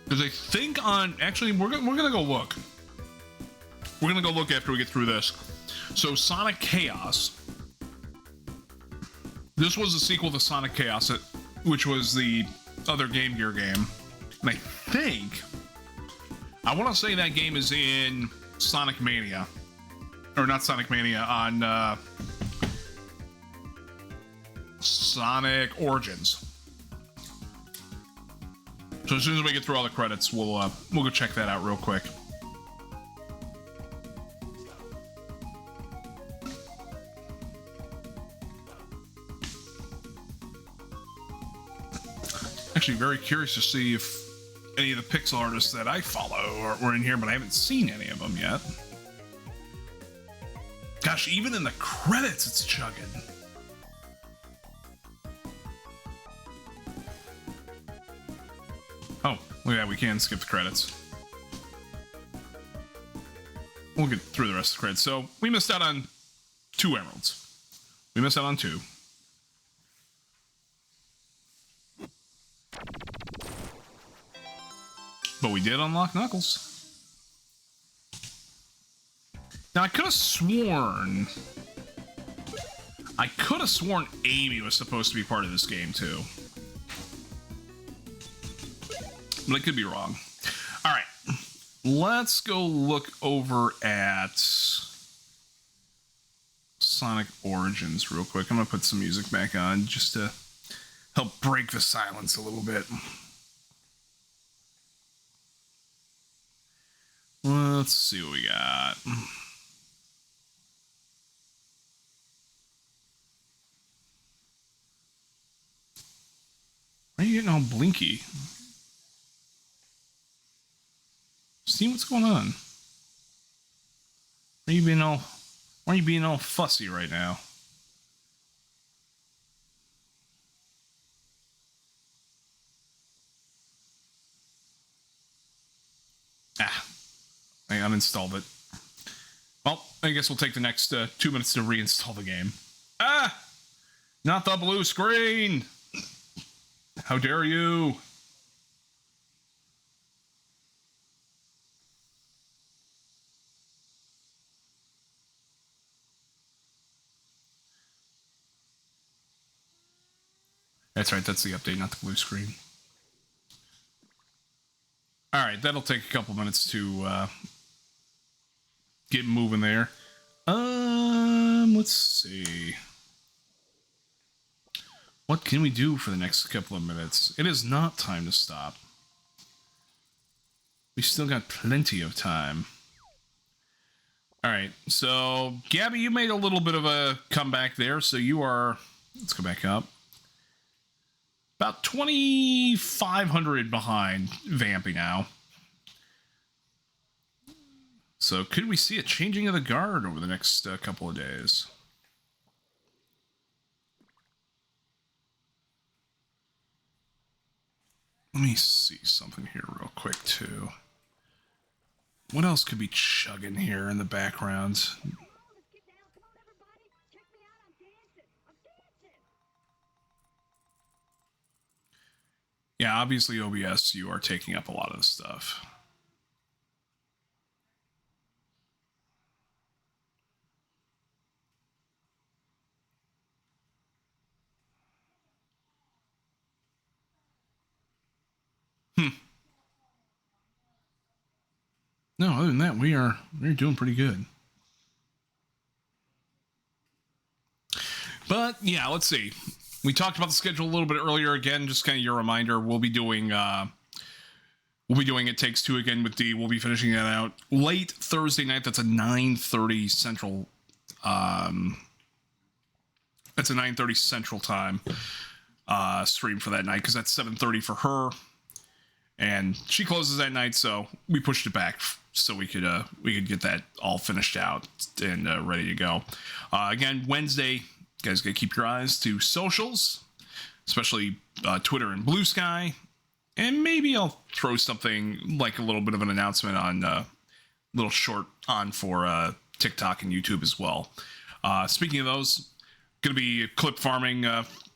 because I think actually we're gonna go look. We're gonna go look after we get through this. So Sonic Chaos. This was a sequel to Sonic Chaos, which was the other Game Gear game, and I want to say that game is in Sonic Mania. Or not Sonic Mania, on Sonic Origins. So as soon as we get through all the credits, we'll go check that out real quick. Actually, very curious to see if any of the pixel artists that I follow were in here, but I haven't seen any of them yet. Gosh, even in the credits, it's chugging. Oh, look at that, we can skip the credits. We'll get through the rest of the credits. So, we missed out on 2 emeralds. We missed out on 2. But we did unlock Knuckles. Now, I could have sworn Amy was supposed to be part of this game, too. But I could be wrong. Alright. Let's go look over at Sonic Origins real quick. I'm going to put some music back on just to help break the silence a little bit. Let's see what we got. Why are you getting all blinky? See what's going on? Why are you being all fussy right now? I uninstalled it. Well, I guess we'll take the next 2 minutes to reinstall the game. Ah! Not the blue screen! How dare you! That's right, that's the update, not the blue screen. Alright, that'll take a couple minutes to get moving there. Let's see. What can we do for the next couple of minutes? It is not time to stop. We still got plenty of time. Alright, so Gabby, you made a little bit of a comeback there, so you are... Let's go back up. About 2,500 behind Vampy now. So could we see a changing of the guard over the next couple of days? Let me see something here real quick, too. What else could be chugging here in the background? Yeah, obviously OBS, you are taking up a lot of the stuff. No, other than that, we're doing pretty good. But yeah, let's see. We talked about the schedule a little bit earlier. Again, just kind of your reminder. We'll be doing It Takes Two again with D. We'll be finishing that out late Thursday night. That's a 9:30 Central. That's a 9:30 Central time stream for that night because that's 7:30 for her, and she closes that night. So we pushed it back so we could get that all finished out and ready to go. Again, Wednesday. You guys gotta keep your eyes to socials, especially Twitter and Blue Sky, and maybe I'll throw something like a little bit of an announcement on little short on for TikTok and YouTube as well. Speaking of those, gonna be clip farming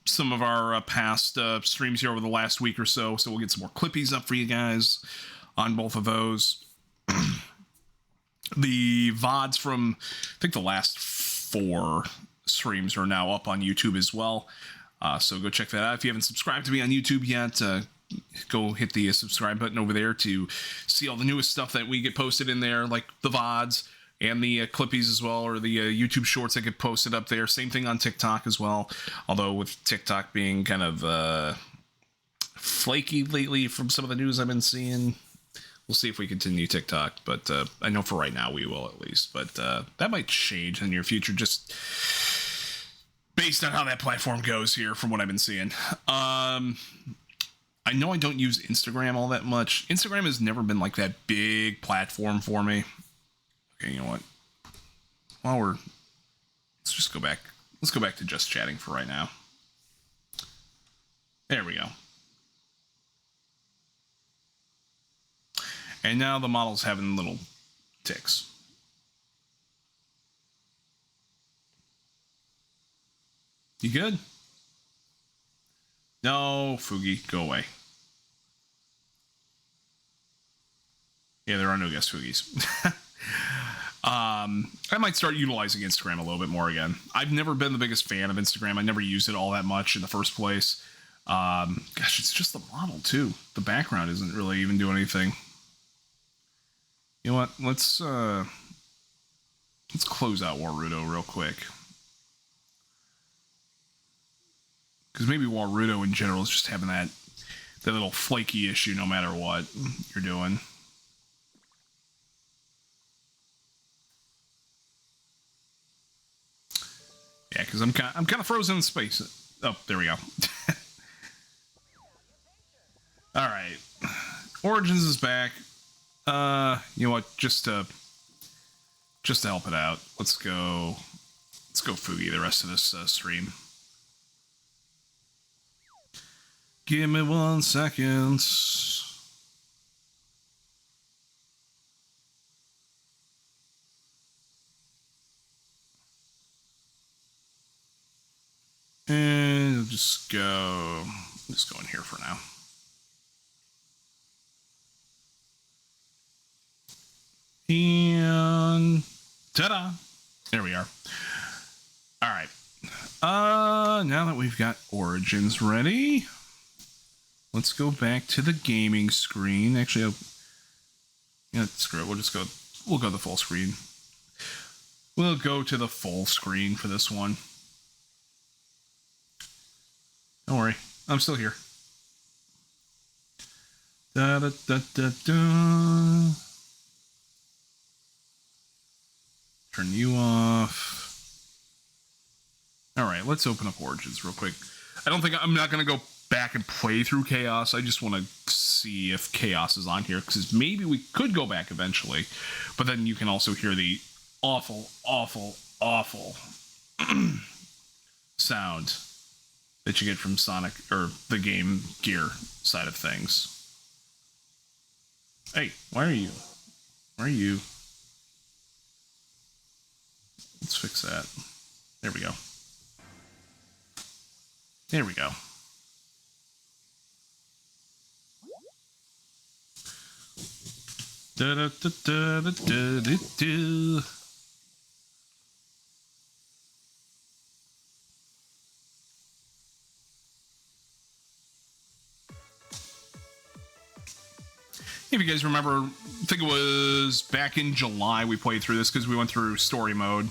some of our past streams here over the last week or so, so we'll get some more clippies up for you guys on both of those. The VODs from I think the last 4 streams are now up on YouTube as well, so go check that out. If you haven't subscribed to me on YouTube yet, go hit the subscribe button over there to see all the newest stuff that we get posted in there, like the VODs and the Clippies as well, or the YouTube shorts that get posted up there. Same thing on TikTok as well, although with TikTok being kind of flaky lately from some of the news I've been seeing. We'll see if we continue TikTok, but I know for right now we will at least. But that might change in the near future, just based on how that platform goes here from what I've been seeing. I know I don't use Instagram all that much. Instagram has never been like that big platform for me. Okay, you know what? Let's just go back. Let's go back to just chatting for right now. There we go. And now the model's having little ticks. You good? No, Fugi, go away. Yeah, there are no guest Fugis. I might start utilizing Instagram a little bit more again. I've never been the biggest fan of Instagram. I never used it all that much in the first place. Gosh, it's just the model too. The background isn't really even doing anything. You know what? Let's close out Warudo real quick. Because maybe Warudo in general is just having that little flaky issue no matter what you're doing. Yeah, because I'm kind of frozen in space. Oh, there we go. All right, Origins is back. You know what? Just to help it out, let's go Fugi the rest of this stream. Give me 1 second. And I'll just go in here for now. And ta-da! There we are. All right. Now that we've got Origins ready, let's go back to the gaming screen. Actually, screw it. We'll go the full screen. We'll go to the full screen for this one. Don't worry, I'm still here. Da da da da da. Turn you off. All right, let's open up Origins real quick. I'm not going to go back and play through Chaos. I just want to see if Chaos is on here, because maybe we could go back eventually, but then you can also hear the awful, awful, awful sound that you get from Sonic, or the Game Gear side of things. Hey, why are you? Let's fix that. There we go. There we go. Da da da da da da da da. If you guys remember, I think it was back in July we played through this because we went through story mode.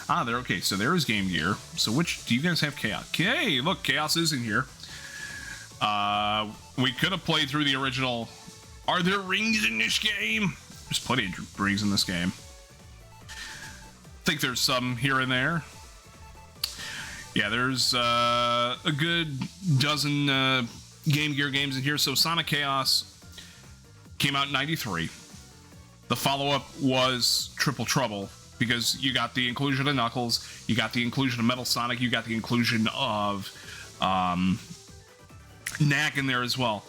There. Okay, so there is Game Gear. So which do you guys have? Chaos? Okay, look, Chaos is in here. We could have played through the original. Are there rings in this game? There's plenty of rings in this game. I think there's some here and there. Yeah, there's a good dozen Game Gear games in here. So Sonic Chaos came out in '93. The follow-up was Triple Trouble, because you got the inclusion of Knuckles, you got the inclusion of Metal Sonic, you got the inclusion of Knack in there as well.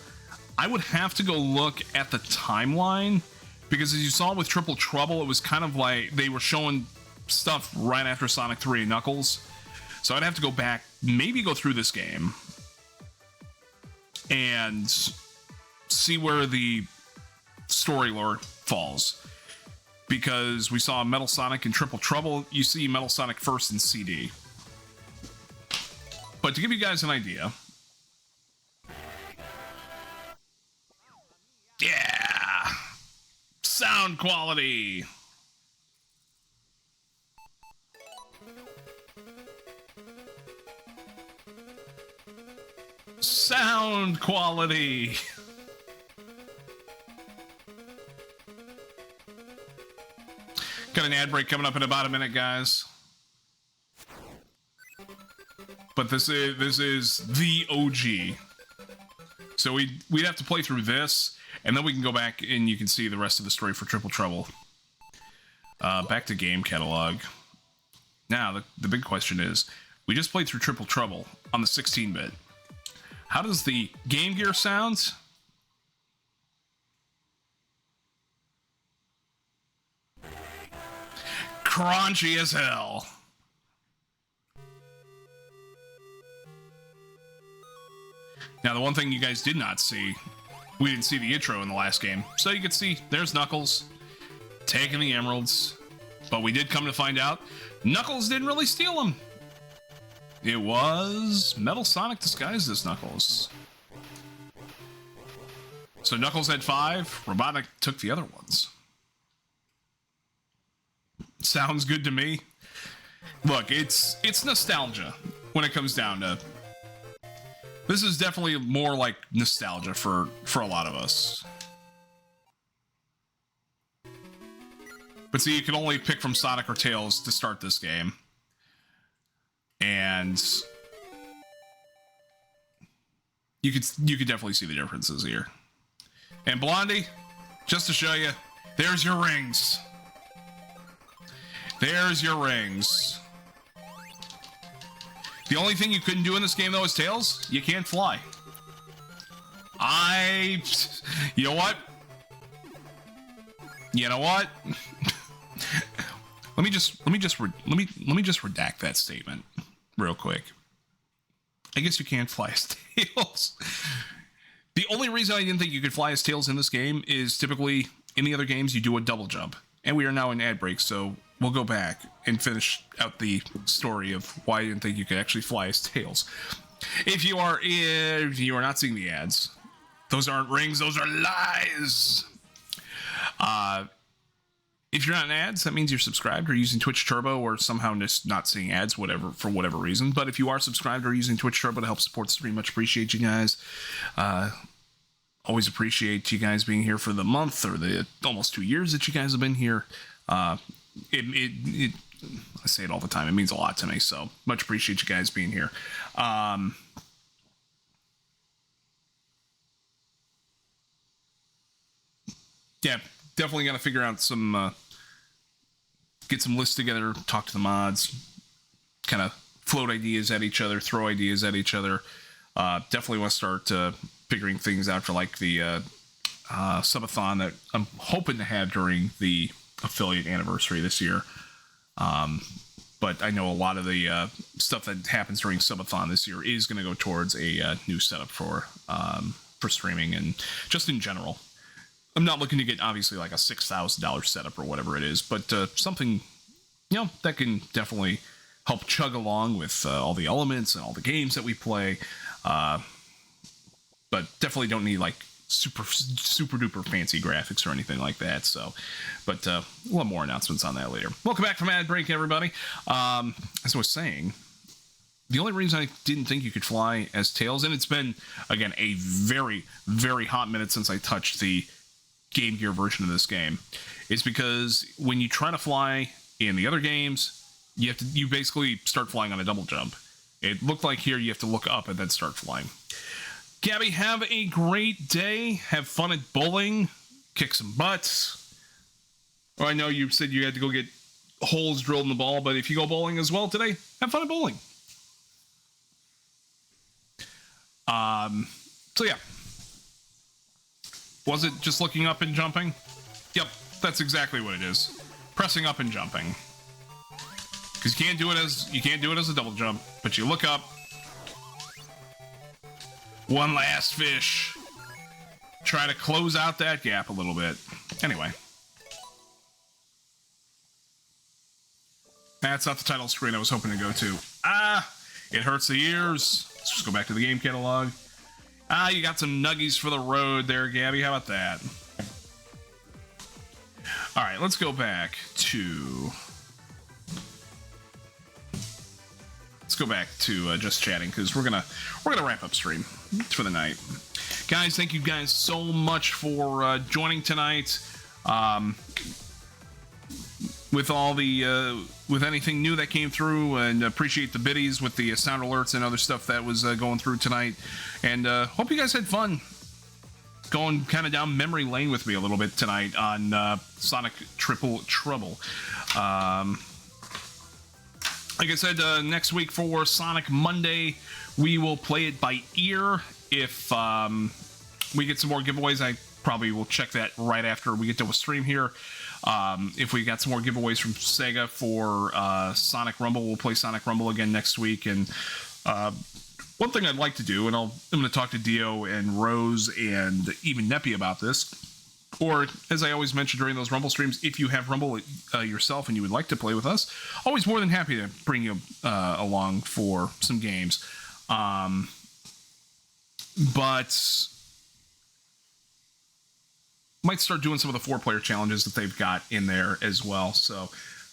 I would have to go look at the timeline, because as you saw with Triple Trouble, it was kind of like they were showing stuff right after Sonic 3 and Knuckles. So I'd have to go back, maybe go through this game, and see where the story lore falls, because we saw Metal Sonic and Triple Trouble. You see Metal Sonic first in CD. But to give you guys an idea, Sound quality. Sound quality. Got an ad break coming up in about a minute, guys. But this is the OG. So we'd have to play through this, and then we can go back and you can see the rest of the story for Triple Trouble. Back to game catalog. Now, the big question is, we just played through Triple Trouble on the 16-bit. How does the Game Gear sound? Crunchy as hell. Now, the one thing you guys did not see, we didn't see the intro in the last game. So you could see, there's Knuckles taking the emeralds. But we did come to find out, Knuckles didn't really steal them. It was Metal Sonic disguised as Knuckles. So Knuckles had 5, Robotnik took the other ones. Sounds good to me. Look, it's nostalgia when it comes down to... This is definitely more like nostalgia for a lot of us. But see, you can only pick from Sonic or Tails to start this game. And you could definitely see the differences here. And Blondie, just to show you, there's your rings. There's your rings. The only thing you couldn't do in this game, though, is Tails. You can't fly. You know what? You know what? Let me just redact that statement real quick. I guess you can't fly as Tails. The only reason I didn't think you could fly as Tails in this game is typically in the other games you do a double jump. And we are now in ad break, so we'll go back and finish out the story of why I didn't think you could actually fly as Tails. If you are not seeing the ads, those aren't rings, those are lies. If you're not in ads, that means you're subscribed or using Twitch Turbo or somehow just not seeing ads, for whatever reason. But if you are subscribed or using Twitch Turbo to help support the stream, much appreciate you guys. Always appreciate you guys being here for the month or the almost 2 years that you guys have been here. I say it all the time. It means a lot to me. So much appreciate you guys being here. Yeah, definitely got to figure out some, get some lists together, talk to the mods, kind of float ideas at each other, throw ideas at each other. Definitely want to start figuring things out for like the subathon that I'm hoping to have during the affiliate anniversary this year. But I know a lot of the stuff that happens during subathon this year is going to go towards a new setup for streaming and just in general. I'm not looking to get obviously like a $6,000 setup or whatever it is, but something, that can definitely help chug along with all the elements and all the games that we play. But definitely don't need like super duper fancy graphics or anything like that. So, but we'll have more announcements on that later. Welcome back from ad break, everybody. As I was saying, the only reason I didn't think you could fly as Tails, and it's been again a very, very hot minute since I touched the Game Gear version of this game, is because when you try to fly in the other games, you basically start flying on a double jump. It looked like here you have to look up and then start flying. Gabby, have a great day. Have fun at bowling. Kick some butts. Oh, I know you said you had to go get holes drilled in the ball, but if you go bowling as well today, have fun at bowling. So yeah. Was it just looking up and jumping? Yep, that's exactly what it is. Pressing up and jumping. Because you can't do it as a double jump, but you look up. One last fish. Try to close out that gap a little bit. Anyway. That's not the title screen I was hoping to go to. It hurts the ears. Let's just go back to the game catalog. You got some nuggies for the road there, Gabby. How about that? All right, let's go back to... just chatting, because we're gonna wrap up stream for the night. Guys, thank you guys so much for joining tonight. With all the with anything new that came through, and appreciate the biddies with the sound alerts and other stuff that was going through tonight. And hope you guys had fun going kind of down memory lane with me a little bit tonight on Sonic Triple Trouble. Like I said, next week for Sonic Monday, we will play it by ear. If we get some more giveaways, I probably will check that right after we get to a stream here. If we got some more giveaways from Sega for Sonic Rumble, we'll play Sonic Rumble again next week. And one thing I'd like to do, and I'm going to talk to Dio and Rose and even Neppy about this, or as I always mention during those Rumble streams, if you have Rumble yourself and you would like to play with us, always more than happy to bring you along for some games. But might start doing some of the 4-player challenges that they've got in there as well. So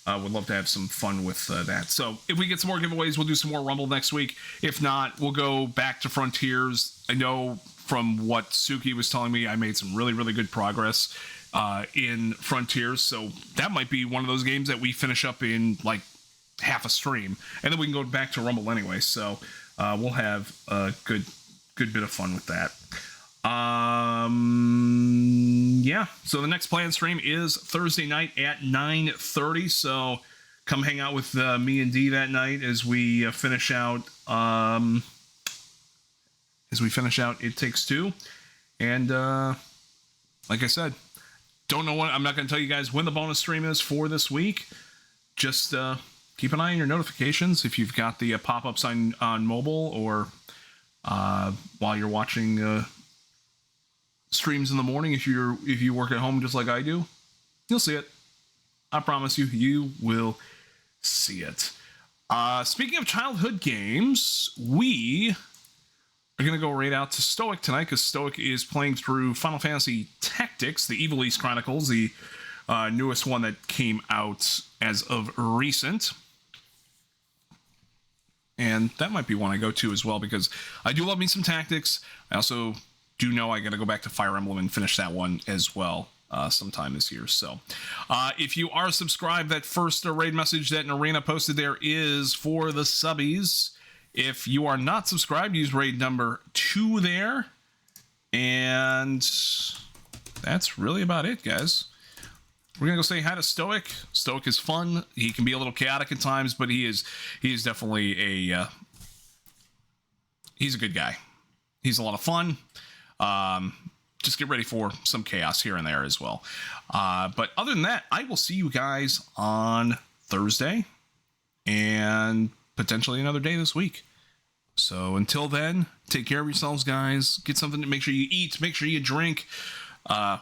would love to have some fun with that. So if we get some more giveaways, we'll do some more Rumble next week. If not, we'll go back to Frontiers. I know from what Suki was telling me, I made some really, really good progress in Frontiers. So that might be one of those games that we finish up in like half a stream. And then we can go back to Rumble anyway. So we'll have a good bit of fun with that. Yeah, so the next planned stream is Thursday night at 9:30, so come hang out with me and Dee that night as we finish out It Takes Two. And like I said, don't know what, I'm not going to tell you guys when the bonus stream is for this week. Just keep an eye on your notifications if you've got the pop-ups on mobile, or while you're watching streams in the morning. If you work at home just like I do, you'll see it. I promise you will see it. Speaking of childhood games, we are going to go right out to Stoic tonight, because Stoic is playing through Final Fantasy Tactics, the Evil East Chronicles, the newest one that came out as of recent. And that might be one I go to as well, because I do love me some Tactics. I also do know I got to go back to Fire Emblem and finish that one as well sometime this year. So if you are subscribed, that first raid message that Narena posted there is for the subbies. If you are not subscribed, use raid number 2 there. And that's really about it, guys. We're going to go say hi to Stoic. Stoic is fun. He can be a little chaotic at times, but he is definitely he's a good guy. He's a lot of fun. Just get ready for some chaos here and there as well. But other than that, I will see you guys on Thursday and potentially another day this week. So until then, take care of yourselves, guys. Get something to make sure you eat. Make sure you drink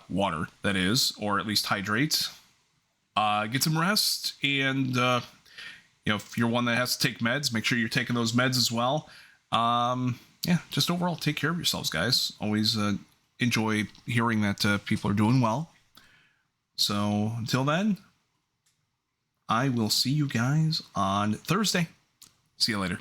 water, that is, or at least hydrate. Get some rest. And, if you're one that has to take meds, make sure you're taking those meds as well. Yeah, just overall, take care of yourselves, guys. Always enjoy hearing that people are doing well. So until then, I will see you guys on Thursday. See you later.